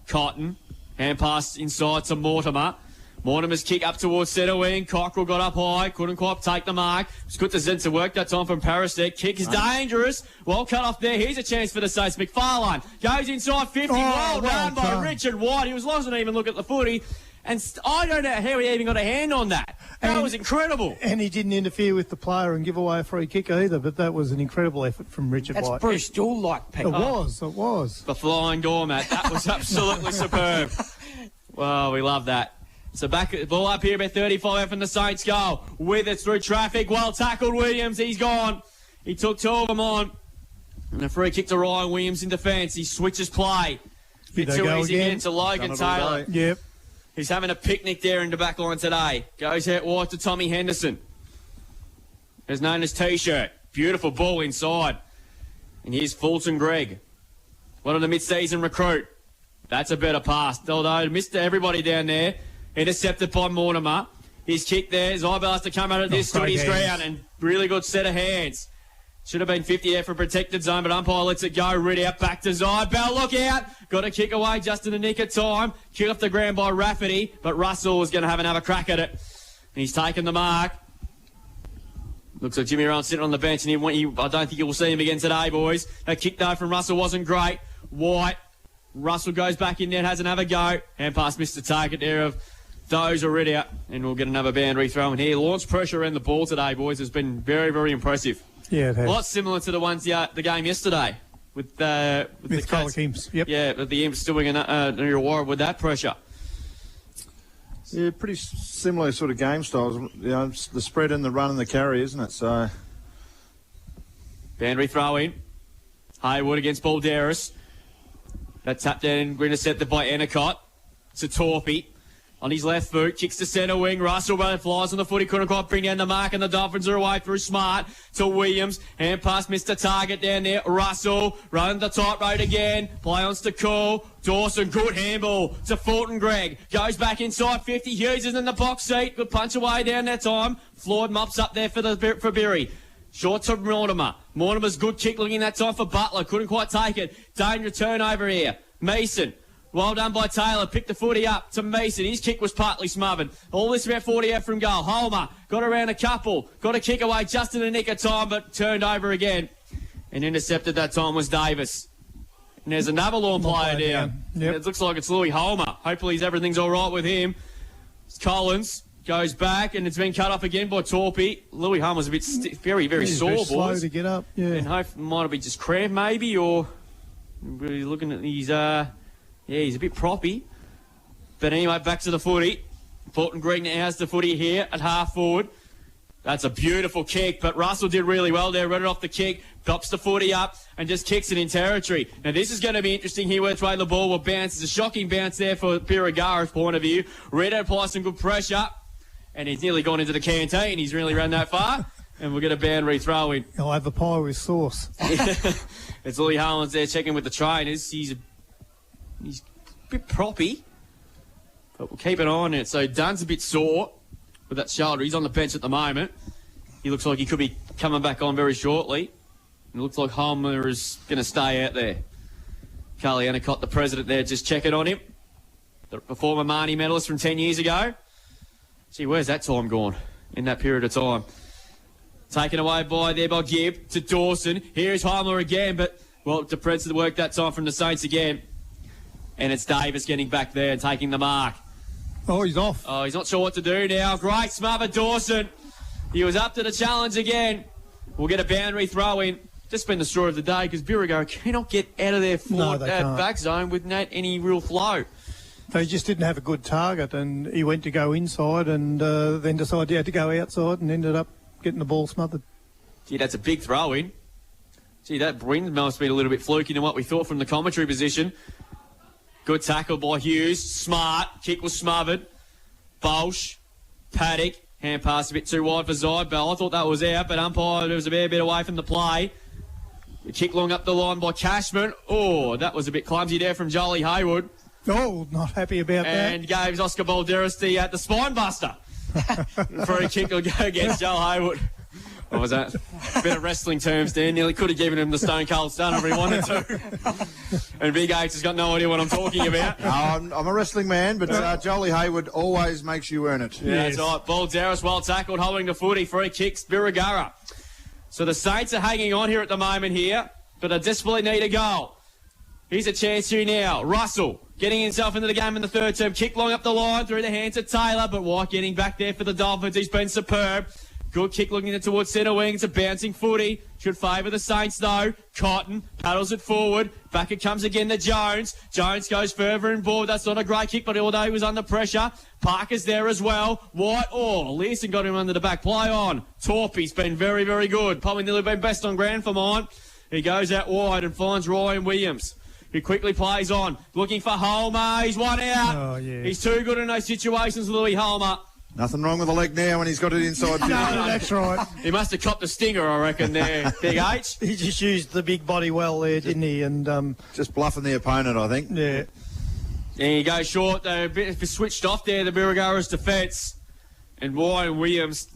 Speaker 3: Cotton. Hand pass inside to Mortimer. Mortimer's kick up towards centre wing. Cockrell got up high. Couldn't quite take the mark. It's good to Zen to work that time from Paris there. Kick is dangerous. Well cut off there. Here's a chance for the Saints. McFarlane goes inside 50. Well done by Richard White. He wasn't even looking at the footy. And I don't know how he even got a hand on that. That was incredible.
Speaker 4: And he didn't interfere with the player and give away a free kick either, but that was an incredible effort from Richard White.
Speaker 1: That's Bruce Dool-like, Pete.
Speaker 4: It was.
Speaker 3: The flying doormat. That was absolutely superb. Well, we love that. So ball up here about 35 out from the Saints goal. With it through traffic. Well tackled Williams. He's gone. He took two of them on. And a free kick to Ryan Williams in defence. He switches play. Bit too easy again to Logan Taylor.
Speaker 4: Yep.
Speaker 3: He's having a picnic there in the back line today. Goes out wide to Tommy Henderson. Is known as T-shirt. Beautiful ball inside. And here's Fulton Gregg. One of the mid-season recruit. That's a better pass. Although missed everybody down there. Intercepted by Mortimer. His kick there. Zybel has to come out of this. Stood his ground. And really good set of hands. Should have been 50 there for a protected zone, but umpire lets it go. Rid out back to Zybel. Look out. Got a kick away just in the nick of time. Kick off the ground by Rafferty, but Russell was going to have another crack at it. And he's taken the mark. Looks like Jimmy Rowan sitting on the bench, and I don't think you will see him again today, boys. That kick, though, from Russell wasn't great. White. Russell goes back in there, has another go. Hand pass missed the target there of those already out, and we'll get another boundary throw in here. Launch pressure around the ball today, boys, has been very, very impressive.
Speaker 4: Yeah, it has.
Speaker 3: A lot similar to the game yesterday with the
Speaker 4: Colac Imps. Yep.
Speaker 3: Yeah, but the Imps doing an war with that pressure.
Speaker 2: Yeah, pretty similar sort of game styles. You know, it's the spread and the run and the carry, isn't it? So,
Speaker 3: boundary throw in. Hayward against Balderas. That tapped in, intercepted by Endicott. To Torpy. On his left foot, kicks to centre wing. Russell flies on the foot. He couldn't quite bring down the mark, and the Dolphins are away through Smart to Williams. Hand pass missed the target down there. Russell running the tight road again. Play on to Cole. Dawson, good handball to Fulton Gregg. Goes back inside 50. Hughes is in the box seat. Good punch away down that time. Floyd mops up there for Birri. Short to Mortimer. Mortimer's good kick looking that time for Butler. Couldn't quite take it. Danger turnover here. Mason. Well done by Taylor. Picked the footy up to Mason. His kick was partly smothered. All this about 40 out from goal. Holmer got around a couple. Got a kick away just in the nick of time, but turned over again. And intercepted that time was Davis. And there's another Lorne player down.
Speaker 4: Yep.
Speaker 3: It looks like it's Louis Holmer. Hopefully everything's all right with him. Collins goes back, and it's been cut off again by Torpy. Louis Holmer's a bit very, very sore,
Speaker 4: very slow
Speaker 3: boys.
Speaker 4: to get up. Yeah.
Speaker 3: And hope might have been just cramp maybe, or Really looking at these, he's a bit proppy. But anyway, back to the footy. Fulton Green now has the footy here at half forward. That's a beautiful kick, but Russell did really well there. Read it off the kick, pops the footy up, and just kicks it in territory. Now, this is going to be interesting here which way the ball will bounce. It's a shocking bounce there for Birregurra's point of view. Redo applies some good pressure, and he's nearly gone into the canteen. He's really run that far, and we'll get a boundary throw in.
Speaker 4: I'll have a pie with sauce.
Speaker 3: It's Louis Harlan's there checking with the trainers. He's a bit proppy, but we'll keep an eye on it. So Dunn's a bit sore with that shoulder. He's on the bench at the moment. He looks like he could be coming back on very shortly. And it looks like Homer is going to stay out there. Carly Annacott, the president there, just checking on him. The former Marnie medalist from 10 years ago. Gee, where's that time gone in that period of time? Taken away by Gibb to Dawson. Here's Homer again, but, well, DePrence had worked that time from the Saints again. And it's Davis getting back there and taking the mark.
Speaker 4: Oh, he's off.
Speaker 3: Oh, he's not sure what to do now. Great smother, Dawson. He was up to the challenge again. We'll get a boundary throw in. Just been the story of the day because Birregurra cannot get out of their back zone with not any real flow.
Speaker 4: They just didn't have a good target, and he went to go inside and then decided he had to go outside and ended up getting the ball smothered.
Speaker 3: Gee, that's a big throw in. Gee, that wind must have been a little bit fluky than what we thought from the commentary position. Good tackle by Hughes. Smart. Kick was smothered. Bolsh. Paddock. Hand pass a bit too wide for Zybell. I thought that was out, but umpire was a fair bit away from the play. The kick long up the line by Cashman. Oh, that was a bit clumsy there from Jolie Haywood.
Speaker 4: Oh, not happy about that.
Speaker 3: And gave Oscar Balderas the spine buster. Free kick will go against Joel Haywood. What was that? A bit of wrestling terms there. Nearly could have given him the Stone Cold Stunner if he wanted to. And Big H has got no idea what I'm talking about.
Speaker 2: I'm a wrestling man, but Jolie Haywood always makes you earn it.
Speaker 3: Yeah, that's right. Balderas well tackled, holding the footy. Free kicks, Birregurra. So the Saints are hanging on here at the moment here, but they desperately need a goal. Here's a chance here now. Russell getting himself into the game in the third term. Kick long up the line through the hands of Taylor, but White getting back there for the Dolphins. He's been superb. Good kick looking towards centre wing. It's a bouncing footy. Should favour the Saints, though. Cotton paddles it forward. Back it comes again to Jones. Jones goes further inboard. That's not a great kick, but although he was under pressure, Parker's there as well. White, Leeson got him under the back. Play on. Torpy's been very, very good. Probably nearly been best on ground for mine. He goes out wide and finds Ryan Williams, who quickly plays on. Looking for Holmer. He's one out.
Speaker 4: Oh, yeah.
Speaker 3: He's too good in those situations, Louis Holmer.
Speaker 2: Nothing wrong with the leg now when he's got it inside.
Speaker 4: No, that's right.
Speaker 3: He must have copped a stinger, I reckon, there, Big H.
Speaker 4: He just used the big body well there, didn't he? And
Speaker 2: just bluffing the opponent, I think.
Speaker 4: Yeah.
Speaker 3: There you go, short. They're a bit switched off there, the Birregurra's defence. And Ryan Williams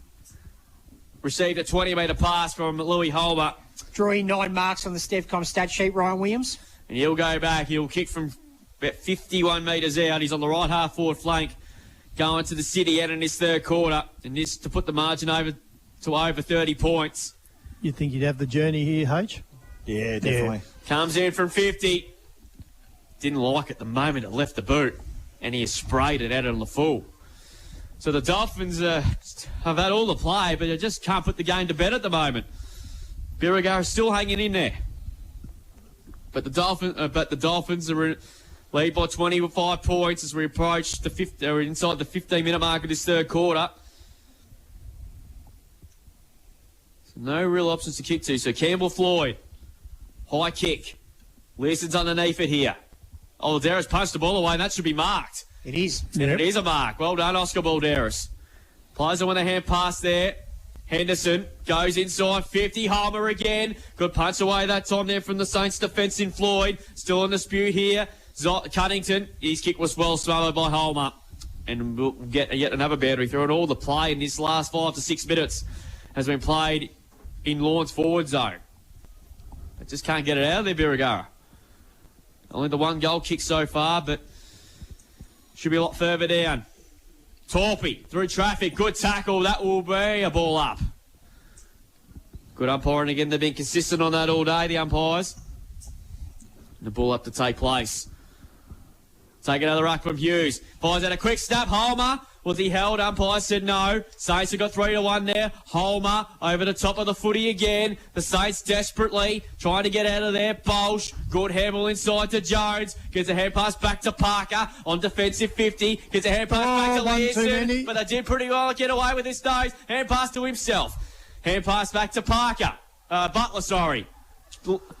Speaker 3: received a 20-metre pass from Louis Holmer.
Speaker 1: Drawing 9 marks on the Stevcom stat sheet, Ryan Williams.
Speaker 3: And he'll go back. He'll kick from about 51 metres out. He's on the right half-forward flank, going to the city out in this third quarter. And this to put the margin over to over 30 points.
Speaker 4: You think he'd have the journey here, H?
Speaker 2: Yeah, definitely.
Speaker 3: Yeah. Comes in from 50. Didn't like it the moment it left the boot. And he has sprayed it out on the full. So the Dolphins have had all the play, but they just can't put the game to bed at the moment. Birregurra is still hanging in there. But the Dolphins are in lead by 25 points as we approach they're inside the 15-minute mark of this third quarter. So no real options to kick to. So Campbell Floyd, high kick. Leeson's underneath it here. Balderas punched the ball away, and that should be marked.
Speaker 1: It is.
Speaker 3: And it is a mark. Well done, Oscar Balderas. Plays on with a hand pass there. Henderson goes inside 50. Homer again. Good punch away that time there from the Saints defence in Floyd. Still in dispute here. Cunnington, his kick was well swallowed by Homer. And we'll get yet another boundary through. And all the play in this last 5 to 6 minutes has been played in Lorne's forward zone. They just can't get it out of there, Birregurra. Only the one goal kick so far, but should be a lot further down. Torpy through traffic. Good tackle. That will be a ball up. Good umpiring again. They've been consistent on that all day, the umpires. And the ball up to take place. Take another ruck from Hughes. Finds out a quick snap. Homer. Was he held? Umpire said no. Saints have got 3-1 there. Holmer over the top of the footy again. The Saints desperately trying to get out of there. Bolsh, good handball inside to Jones. Gets a hand pass back to Parker on defensive 50. Gets a hand pass back to Learson. But they did pretty well get away with this nose. Hand pass to himself. Hand pass back to Parker. Butler, sorry.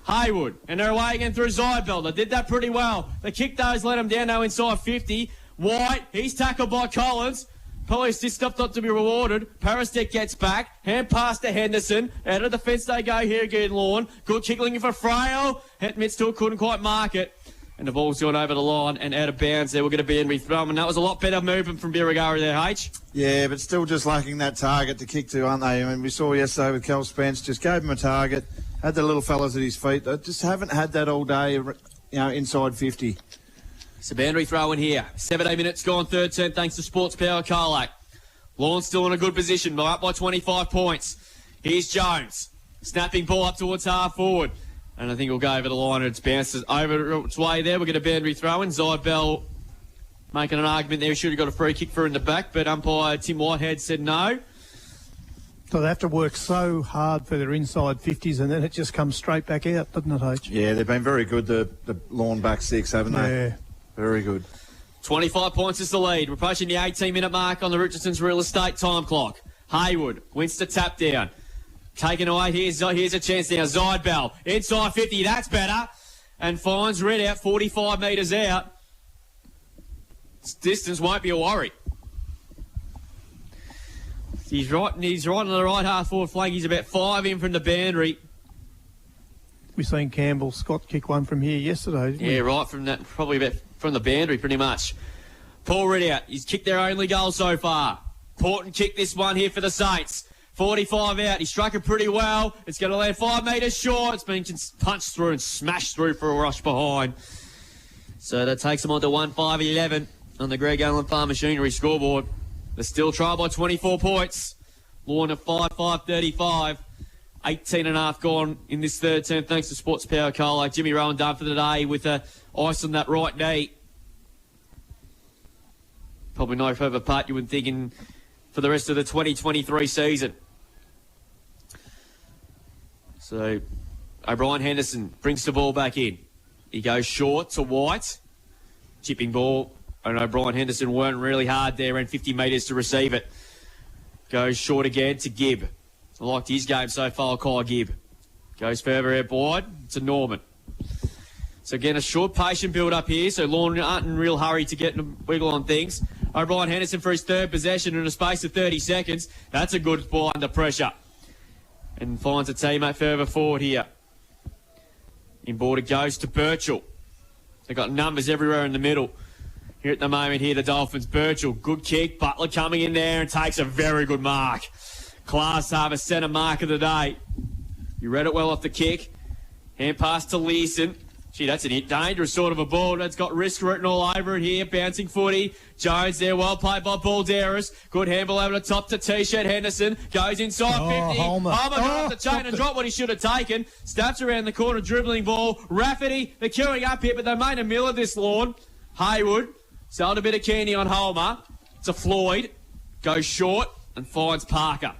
Speaker 3: Haywood. And they're away again through Zybel. They did that pretty well. The kick those let them down now inside 50. White, he's tackled by Collins. Probably assist up not to be rewarded. Parastek gets back. Hand pass to Henderson. Out of the fence they go here again, Lorne. Good kick looking for Frail. Admits to it, couldn't quite mark it. And the ball's gone over the line and out of bounds there. We're going to be in rethrown. And that was a lot better movement from Birregurra there, H.
Speaker 2: Yeah, but still just lacking that target to kick to, aren't they? I mean, we saw yesterday with Kel Spence, just gave him a target, had the little fellas at his feet. They just haven't had that all day, inside 50.
Speaker 3: It's a boundary throw in here. 17 minutes gone, third turn, thanks to Sports Power Colac. Lorne's still in a good position, up by 25 points. Here's Jones. Snapping ball up towards half forward. And I think it'll go over the line and it bounces over its way there. We'll get a boundary throw in. Zybel making an argument there. He should have got a free kick for in the back, but umpire Tim Whitehead said no.
Speaker 4: So they have to work so hard for their inside 50s and then it just comes straight back out, doesn't it, H?
Speaker 2: Yeah, they've been very good, the Lorne back six, haven't they?
Speaker 4: Yeah.
Speaker 2: Very good.
Speaker 3: 25 points is the lead. We're approaching the 18-minute mark on the Richardson's real estate time clock. Haywood wins to tap down. Taken away. Here's a chance now. Zybel inside 50. That's better. And finds Red out 45 metres out. This distance won't be a worry. He's right on the right half forward flank. He's about 5 in from the boundary.
Speaker 4: We've seen Campbell Scott kick one from here yesterday, didn't we?
Speaker 3: Yeah, right from that, probably about from the boundary pretty much. Paul Ridout, he's kicked their only goal so far. Important kick this one here for the Saints. 45 out, he struck it pretty well. It's going to land 5 metres short. It's been punched through and smashed through for a rush behind. So that takes them on to 1-5-11 on the Greg Allen Farm Machinery scoreboard. They're still trailed by 24 points. Lorne at 5-5-35. 18.5 gone in this third term, thanks to Sports Power Colac. Jimmy Rowan done for the day with ice on that right knee. Probably no further part you would think for the rest of the 2023 season. So O'Brien Henderson brings the ball back in. He goes short to White. Chipping ball. And O'Brien Henderson weren't really hard there, ran 50 metres to receive it. Goes short again to Gibb. I liked his game so far, Kyle Gibb. Goes further out wide to Norman. So again, a short, patient build-up here. So Lorne aren't in real hurry to get a wiggle on things. O'Brien Henderson for his third possession in a space of 30 seconds. That's a good ball under pressure. And finds a teammate further forward here. Inboard it goes to Birchall. They've got numbers everywhere in the middle. Here at the moment here, the Dolphins. Birchall, good kick. Butler coming in there and takes a very good mark. Class Harvest centre mark of the day. You read it well off the kick. Hand pass to Leeson. Gee, that's a dangerous sort of a ball. That's got risk written all over it here. Bouncing footy. Jones there. Well played by Balderas. Good handball over the top to T-shirt Henderson. Goes inside 50.
Speaker 4: Homer
Speaker 3: got off the chain and dropped what he should have taken. Snaps around the corner, dribbling ball. Rafferty, they're queuing up here, but they made a mill of this, Lorne. Haywood. Sold a bit of candy on Homer. It's a Floyd. Goes short and finds Parker.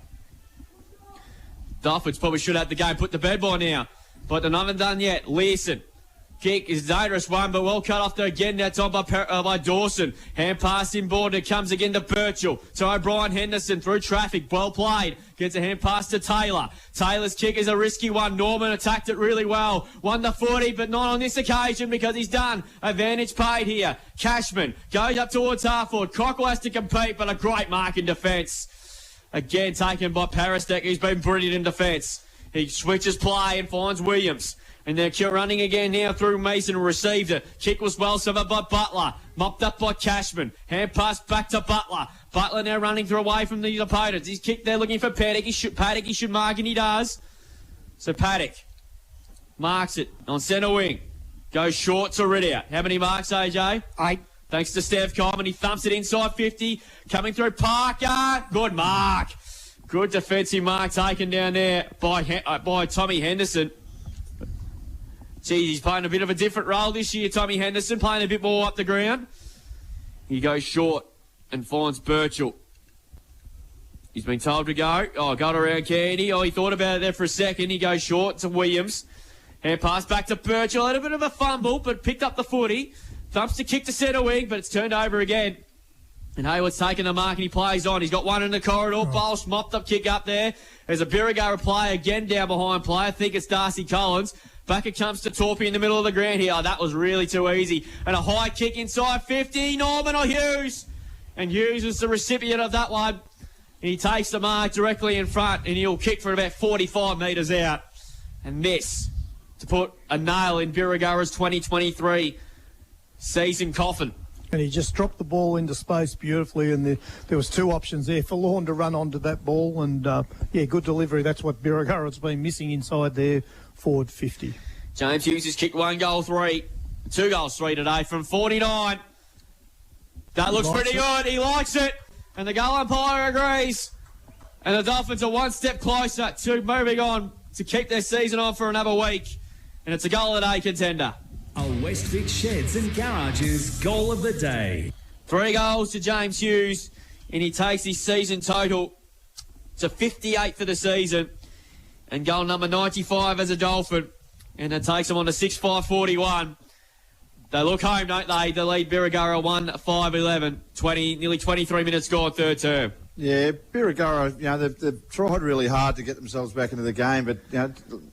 Speaker 3: Dolphins probably should have the game put to bed by now. But they're not done yet. Leeson. Kick is a dangerous one, but well cut off there again. That's on by Dawson. Hand pass inboard. It comes again to Birchall. To O'Brien Henderson through traffic. Well played. Gets a hand pass to Taylor. Taylor's kick is a risky one. Norman attacked it really well. Won the 40, but not on this occasion because he's done. Advantage paid here. Cashman goes up towards half-forward. Cockrell has to compete, but a great mark in defence. Again taken by Parastek, who's been brilliant in defence. He switches play and finds Williams. And they're running again now through Mason, who received it. Kick was well served by Butler. Mopped up by Cashman. Hand pass back to Butler. Butler now running through away from these opponents. He's kicked there looking for Paddock. He should mark, and he does. So Paddock marks it on centre wing. Goes short to Ridout. How many marks, AJ? 8. Thanks to Steph Coleman. He thumps it inside 50. Coming through Parker. Good mark. Good defensive mark taken down there by Tommy Henderson. Geez, he's playing a bit of a different role this year, Tommy Henderson, playing a bit more up the ground. He goes short and finds Birchall. He's been told to go. Oh, got around Candy. Oh, he thought about it there for a second. He goes short to Williams. Hand pass back to Birchall. A little bit of a fumble, but picked up the footy. Thumps to kick to centre wing, but it's turned over again. And Hayward's taking the mark and he plays on. He's got one in the corridor. Bolsh mopped up kick up there. There's a Birregurra player again down behind play. I think it's Darcy Collins. Back it comes to Torpy in the middle of the ground here. Oh, that was really too easy. And a high kick inside 50. Norman or Hughes. And Hughes was the recipient of that one. And he takes the mark directly in front and he'll kick for about 45 metres out. And this to put a nail in Birregurra's 2023 season coffin.
Speaker 4: And he just dropped the ball into space beautifully, and there was two options there for Lorne to run onto that ball, and good delivery. That's what Birregurra's been missing inside their forward 50.
Speaker 3: James Hughes has kicked 1 goal 3, 2 goals 3 today from 49. That looks pretty good. He likes it, and the goal umpire agrees. And the Dolphins are one step closer to moving on to keep their season on for another week. And it's a goal of the day contender.
Speaker 18: A Westvic Sheds and Garages goal of the day.
Speaker 3: 3 goals to James Hughes, and he takes his season total to 58 for the season. And goal number 95 as a Dolphin. And it takes them on to 6-5-41. They look home, don't they? They lead Birregurra 1-5-11. Nearly 23 minutes gone, third term.
Speaker 2: Yeah, Birregurra, they've tried really hard to get themselves back into the game, but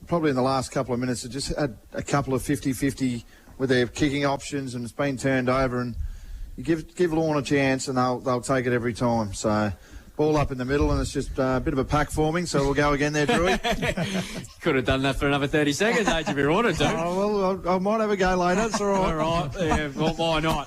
Speaker 2: probably in the last couple of minutes, they just had a couple of 50-50 with their kicking options, and it's been turned over. And you give Lorne a chance, and they'll take it every time. So ball up in the middle, and it's just a bit of a pack forming. So we'll go again there, Drewy.
Speaker 3: Could have done that for another 30 seconds, if you wanted to.
Speaker 2: Oh, well, I might have a go later. It's all right.
Speaker 3: All right. Yeah, well, why not?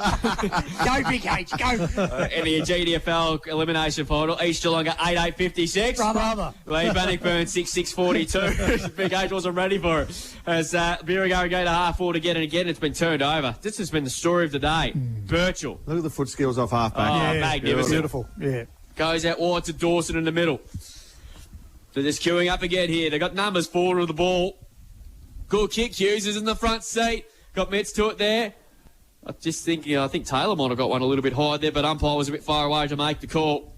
Speaker 1: Go, Big H, go.
Speaker 3: In the GDFL elimination final, East Geelong 8-8-56.
Speaker 1: Brother.
Speaker 3: Lee Bannockburn 6-6-42. Big H wasn't ready for it. As Birregurra go to half forward again and again, it's been turned over. This has been the story of the day. Birchall.
Speaker 2: Look at the foot skills off half-back.
Speaker 3: Oh, magnificent.
Speaker 4: Beautiful, yeah.
Speaker 3: Goes out wide to Dawson in the middle. They're just queuing up again here. They've got numbers forward of the ball. Good kick. Hughes is in the front seat. Got Metz to it there. I think Taylor might have got one a little bit high there, but umpire was a bit far away to make the call.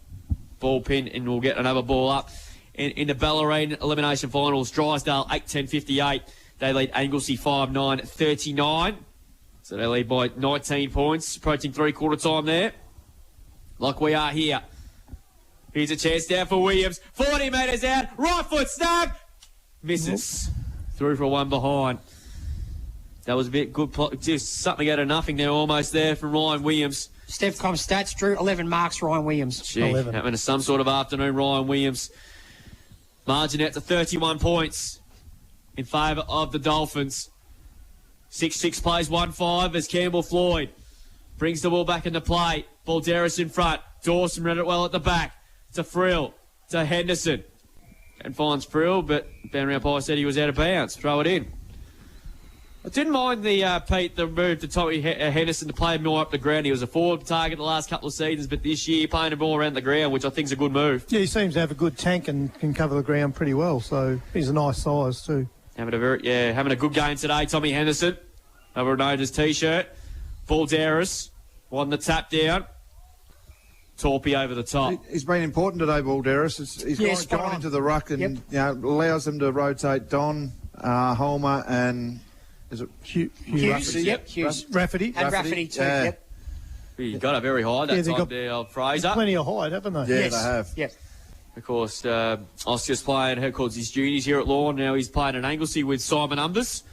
Speaker 3: Ball pin, and we'll get another ball up. In the Bellarine elimination finals, Drysdale 8-10-58. They lead Anglesey 5-9-39. So they lead by 19 points, approaching three-quarter time there. Like we are here. Here's a chance down for Williams. 40 metres out. Right foot snap. Misses. Through for one behind. That was a bit good. Just something out of nothing there, almost there from Ryan Williams.
Speaker 1: Stepcom stats, Drew. 11 marks, Ryan Williams.
Speaker 3: Gee, 11. Having some sort of afternoon, Ryan Williams. Margin out to 31 points in favour of the Dolphins. 6-6 plays 1-5 as Campbell Floyd brings the ball back into play. Balderas in front. Dawson read it well at the back. To Frill. To Henderson. And finds Frill, but boundary umpire said he was out of bounds. Throw it in. I didn't mind the move to Tommy Henderson to play more up the ground. He was a forward target the last couple of seasons, but this year playing the ball around the ground, which I think is a good move.
Speaker 4: Yeah, he seems to have a good tank and can cover the ground pretty well, so he's a nice size too.
Speaker 3: Having a good game today, Tommy Henderson. Over his T-shirt. Balderas won the tap down. Torpy over the top.
Speaker 2: He's been important today, Balderas. He's gone into the ruck and allows them to rotate Don, Holmer, and is it
Speaker 1: Hughes? Hughes.
Speaker 4: Rafferty.
Speaker 1: And Rafferty too, yep.
Speaker 3: He got up very high that time there, Fraser.
Speaker 4: Plenty of height, haven't they?
Speaker 2: Yeah, they have.
Speaker 1: Yep.
Speaker 3: Of course, Oscar's playing, his juniors here at Lorne. Now he's playing at Anglesey with Simon Umbers.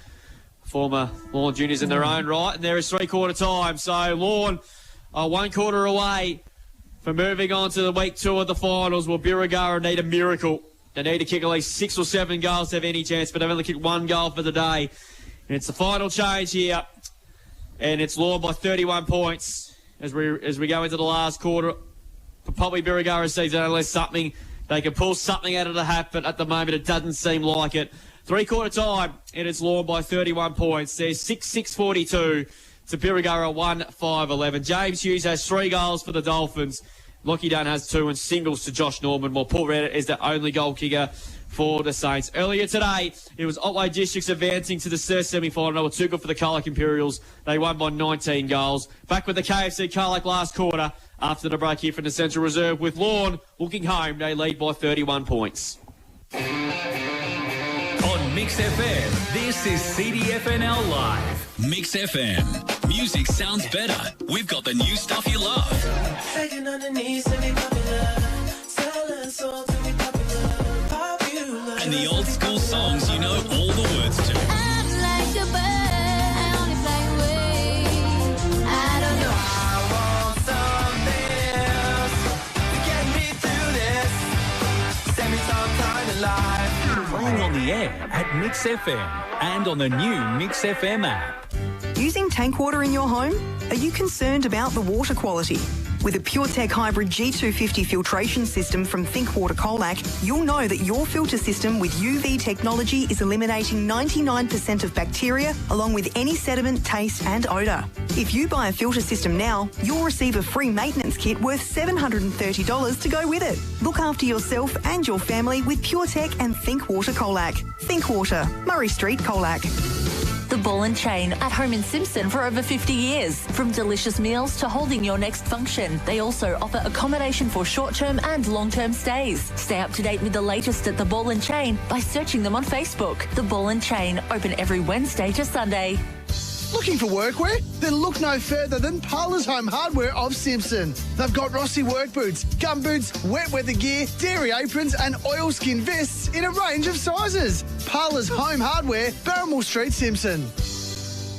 Speaker 3: Former Lorne juniors in their own right. And there is three-quarter time. So Lorne are 1 quarter away from moving on to the week 2 of the finals. Well, Birregurra need a miracle. They need to kick at least 6 or 7 goals to have any chance, but they've only kicked 1 goal for the day. And it's the final change here. And it's Lorne by 31 points as we go into the last quarter. Probably Birregurra's season, unless they can pull something out of the hat, but at the moment it doesn't seem like it. Three-quarter time, and it's Lorne by 31 points. There's 6-6-42 to Birregurra 1-5-11. James Hughes has 3 goals for the Dolphins. Lockie Dunn has 2 and singles to Josh Norman, while Paul Reddit is the only goal kicker for the Saints. Earlier today, it was Otway Districts advancing to the semi-final. They were too good for the Colac Imperials. They won by 19 goals. Back with the KFC Colac last quarter after the break here from the Central Reserve with Lorne looking home. They lead by 31 points.
Speaker 18: On Mix FM, this is CDFNL Live.
Speaker 5: Mix FM. Music sounds better. We've got the new stuff you love.
Speaker 14: Begging on the knees to be popular. Selling soul to be popular.
Speaker 5: And the old school songs you know all the words to.
Speaker 14: I'm like a bird, I only fly away. I don't know. I want something else to get me through this. Send me some kind of life.
Speaker 18: Playing on the air at Mix FM and on the new Mix FM app.
Speaker 15: Using tank water in your home? Are you concerned about the water quality? With a PureTech Hybrid G250 filtration system from Think Water Colac, you'll know that your filter system with UV technology is eliminating 99% of bacteria along with any sediment, taste and odour. If you buy a filter system now, you'll receive a free maintenance kit worth $730 to go with it. Look after yourself and your family with PureTech and Think Water Colac. Think Water, Murray Street, Colac.
Speaker 11: The Ball and Chain, at home in Simpson for over 50 years. From delicious meals to holding your next function, they also offer accommodation for short-term and long-term stays. Stay up to date with the latest at The Ball and Chain by searching them on Facebook. The Ball and Chain, open every Wednesday to Sunday.
Speaker 19: Looking for workwear? Then look no further than Parlour's Home Hardware of Simpson. They've got Rossi work boots, gum boots, wet weather gear, dairy aprons and oilskin vests in a range of sizes. Parlour's Home Hardware, Barramel Street, Simpson.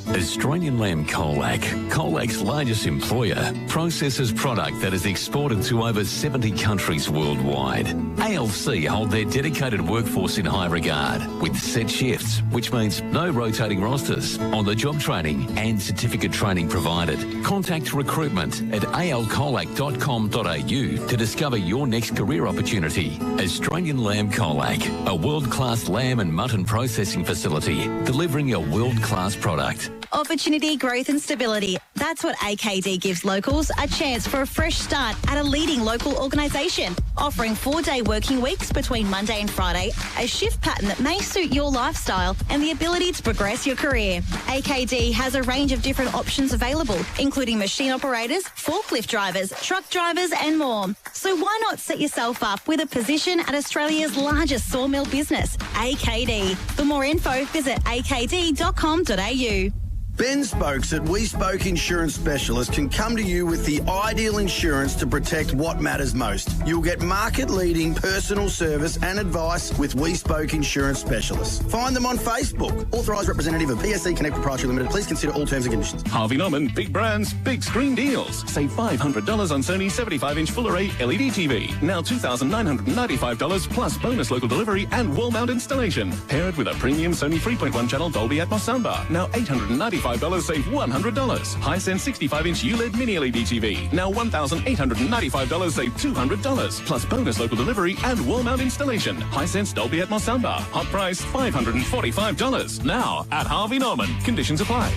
Speaker 5: Australian Lamb Colac, Colac's largest employer, processes product that is exported to over 70 countries worldwide. ALC hold their dedicated workforce in high regard with set shifts, which means no rotating rosters, on-the-job training and certificate training provided. Contact recruitment at alcolac.com.au to discover your next career opportunity. Australian Lamb Colac, a world-class lamb and mutton processing facility, delivering a world-class product.
Speaker 23: Opportunity, growth and stability. That's what AKD gives locals, a chance for a fresh start at a leading local organisation, offering 4-day working weeks between Monday and Friday, a shift pattern that may suit your lifestyle and the ability to progress your career. AKD has a range of different options available, including machine operators, forklift drivers, truck drivers and more. So why not set yourself up with a position at Australia's largest sawmill business, AKD. For more info, visit akd.com.au.
Speaker 13: Ben Spokes at We Spoke Insurance Specialist can come to you with the ideal insurance to protect what matters most. You'll get market-leading personal service and advice with We Spoke Insurance Specialists. Find them on Facebook. Authorised representative of PSC Connect Proprietary Limited. Please consider all terms and conditions.
Speaker 27: Harvey Norman, big brands, big screen deals. Save $500 on Sony 75-inch Full Array LED TV. Now $2,995 plus bonus local delivery and wall mount installation. Paired with a premium Sony 3.1 channel Dolby Atmos soundbar. Now $895 save $100. Hisense 65-inch ULED Mini LED TV. Now $1,895 save $200. Plus bonus local delivery and wall mount installation. Hisense Dolby Atmos soundbar. Hot price $545. Now at Harvey Norman. Conditions apply.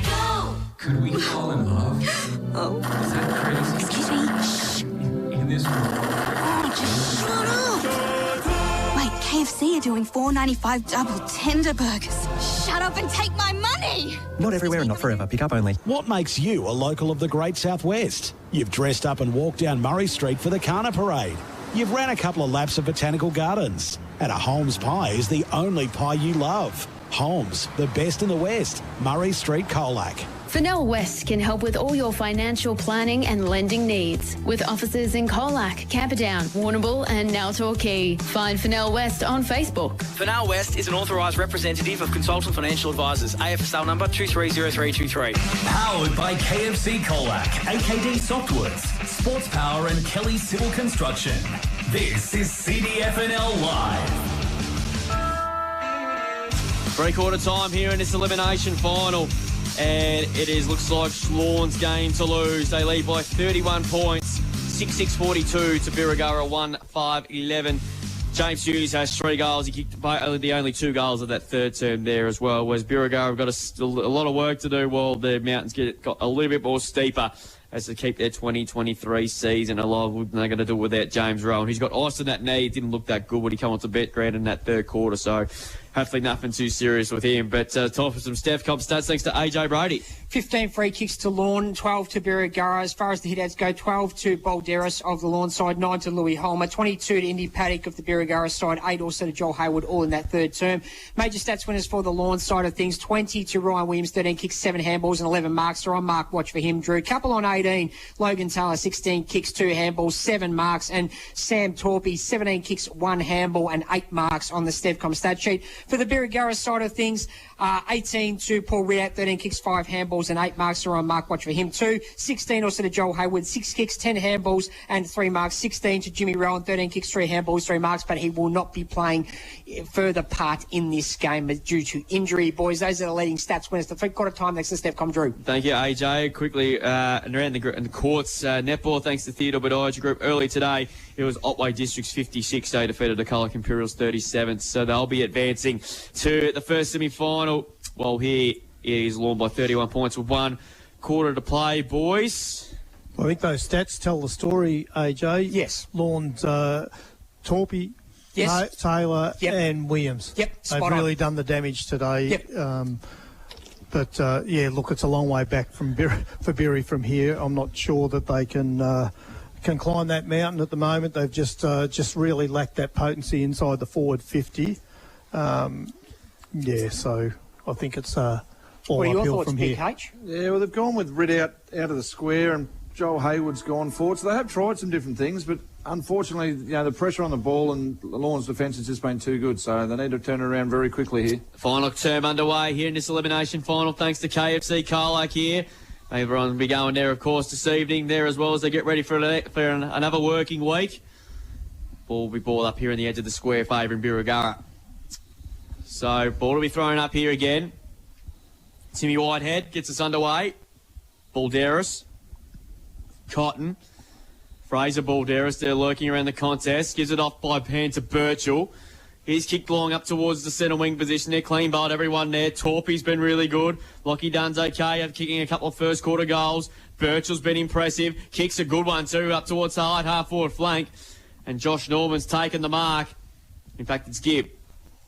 Speaker 18: Could we fall in love?
Speaker 23: Oh.
Speaker 18: Is that crazy?
Speaker 23: Excuse me. Shh.
Speaker 18: In this room.
Speaker 23: Oh, just shut up. Wait, KFC are doing $4.95 double tender burgers. Shut up and take my money.
Speaker 17: Not everywhere and not forever. Pick up only.
Speaker 8: What makes you a local of the Great Southwest? You've dressed up and walked down Murray Street for the Kana Parade. You've ran a couple of laps of Botanical Gardens. And a Holmes pie is the only pie you love. Holmes, the best in the West. Murray Street, Colac.
Speaker 21: FNL West can help with all your financial planning and lending needs. With offices in Colac, Camperdown, Warrnambool and now Torquay. Find FNL West on Facebook.
Speaker 9: FNL West is an authorised representative of Consultant Financial Advisors. AFSL number 230323.
Speaker 18: Powered by KFC Colac, AKD Softwoods, Sports Power and Kelly Civil Construction. This is CDFNL Live.
Speaker 3: Three-quarter time here in this elimination final. And it looks like Lorne's game to lose. They lead by 31 points, 6-6-42 to Birregurra, 1-5-11. James Hughes has 3 goals. He kicked the only 2 goals of that third term there as well, whereas Birregurra have got a lot of work to do while the mountains got a little bit more steeper as to keep their 2023 season alive. They're going to do it without James Rowan. He's got ice on that knee. It didn't look that good when he came onto bet ground in that third quarter, so hopefully nothing too serious with him. But time for some Steph Comp stats thanks to AJ Brady.
Speaker 1: 15 free kicks to Lorne, 12 to Birregurra. As far as the hit-outs go, 12 to Balderas of the Lorne side, 9 to Louis Holmer, 22 to Indy Paddock of the Birregurra side, 8 also to Joel Hayward, all in that third term. Major stats winners for the Lorne side of things, 20 to Ryan Williams, 13 kicks, 7 handballs and 11 marks. So on mark watch for him, Drew. Couple on 18, Logan Taylor, 16 kicks, 2 handballs, 7 marks. And Sam Torpey, 17 kicks, 1 handball and 8 marks on the Stevcom stat sheet. For the Birregurra side of things, 18 to Paul Ridat, 13 kicks, 5 handballs and 8 marks. So on mark watch for him too. 16 also to Joel Hayward, 6 kicks, 10 handballs and 3 marks. 16 to Jimmy Rowan, 13 kicks, 3 handballs, 3 marks, but he will not be playing further part in this game due to injury. Boys, those are the leading stats winners. The three-quarter time next to Stevcom, Drew.
Speaker 3: Thank you, AJ. Quickly, and around the courts, netball, thanks to Theodore Badiage Group. Early today, it was Otway District's 56. They defeated the Colac Imperials 37. So they'll be advancing to the first semi-final. Well, here is Lorne by 31 points with 1 quarter to play, boys.
Speaker 4: I think those stats tell the story, AJ.
Speaker 1: Yes.
Speaker 4: Lorne's Torpey,
Speaker 1: yes.
Speaker 4: Taylor and Williams.
Speaker 1: Yep,
Speaker 4: They've really done the damage today.
Speaker 1: Yep.
Speaker 4: But look, it's a long way back for Birri from here. I'm not sure that they can climb that mountain at the moment. They've just really lacked that potency inside the forward 50. So I think it's all
Speaker 1: what are your
Speaker 4: uphill
Speaker 1: thoughts,
Speaker 4: from
Speaker 1: Big
Speaker 4: here.
Speaker 1: H?
Speaker 2: Yeah, well, they've gone with Ridout out of the square and Joel Hayward's gone forward. So they have tried some different things, but unfortunately, the pressure on the ball and Lorne's defence has just been too good. So they need to turn it around very quickly here.
Speaker 3: Final term underway here in this elimination final, thanks to KFC Colac here. Everyone will be going there, of course, this evening there as well as they get ready for another working week. Ball will be balled up here in the edge of the square, favouring Birregurra. So ball will be thrown up here again. Timmy Whitehead gets us underway. Balderas. Cotton. Fraser Balderas, they're lurking around the contest. Gives it off by hand to Birchall. He's kicked long up towards the centre wing position there. Clean bowled everyone there. Torpey's been really good. Lockie Dunn's okay, kicking a couple of first quarter goals. Birchall's been impressive. Kicks a good one too, up towards the hard half forward flank. And Josh Norman's taken the mark. In fact, it's Gibb.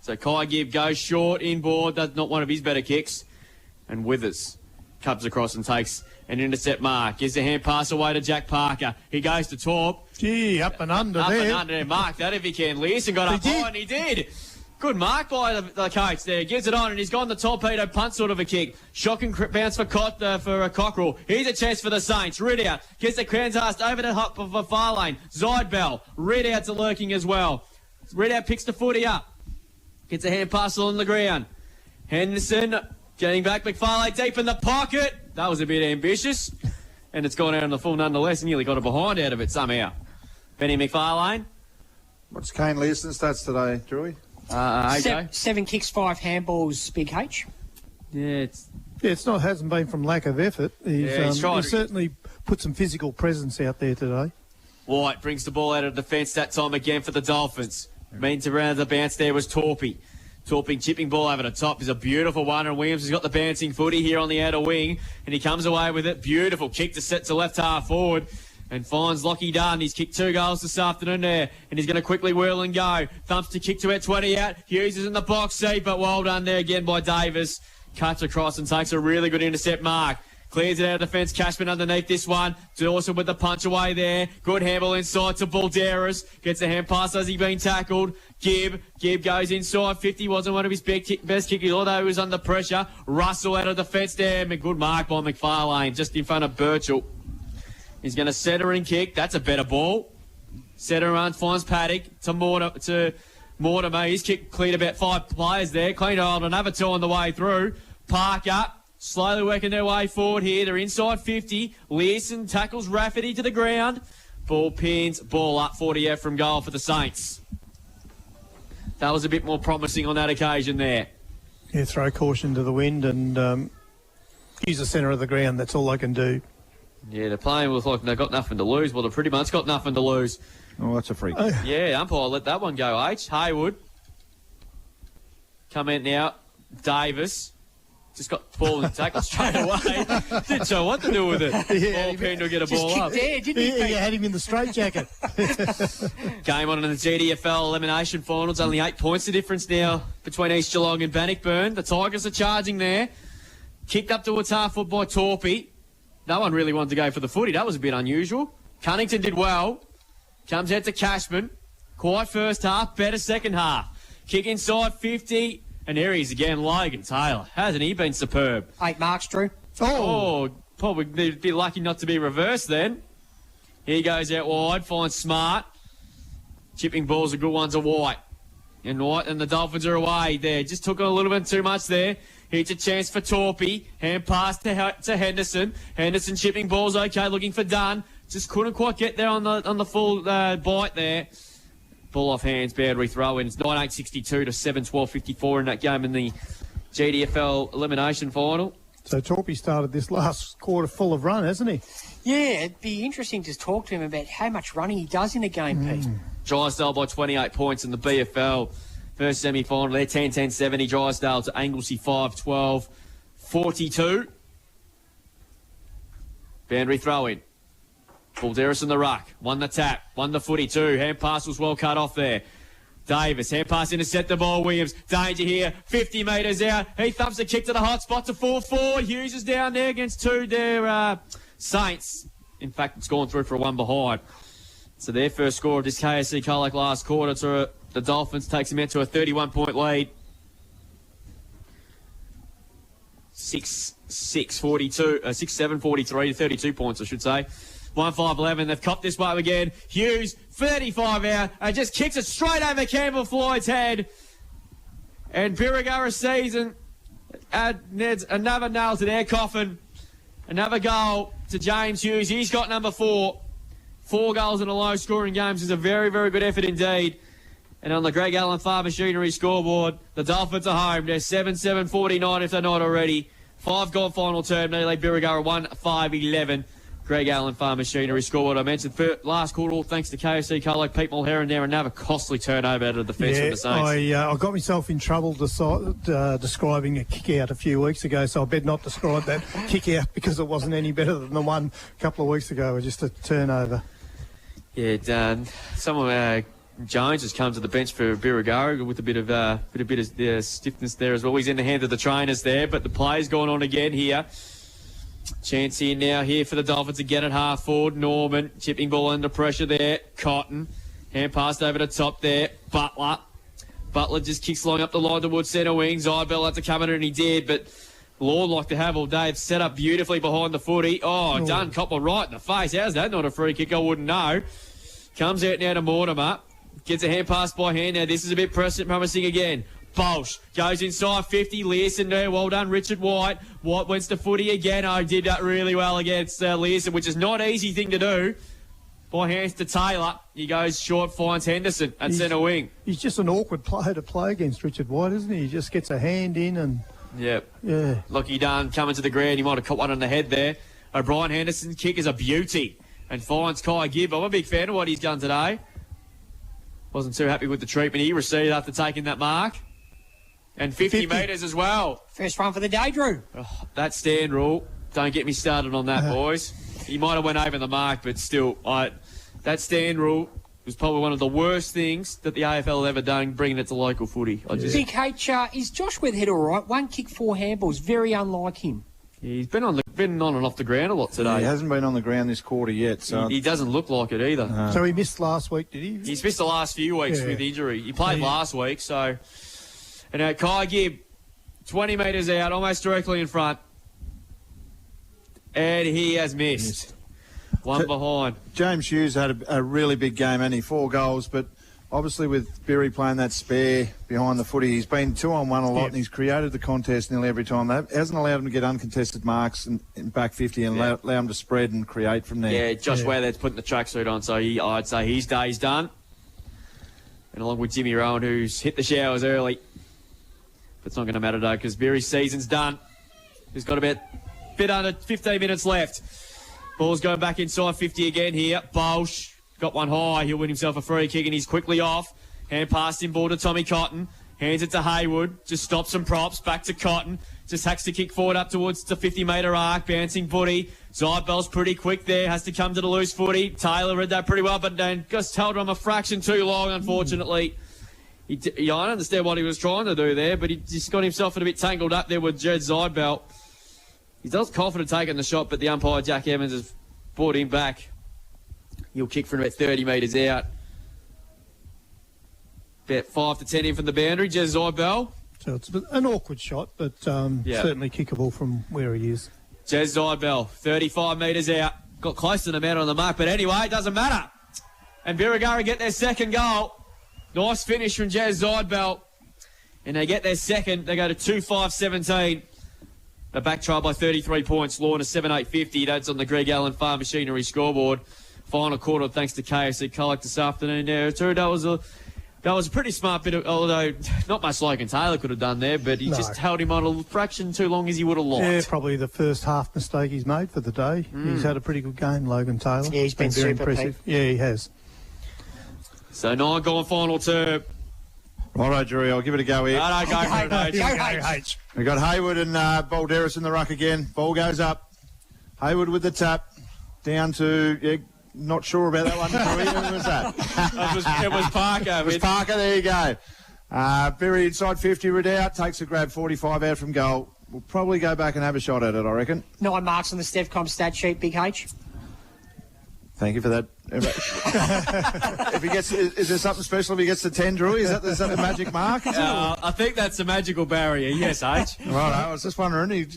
Speaker 3: So Kai Gibb goes short, inboard. That's not one of his better kicks. And Withers comes across and takes an intercept mark. Gives a hand pass away to Jack Parker. He goes to Torp.
Speaker 4: Gee, up and under
Speaker 3: Up
Speaker 4: there.
Speaker 3: and under there. Mark that if he can. Learson got up high and he did. Good mark by the coach there. Gives it on and he's gone the torpedo punt sort of a kick. Shocking bounce for Cockrell. Here's a chance for the Saints. Ridout gets the Cransast over the hop for far lane. Zidebell. Ridout's lurking as well. Ridout picks the footy up. Gets a hand pass along the ground. Henderson getting back. McFarlane deep in the pocket. That was a bit ambitious. And it's gone out on the full nonetheless. Nearly got a behind out of it somehow. Benny McFarlane.
Speaker 2: What's Kane Learson stats today, Drewy?
Speaker 1: Seven kicks, 5 handballs, Big H.
Speaker 3: Yeah,
Speaker 4: hasn't been from lack of effort. He's certainly put some physical presence out there today.
Speaker 3: White brings the ball out of defence that time again for the Dolphins. Means around the bounce there was Torpey. Torpey chipping ball over the top is a beautiful one, and Williams has got the bouncing footy here on the outer wing, and he comes away with it. Beautiful kick to set to left half forward, and finds Lockie Dunn. He's kicked 2 goals this afternoon there, and he's going to quickly whirl and go. Thumps to kick to at 20 out. Hughes is in the box seat, but well done there again by Davis. Cuts across and takes a really good intercept mark. Clears it out of defence. Cashman underneath this one. Dawson with the punch away there. Good handball inside to Balderas. Gets a hand pass as he's been tackled. Gibb goes inside. 50 wasn't one of his best kickers, although he was under pressure. Russell out of defence there. Good mark by McFarlane just in front of Birchall. He's going to set her and kick. That's a better ball. Set her and finds Paddock to Mortimer. He's kicked cleared about 5 players there. Clean hold another 2 on the way through. Parker slowly working their way forward here. They're inside 50. Learson tackles Rafferty to the ground. Ball pins. Ball up 40 out from goal for the Saints. That was a bit more promising on that occasion there.
Speaker 4: Yeah, throw caution to the wind and use the centre of the ground. That's all they can do.
Speaker 3: Yeah, they're playing with like they've got nothing to lose. Well, they've pretty much got nothing to lose.
Speaker 2: Oh, that's a freak.
Speaker 3: Yeah, umpire let that one go, H. Hayward. Come in now. Davis. just got the ball in the tackle straight away. Didn't know what to do with it. Ball pinned to get a ball up.
Speaker 1: There, didn't he?
Speaker 4: You had him in the straitjacket.
Speaker 3: Game on in the GDFL elimination finals. Only 8 points the difference now between East Geelong and Bannockburn. The Tigers are charging there. Kicked up towards half-foot by Torpy. No one really wanted to go for the footy. That was a bit unusual. Cunnington did well. Comes out to Cashman. Quiet first half, better second half. Kick inside 50. And there he is again, Logan Taylor. Hasn't he been superb?
Speaker 1: 8 marks, Drew.
Speaker 3: Oh, probably be lucky not to be reversed then. He goes out wide, finds Smart. Chipping balls are good ones are White. And the Dolphins are away there. Just took on a little bit too much there. Here's a chance for Torpy. Hand pass to Henderson. Henderson chipping balls okay, looking for Dunn. Just couldn't quite get there on the full bite there. Ball off hands, boundary throw in. It's 9-8-62 to 7-12-54 in that game in the GDFL elimination final.
Speaker 4: So Torpy started this last quarter full of run, hasn't he?
Speaker 1: Yeah, it'd be interesting to talk to him about how much running he does in a game, Pete.
Speaker 3: Drysdale by 28 points in the BFL first semi-final. They're 10-10-70. Drysdale to Anglesey 5-12-42. Boundary throw in. Balderas in the ruck. Won the tap. Won the footy too. Hand pass was well cut off there. Davis. Hand pass intercept the ball. Williams. Danger here. 50 metres out. He thumps a kick to the hot spot to 4-4. Hughes is down there against two there. Saints. In fact, it's gone through for a one behind. So their first score of this KSC Colac last quarter to the Dolphins takes them out to a 31-point lead. 6-7-43 to 32 points, I should say. 1-5-11. They've copped this one again. Hughes, 35 out, and just kicks it straight over Campbell Floyd's head. And Birregurra season adds another nail to their coffin. Another goal to James Hughes. He's got number 4. 4 goals in a low-scoring game is a very, very good effort indeed. And on the Greg Allen Farm Machinery scoreboard, the Dolphins are home. They're 7-7-49 if they're not already. 5 gone final term. They lead Birregurra 1-5-11. Greg Allen Farm Machinery scoreboard. I mentioned last quarter, all thanks to KFC Colac, Pete Mulherron there, another costly turnover out of the defence of the Saints.
Speaker 4: I got myself in trouble describing a kick-out a few weeks ago, so I better not describe that kick-out because it wasn't any better than the one a couple of weeks ago. It was just a turnover.
Speaker 3: Yeah, someone Jones has come to the bench for Birregurra with a bit of stiffness there as well. He's in the hands of the trainers there, but the play's gone on again here. Chance here now here for the Dolphins to get it half forward. Norman chipping ball under pressure there. Cotton hand passed over the top there. Butler just kicks long up the line towards centre wing. Zybell had to come in and he did, but Lord like to have all day. Set up beautifully behind the footy. Done Copper right in the face. How's that not a free kick? I wouldn't know. Comes out now to Mortimer. Gets a hand pass by hand. Now this is a bit promising again. Bolsh goes inside 50. Learson there. Well done, Richard White. White wins to footy again. Did that really well against Learson, which is not an easy thing to do. By hands to Taylor. He goes short, finds Henderson at centre wing.
Speaker 4: He's just an awkward player to play against, Richard White, isn't he? He just gets a hand in and...
Speaker 3: Yep.
Speaker 4: Yeah.
Speaker 3: Lucky done coming to the ground. He might have caught one on the head there. O'Brien Henderson's kick is a beauty and finds Kai Gibb. I'm a big fan of what he's done today. Wasn't too happy with the treatment he received after taking that mark. And 50 metres as well.
Speaker 1: First run for the day, Drew.
Speaker 3: Oh, that stand rule. Don't get me started on that, boys. He might have went over the mark, but still, that stand rule was probably one of the worst things that the AFL have ever done, bringing it to local footy.
Speaker 1: Big H, is Josh Weatherhead all right? 1 kick, 4 handballs. Very unlike him.
Speaker 3: He's been on and off the ground a lot today.
Speaker 2: Yeah, he hasn't been on the ground this quarter yet. So
Speaker 3: he doesn't look like it either.
Speaker 2: No.
Speaker 4: So he missed last week, did he?
Speaker 3: He's missed the last few weeks with injury. He played last week, so... And Kai Gibb, 20 metres out, almost directly in front. And he has missed. One behind.
Speaker 2: James Hughes had a really big game, and 4 goals, but obviously with Berry playing that spare behind the footy, he's been 2-on-1 a lot, and he's created the contest nearly every time. That hasn't allowed him to get uncontested marks in back 50 and allow him to spread and create from there.
Speaker 3: Yeah, Josh Weatherhead's putting the tracksuit on, so I'd say his day's done. And along with Jimmy Rowan, who's hit the showers early. But it's not going to matter, though, because Berry's season's done. He's got a bit under 15 minutes left. Ball's going back inside 50 again here. Bolsh got one high. He'll win himself a free kick, and he's quickly off. Hand past him, ball to Tommy Cotton. Hands it to Haywood. Just stops and props. Back to Cotton. Just hacks the kick forward up towards the 50-metre arc. Bouncing footy. Zybell's pretty quick there. Has to come to the loose footy. Taylor read that pretty well, but then just held him a fraction too long, unfortunately. I understand what he was trying to do there, but he just got himself a bit tangled up there with Jed Zybell. He does confident taking the shot, but the umpire, Jack Evans, has brought him back. He'll kick from about 30 metres out. About 5 to 10 in from the boundary, Jed Zybell.
Speaker 4: So it's an awkward shot, but certainly kickable from where he is.
Speaker 3: Jed Zybell, 35 metres out. Got close to the man on the mark, but anyway, it doesn't matter. And Birregurra get their second goal. Nice finish from Jed Zybell. And they get their second. They go to 2-5-17. They're back trial by 33 points. Lorne to 7-8-50. That's on the Greg Allen Farm Machinery scoreboard. Final quarter thanks to KFC Colac this afternoon there too. That was a pretty smart bit of, although not much Logan Taylor could have done there, but he just held him on a fraction too long as he would have liked.
Speaker 4: Yeah, probably the first half mistake he's made for the day. He's had a pretty good game, Logan Taylor.
Speaker 1: Yeah, he's been
Speaker 4: very
Speaker 1: super
Speaker 4: impressive. Yeah, he has.
Speaker 3: So 9 gone final term.
Speaker 2: Righto, Drury, I'll give it a go here.
Speaker 3: No, go for it,
Speaker 1: H.
Speaker 2: We've got Haywood and Balderas in the ruck again. Ball goes up. Haywood with the tap. Down to, not sure about that one, Drury. Who was that?
Speaker 3: It was Parker.
Speaker 2: It was Parker, there you go. Berry inside 50, Ridout, takes a grab 45 out from goal. We'll probably go back and have a shot at it, I reckon.
Speaker 1: 9 marks on the Stevcom stat sheet, Big H.
Speaker 2: Thank you for that. If he gets, is there something special if he gets to 10, Drew? Is that the magic mark?
Speaker 3: I think that's the magical barrier. Yes, H.
Speaker 2: Right, I was just wondering.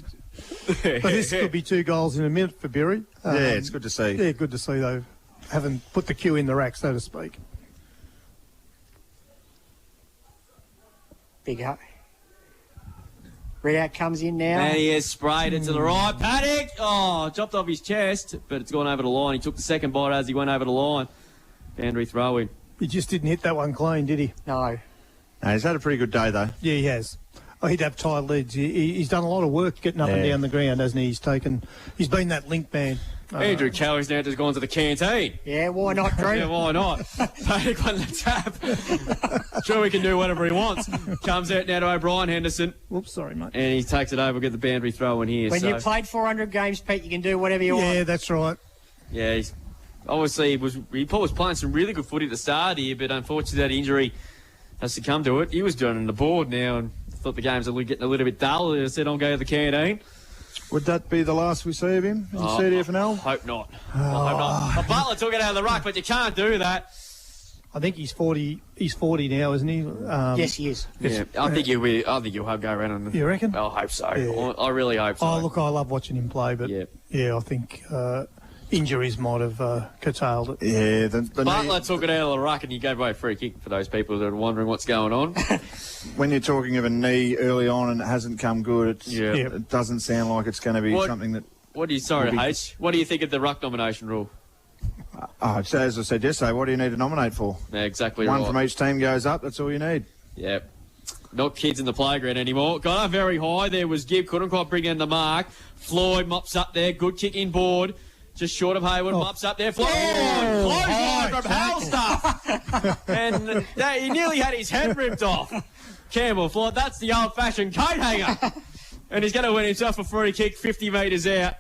Speaker 4: But this could be 2 goals in a minute for Berry.
Speaker 2: Yeah, it's good to see.
Speaker 4: Yeah, good to see they haven't put the cue in the rack, so to speak.
Speaker 1: Big H. Redout comes in now.
Speaker 3: And he has sprayed it to the right. Paddock! Oh, dropped off his chest, but it's gone over the line. He took the second bite as he went over the line. Boundary throw in.
Speaker 4: He just didn't hit that one clean, did he?
Speaker 1: No.
Speaker 2: No, he's had a pretty good day, though.
Speaker 4: Yeah, he has. Oh, he'd have tight leads. He's done a lot of work getting up and down the ground, hasn't he? He's been that link man.
Speaker 3: Andrew Kelly's now just gone to the canteen.
Speaker 1: Yeah, why not, Drew?
Speaker 3: Yeah, why not? Paddock on the tap. Sure, he can do whatever he wants. Comes out now to O'Brien Henderson.
Speaker 4: Whoops, sorry, mate.
Speaker 3: And he takes it over, get the boundary throw in here.
Speaker 1: When you played 400 games, Pete, you can do whatever you want.
Speaker 4: Yeah, that's right.
Speaker 3: Yeah, obviously he was playing some really good footy at the start here, but unfortunately that injury has succumbed to it. He was doing on the board now and thought the games were getting a little bit dull. He said, I'll go to the canteen.
Speaker 2: Would that be the last we see of him in CDFNL?
Speaker 3: Hope not. I hope not. The Butler took it out of the ruck, but you can't do that.
Speaker 4: I think he's 40. He's 40 now, isn't he?
Speaker 1: Yes, he is.
Speaker 3: Yeah, I think you'll go around on the.
Speaker 4: You reckon?
Speaker 3: I hope so.
Speaker 4: Yeah.
Speaker 3: I really hope so.
Speaker 4: Oh, look, I love watching him play, but I think injuries might have curtailed it.
Speaker 2: Yeah,
Speaker 3: Butler took it out of the ruck and he gave away a free kick for those people that are wondering what's going on.
Speaker 2: When you're talking of a knee early on and it hasn't come good, it doesn't sound like it's going to be something that...
Speaker 3: What do you think of the ruck nomination rule?
Speaker 2: So as I said yesterday, what do you need to nominate for?
Speaker 3: Yeah, exactly
Speaker 2: One
Speaker 3: right.
Speaker 2: from each team goes up, that's all you need.
Speaker 3: Yep. Not kids in the playground anymore. Got up very high. There was Gibb. Couldn't quite bring in the mark. Floyd mops up there. Good kick in board. Just short of Haywood. Mops up there. Floyd. Close line from Halstuff. And he nearly had his head ripped off. Campbell Floyd. That's the old-fashioned coat hanger. And he's going to win himself a free kick 50 metres out.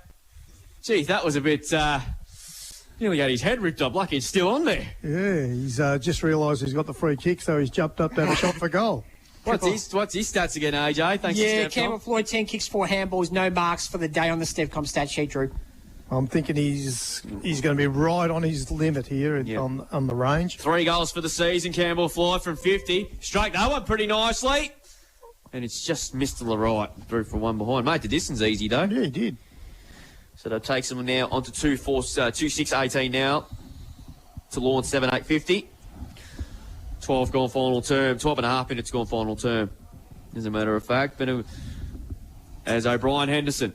Speaker 3: Gee, that was a bit... nearly got his head ripped up. Lucky it's still on there.
Speaker 4: Yeah, he's just realised he's got the free kick, so he's jumped up to have a shot for goal.
Speaker 3: What's his stats again, AJ? Thanks
Speaker 1: to Campbell Floyd, 10 kicks, 4 handballs, no marks for the day on the Stevcom stat sheet, Drew.
Speaker 4: I'm thinking he's going to be right on his limit here on the range.
Speaker 3: 3 goals for the season, Campbell Floyd from 50. Strike that one pretty nicely. And it's just missed to the right. Drew for one behind. Made the distance easy, though.
Speaker 4: Yeah, he did.
Speaker 3: So that takes them now onto 2-6-18 now to Lorne 7-8-50. 12 gone final term. 12.5 minutes gone final term, as a matter of fact. But as O'Brien Henderson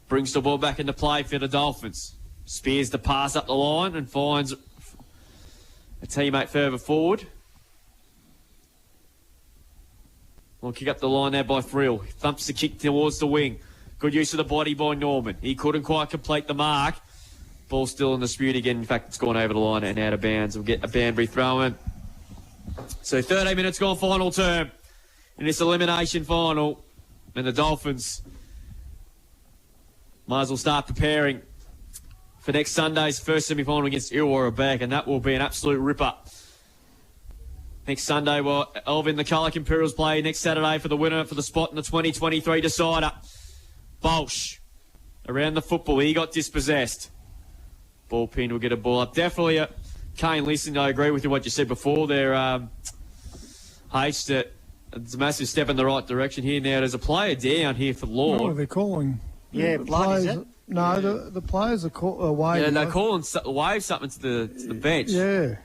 Speaker 3: brings the ball back into play for the Dolphins. Spears the pass up the line and finds a teammate further forward. We'll kick up the line there by Frill. Thumps the kick towards the wing. Good use of the body by Norman. He couldn't quite complete the mark. Ball still in dispute again. In fact, it's gone over the line and out of bounds. We'll get a Banbury throw in. So 13 minutes gone final term. in this elimination final. And the Dolphins might as well start preparing for next Sunday's first semi-final against Illawarra back, and that will be an absolute ripper. Next Sunday, well, Elvin, the Colac Imperials play next Saturday for the winner for the spot in the 2023 decider. Bolsh around the football. He got dispossessed. Ball pin will get a ball up. Definitely Kane, listen, I agree with you what you said before there. H, that it's a massive step in the right direction here. Now, there's a player down here for Lorne.
Speaker 4: Oh, they're calling.
Speaker 1: Yeah,
Speaker 4: the
Speaker 1: blood,
Speaker 4: players,
Speaker 1: is it?
Speaker 4: No, the players are waving.
Speaker 3: Yeah, they're calling wave something to the bench.
Speaker 4: Yeah.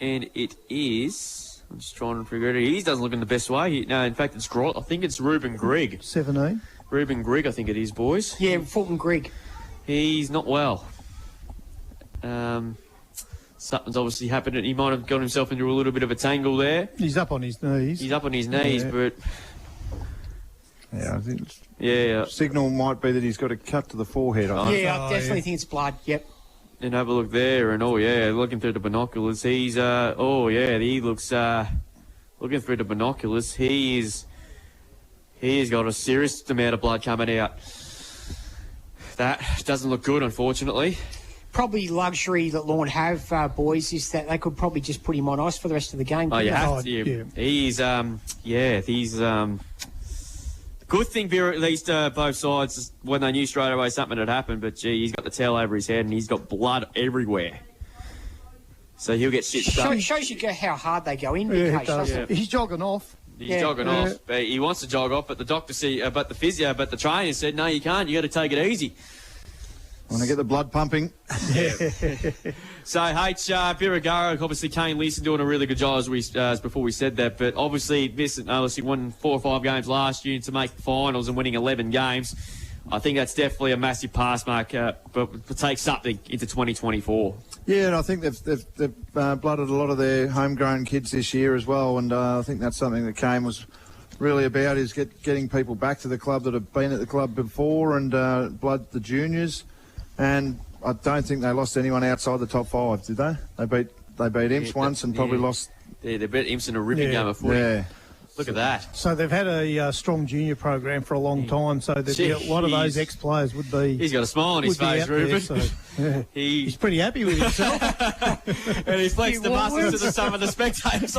Speaker 3: And it is... I'm just trying to figure it out. He doesn't look in the best way. No, in fact, I think it's Ruben Grigg.
Speaker 4: 17.
Speaker 3: Ruben Grigg, I think it is, boys.
Speaker 1: Yeah, Fulton Grigg.
Speaker 3: He's not well. Something's obviously happened. He might have got himself into a little bit of a tangle there.
Speaker 4: He's up on his knees.
Speaker 3: He's up on his knees, but...
Speaker 2: Yeah, I think
Speaker 3: signal
Speaker 2: might be that he's got a cut to the forehead. I
Speaker 1: definitely think it's blood. Yep.
Speaker 3: And have a look there, and looking through the binoculars, he's he looks looking through the binoculars. He's got a serious amount of blood coming out. That doesn't look good, unfortunately.
Speaker 1: Probably luxury that Lorne have, boys, is that they could probably just put him on ice for the rest of the game.
Speaker 3: Oh, you have to.
Speaker 1: Yeah.
Speaker 3: He's good thing for at least both sides when they knew straight away something had happened, but gee, he's got the towel over his head and he's got blood everywhere. So he'll get shit stuck.
Speaker 1: Shows you how hard they go in.
Speaker 4: Yeah, it does. He's jogging off.
Speaker 3: He's jogging off. But he wants to jog off, but the doctor said, but the trainer said, no, you can't. You got to take it easy.
Speaker 2: Want to get the blood pumping.
Speaker 3: Yeah. So, Birregurra, obviously Kane Leeson doing a really good job as before we said that, but obviously won 4 or 5 games last year to make the finals and winning 11 games. I think that's definitely a massive pass mark, but take something into 2024.
Speaker 2: Yeah, and I think they've blooded a lot of their homegrown kids this year as well, and I think that's something that Kane was really about, is getting people back to the club that have been at the club before and blood the juniors. And I don't think they lost anyone outside the top 5, did they? They beat Imps once and probably lost.
Speaker 3: Yeah, they beat Imps in a ripping game of footy.
Speaker 2: Yeah.
Speaker 3: Look at that.
Speaker 4: So they've had a strong junior program for a long time, so a lot of those ex-players would be...
Speaker 3: He's got a smile on his face, Ruben.
Speaker 4: He's pretty happy with himself.
Speaker 3: And he flexed the muscles to some of the spectators.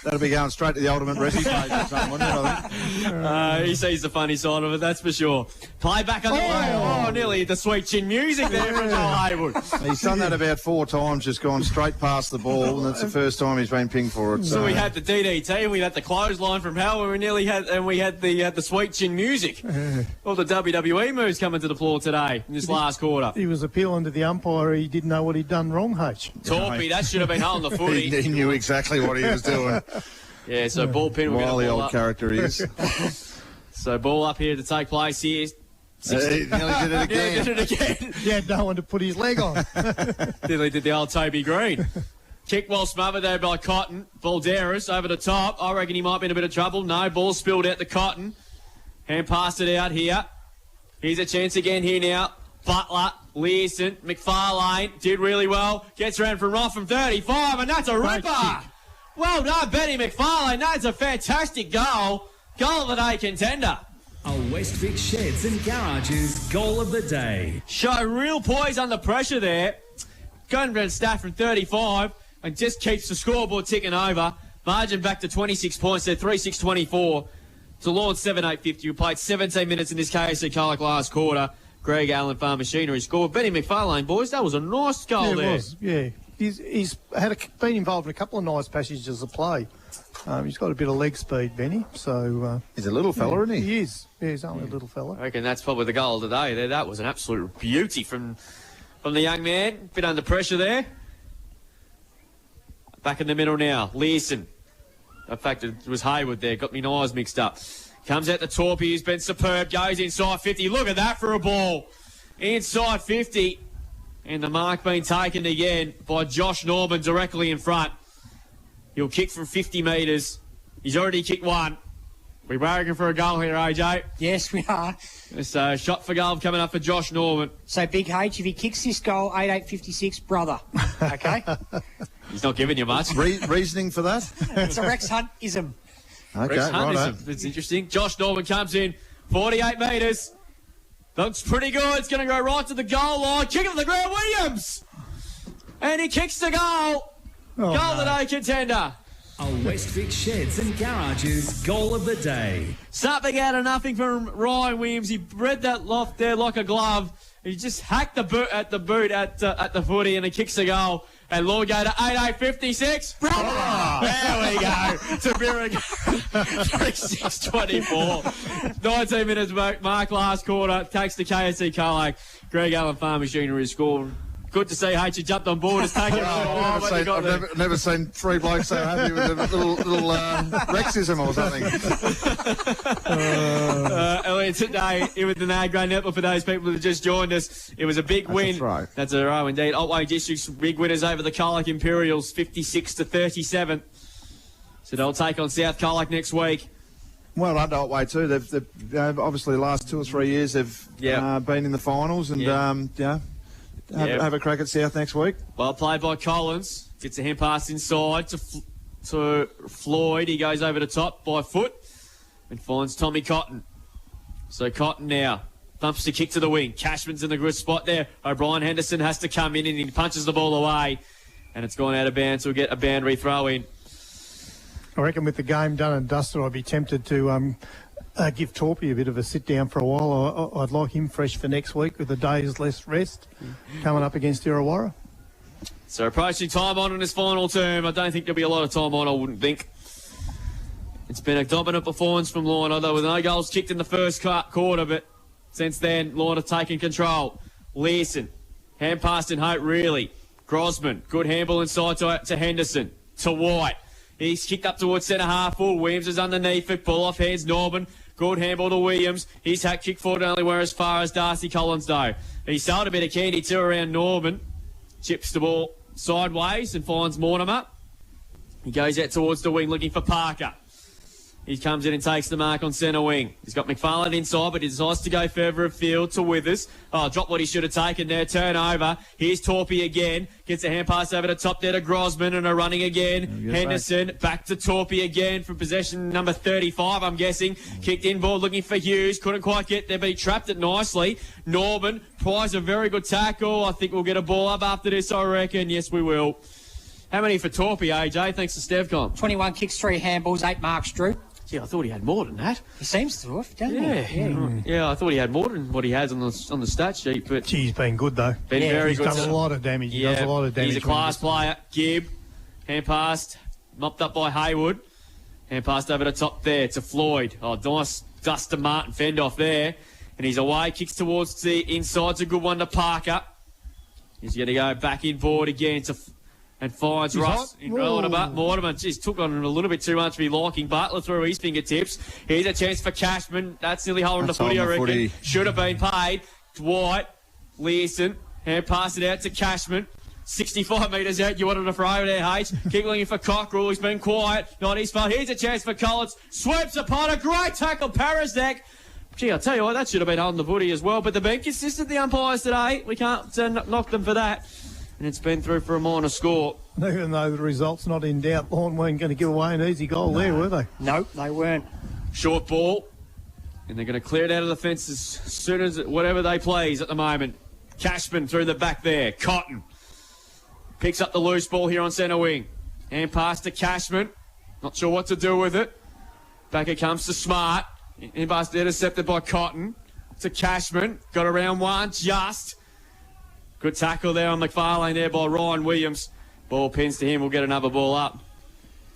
Speaker 2: That'll be going straight to the ultimate recipe page or something, wouldn't it, I think?
Speaker 3: He sees the funny side of it, that's for sure. Play back on the way. Oh, nearly the sweet chin music there from Joel Haywood.
Speaker 2: He's done that about 4 times, just gone straight past the ball, and that's the first time he's been pinged for it.
Speaker 3: So we had the DDT, we had the clothesline from hell, and we had the sweet chin music. All the WWE moves coming to the floor today in this last quarter.
Speaker 4: He was appealing to the umpire. He didn't know what he'd done wrong, H.
Speaker 3: Torpy, that should have been holding the footy.
Speaker 2: He knew exactly what he was doing.
Speaker 3: Yeah, so ball pin.
Speaker 2: Wily old character he is.
Speaker 3: So ball up here to take place here.
Speaker 2: He nearly did it again.
Speaker 4: He had no one to put his leg on.
Speaker 3: Nearly did the old Toby Green. Kick well smothered there by Cotton. Balderas over the top. I reckon he might be in a bit of trouble. No, ball spilled out the Cotton. Hand passed it out here. Here's a chance again here now. Butler, Learson, McFarlane did really well. Gets around from Roth from 35, and that's a ripper. Well done, Benny McFarlane. That's a fantastic goal. Goal of the day contender.
Speaker 18: A Westvic Sheds and Garages goal of the day.
Speaker 3: Show real poise under pressure there. Going around staff from 35 and just keeps the scoreboard ticking over. Margin back to 26 points there, 3-6-24. To Lorne 7-8-50. We played 17 minutes in this KFC Colac last quarter. Greg Allen Farm Machinery scored. Benny McFarlane, boys, that was a nice goal there.
Speaker 4: It was, yeah. He's been involved in a couple of nice passages of play. He's got a bit of leg speed, Benny. So
Speaker 2: he's a little fella, isn't he?
Speaker 4: He is. Yeah, he's only a little fella.
Speaker 3: I reckon that's probably the goal of the day there. That was an absolute beauty from the young man. Bit under pressure there. Back in the middle now. Learson. In fact, it was Haywood there. Got me eyes mixed up. Comes out the Torpy. He's been superb. Goes inside 50. Look at that for a ball. Inside 50. And the mark being taken again by Josh Norman directly in front. He'll kick from 50 metres. He's already kicked one. We're barracking for a goal here, AJ.
Speaker 1: Yes, we are.
Speaker 3: So, shot for goal coming up for Josh Norman.
Speaker 1: So, Big H, if he kicks this goal, 8-8-56, brother. Okay?
Speaker 3: He's not giving you much.
Speaker 2: Reasoning for that?
Speaker 1: It's a Rex Hunt-ism.
Speaker 2: Okay,
Speaker 3: Rex Hunt
Speaker 2: righto.
Speaker 3: is it's interesting. Josh Norman comes in, 48 metres. Looks pretty good. It's going to go right to the goal line. Kick it to the ground, Williams. And he kicks the goal. Goal of the day contender.
Speaker 18: A Westvic Sheds and Garages goal of the day.
Speaker 3: Something out of nothing from Ryan Williams. He read that loft there like a glove. He just hacked the boot at the footy and he kicks the goal. And Lorne go to 88.56. There we go. To Birregurra. 6:24. 19 minutes mark last quarter. Takes the KSC Colac. Greg Allen Farm Machinery score. Good to see H. You jumped on board. It's taken
Speaker 2: I've never seen three blokes so happy with a little Rexism or something.
Speaker 3: Earlier today, it was the Nagray Netball for those people that have just joined us. It was a big win.
Speaker 2: That's right.
Speaker 3: That's a row indeed. Otway District's big winners over the Colac Imperials, 56-37. So they'll take on South Colac next week.
Speaker 2: Well done to Otway too. They've obviously the last 2 or 3 years they've been in the finals and have a crack at South next week.
Speaker 3: Well played by Collins. Gets a hand pass inside to Floyd. He goes over the top by foot and finds Tommy Cotton. So Cotton now thumps the kick to the wing. Cashman's in the good spot there. O'Brien Henderson has to come in and he punches the ball away. And it's gone out of bounds. So we'll get a boundary throw in.
Speaker 4: I reckon with the game done and dusted, I'd be tempted to give Torpy a bit of a sit down for a while. I'd like him fresh for next week with a day's less rest coming up against Illawarra.
Speaker 3: So approaching time on in this final term. I don't think there'll be a lot of time on, I wouldn't think. It's been a dominant performance from Lorne, although with no goals kicked in the first quarter, but since then, Lorne have taken control. Learson, hand passed in hope, really. Grosman, good handball inside to Henderson, to White. He's kicked up towards centre half full. Williams is underneath it. Ball off hands Norman. Good handball to Williams. His hat kick forward only went as far as Darcy Collins though. He sold a bit of candy too around Norman. Chips the ball sideways and finds Mortimer. He goes out towards the wing looking for Parker. He comes in and takes the mark on centre wing. He's got McFarlane inside, but he decides to go further afield to Withers. Oh, drop what he should have taken there. Turnover. Here's Torpy again. Gets a hand pass over the top there to Grosman and a running again. Henderson back to Torpy again from possession number 35, I'm guessing. Kicked inboard looking for Hughes. Couldn't quite get there, but he trapped it nicely. Norman tries a very good tackle. I think we'll get a ball up after this, I reckon. Yes, we will. How many for Torpy, AJ? Thanks to Stevcon.
Speaker 1: 21 kicks, 3 handballs, 8 marks, Drew.
Speaker 3: Gee, I thought he had more than that.
Speaker 1: He seems to have, doesn't he?
Speaker 3: Yeah, I thought he had more than what he has on the stat sheet. But
Speaker 4: Gee, he's been good though.
Speaker 3: Very
Speaker 4: he's
Speaker 3: good.
Speaker 4: Done a lot of damage. He does a lot of damage.
Speaker 3: He's a class player. Gibb, hand passed, mopped up by Haywood. Hand passed over the top there to Floyd. Oh, nice dust to Martin fend off there. And he's away, kicks towards the inside. It's a good one to Parker. He's going to go back inboard again and finds Russ. Mortimer just took on a little bit too much to be liking. Butler through his fingertips. Here's a chance for Cashman. That's nearly holding the footy, I reckon. Should have been paid. Dwight, Learson, hand pass it out to Cashman. 65 metres out. You wanted to throw there, H. Keep looking for Cockrell. He's been quiet. Not his fault. Here's a chance for Collins. Sweeps upon a great tackle. Parazak. Gee, I'll tell you what, that should have been holding the footy as well. But they've been consistent, the umpires today. We can't knock them for that. And it's been through for a minor score.
Speaker 4: Even though the result's not in doubt, Lorne weren't going to give away an easy goal there, were they?
Speaker 1: No, they weren't.
Speaker 3: Short ball. And they're going to clear it out of the fence as soon as whatever they please at the moment. Cashman through the back there. Cotton picks up the loose ball here on centre wing. Hand pass to Cashman. Not sure what to do with it. Back it comes to Smart. Hand pass intercepted by Cotton. To Cashman. Got around one just. Good tackle there on McFarlane there by Ryan Williams. Ball pins to him. We'll get another ball up.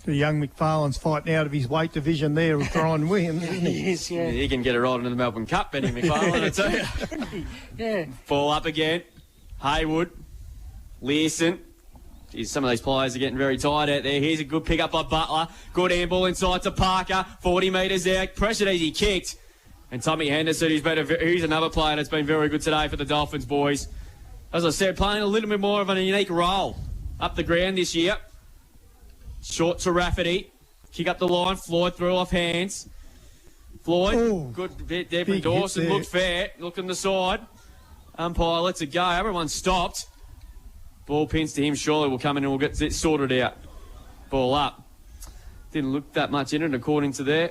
Speaker 4: The young McFarlane's fighting out of his weight division there with Ryan Williams, isn't he?
Speaker 1: Yes, yeah.
Speaker 3: He can get it right into the Melbourne Cup, Benny McFarlane, I tell you.
Speaker 1: Yeah.
Speaker 3: Ball up again. Haywood. Learson. Geez, some of these players are getting very tired out there. Here's a good pick up by Butler. Good handball inside to Parker. 40 metres out. Pressured as he kicked. And Tommy Henderson, he's another player that's been very good today for the Dolphins, boys. As I said, playing a little bit more of a unique role up the ground this year. Short to Rafferty. Kick up the line. Floyd threw off hands. Floyd, good bit there from Dawson. Looked fair. Look on the side. Umpire lets it go. Everyone stopped. Ball pins to him. Surely will come in and we'll get it sorted out. Ball up. Didn't look that much in it, according to there.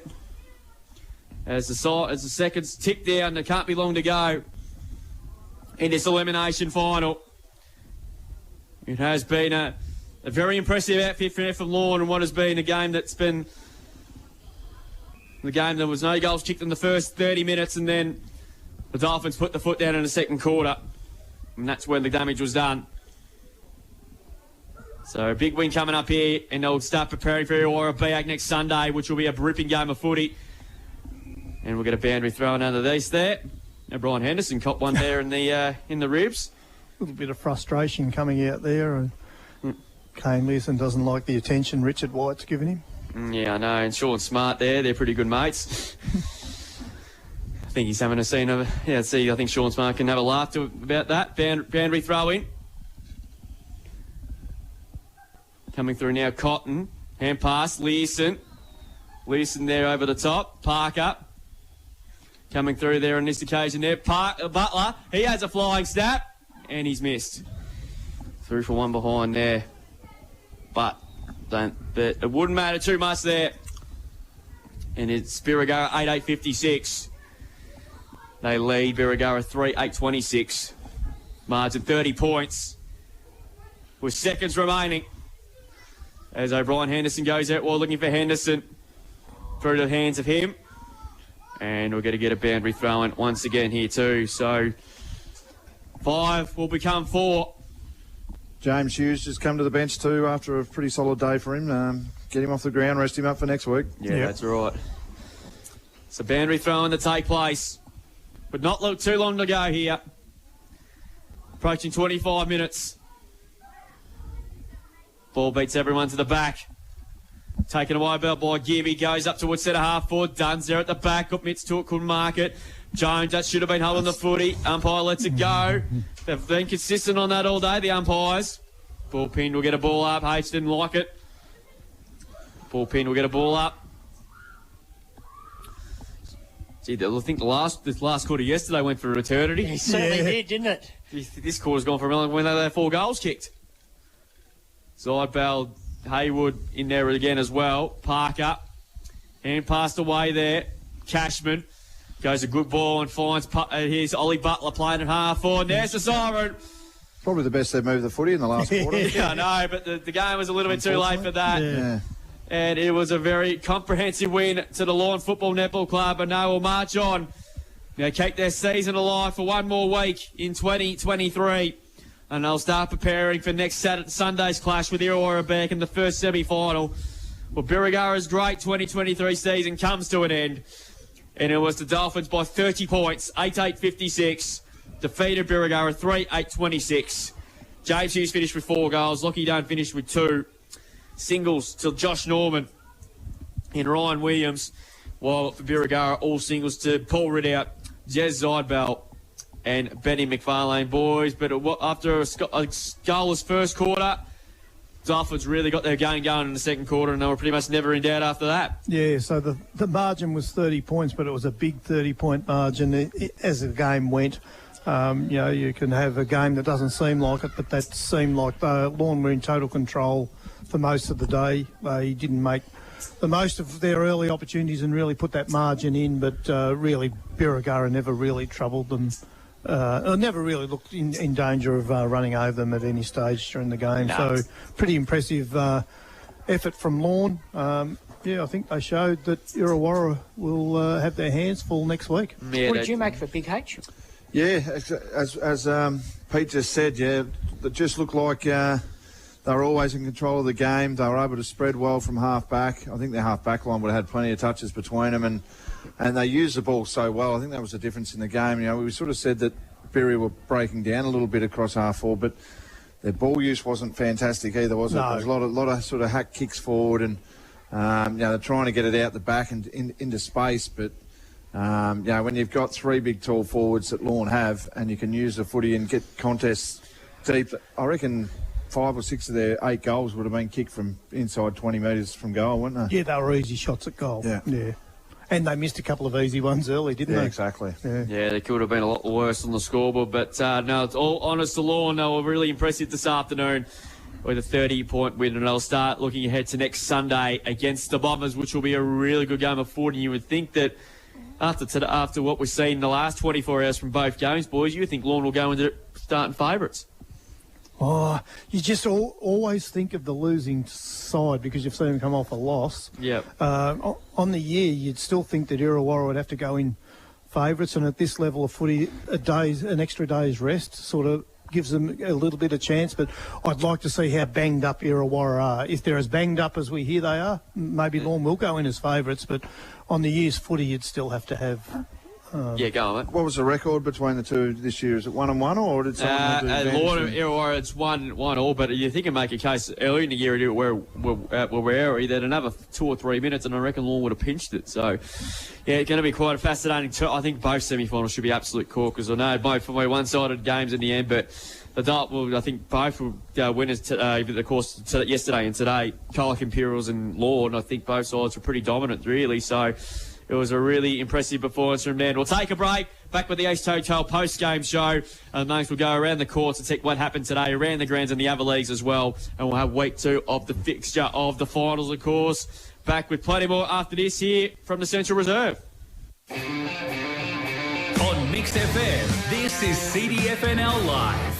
Speaker 3: As the seconds tick down, there can't be long to go in this elimination final. It has been a very impressive outfit from Lorne, and what has been a game that's been the game. There was no goals kicked in the first 30 minutes, and then the Dolphins put the foot down in the second quarter, and that's when the damage was done. So a big win coming up here, and they'll start preparing for Illawarra BAG next Sunday, which will be a ripping game of footy. And we'll get a boundary thrown under these there. Now Brian Henderson caught one there in the ribs.
Speaker 4: A little bit of frustration coming out there. And Kane Leeson doesn't like the attention Richard White's given him.
Speaker 3: Yeah, I know. And Sean Smart there, they're pretty good mates. I think he's having a scene of... Yeah, I think Sean Smart can have a laugh about that. Boundary throw in. Coming through now, Cotton. Hand pass, Leeson. Leeson there over the top. Parker. Coming through there on this occasion there. Butler, he has a flying snap. And he's missed. Through for one behind there. But it wouldn't matter too much there. And it's Birregurra 8-8-56. They lead Birregurra 3-8-26. Margin 30 points. With seconds remaining. As O'Brien Henderson goes out, looking for Henderson. Through the hands of him. And we're going to get a boundary throw-in once again here too. So 5 will become 4.
Speaker 2: James Hughes just come to the bench too after a pretty solid day for him. Get him off the ground, rest him up for next week.
Speaker 3: Yeah, that's right. It's a boundary throw-in to take place. But not too long to go here. Approaching 25 minutes. Ball beats everyone to the back. Taken away by Gibby, goes up towards centre half forward. Dunn's there at the back, got mitts to it, couldn't mark it. Jones, that should have been holding the footy. Umpire lets it go. They've been consistent on that all day, the umpires. Ball pin will get a ball up. H didn't like it. Ball pin will get a ball up. Gee, I think this last quarter yesterday went for eternity.
Speaker 1: He certainly did, didn't it?
Speaker 3: This quarter's gone for a million when they had 4 goals kicked. Zidebell, Haywood in there again as well. Parker. Hand passed away there. Cashman. Goes a good ball and finds... Here's Ollie Butler playing at half forward. There's the siren.
Speaker 2: Probably the best they've moved the footy in the last quarter.
Speaker 3: Yeah, I know, but the game was a little bit too late for that.
Speaker 2: Yeah.
Speaker 3: And it was a very comprehensive win to the Lorne Football Netball Club, and they will march on. Now keep their season alive for one more week in 2023. And they'll start preparing for next Sunday's clash with Illawarra back in the first semi-final. Well, Birregurra's great 2023 season comes to an end. And it was the Dolphins by 30 points, 8-8-56. Defeated Birregurra 3-8-26. James Hughes finished with 4 goals. Lockie Dunn finished with 2. Singles to Josh Norman and Ryan Williams. While for Birregurra, all singles to Paul Ridout, Jez Zidebell, and Benny McFarlane, boys. But after a goalless first quarter, Dolphins really got their game going in the second quarter, and they were pretty much never in doubt after that.
Speaker 4: Yeah, so the margin was 30 points, but it was a big 30-point margin as the game went. You can have a game that doesn't seem like it, but that seemed like Lorne were in total control for most of the day. They didn't make the most of their early opportunities and really put that margin in, but really Birregurra never really troubled them. Never really looked in danger of running over them at any stage during the game. No. So pretty impressive effort from Lorne. I think they showed that Illawarra will have their hands full next week.
Speaker 1: Yeah, what did you make for Big H?
Speaker 2: Yeah, as Pete just said, it just looked like they were always in control of the game. They were able to spread well from half-back. I think their half-back line would have had plenty of touches between them, and they used the ball so well. I think that was the difference in the game. We sort of said that Birri were breaking down a little bit across half-forward, but their ball use wasn't fantastic either, was it?
Speaker 4: No.
Speaker 2: There was a lot of sort of hack kicks forward, and they're trying to get it out the back and into space, but when you've got 3 big tall forwards that Lorne have, and you can use the footy and get contests deep, I reckon 5 or 6 of their 8 goals would have been kicked from inside 20 metres from goal, wouldn't they?
Speaker 4: Yeah, they were easy shots at goal.
Speaker 2: Yeah.
Speaker 4: And they missed a couple of easy ones early, didn't they?
Speaker 2: Exactly.
Speaker 3: Yeah, they could have been a lot worse on the scoreboard. But no, it's all honest to Lorne. They were really impressive this afternoon with a 30-point win. And they'll start looking ahead to next Sunday against the Bombers, which will be a really good game of footy. You would think that after what we've seen in the last 24 hours from both games, boys, you would think Lorne will go into starting favourites.
Speaker 4: Oh, you just always think of the losing side because you've seen them come off a loss.
Speaker 3: Yeah.
Speaker 4: On the year, you'd still think that Illawarra would have to go in favourites, and at this level of footy, an extra day's rest sort of gives them a little bit of chance. But I'd like to see how banged up Illawarra are. If they're as banged up as we hear they are, maybe Lorne will go in as favourites. But on the year's footy, you'd still have to have.
Speaker 3: Yeah, go on, mate.
Speaker 2: What was the record between the two this year? Is it 1-1 or did someone do
Speaker 3: Lorne and Illawarra, it's 1-1 but you think it make a case early in the year where we're they'd another 2 or 3 minutes, and I reckon Lorne would have pinched it. So, yeah, it's going to be quite a fascinating. I think both semi-finals should be absolute corkers. I know both will be one-sided games in the end, but I think both will winners over the course yesterday and today. Colac Imperials and Lorne, I think both sides were pretty dominant, really. So. It was a really impressive performance from them. We'll take a break. Back with the East Hotel post-game show. Mates will go around the courts and check what happened today, around the grounds and the other leagues as well. And we'll have week 2 of the fixture of the finals, of course. Back with plenty more after this here from the Central Reserve.
Speaker 18: On Mixed FM, this is CDFNL Live.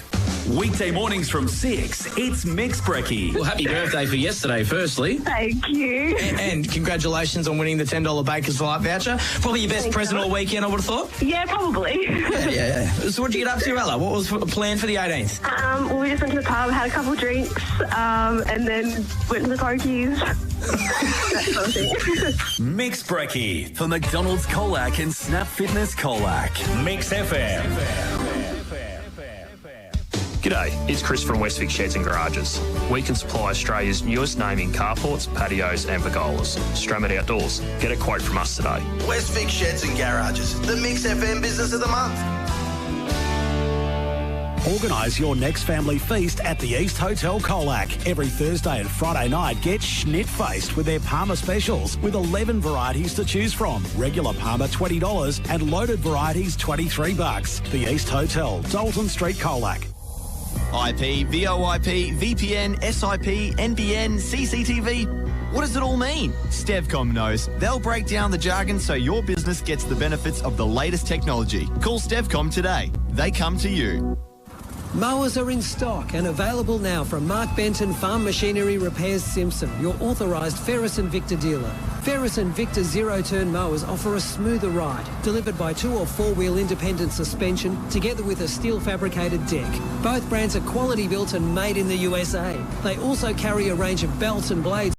Speaker 18: Weekday mornings from 6, it's Mix Brekkie.
Speaker 7: Well, happy birthday for yesterday, firstly.
Speaker 10: Thank you.
Speaker 7: And congratulations on winning the $10 Baker's Delight voucher. Probably your best present all weekend, I would have thought.
Speaker 10: Yeah, probably.
Speaker 7: Yeah. So what did you get up to, Ella? What was the plan for the 18th?
Speaker 10: Well, we just went to the pub, had a couple of drinks, and then went to the pokies. That sort of thing.
Speaker 18: Mix Brekkie for McDonald's Colac and Snap Fitness Colac. Mix FM.
Speaker 12: G'day, it's Chris from Westvic Sheds and Garages. We can supply Australia's newest name in carports, patios and pergolas. Stramit Outdoors. Get a quote from us today.
Speaker 13: Westvic Sheds and Garages, the Mix FM Business of the Month.
Speaker 8: Organise your next family feast at the East Hotel Colac. Every Thursday and Friday night, get schnit-faced with their Parma specials with 11 varieties to choose from. Regular Parma $20 and loaded varieties $23. The East Hotel, Dalton Street, Colac.
Speaker 16: IP, VoIP, VPN, SIP, NBN, CCTV. What does it all mean? Stevcom knows. They'll break down the jargon so your business gets the benefits of the latest technology. Call Stevcom today. They come to you.
Speaker 22: Mowers are in stock and available now from Mark Benton Farm Machinery Repairs Simpson, your authorised Ferris and Victor dealer. Ferris and Victor zero-turn mowers offer a smoother ride, delivered by 2- or 4-wheel independent suspension, together with a steel-fabricated deck. Both brands are quality built and made in the USA. They also carry a range of belts and blades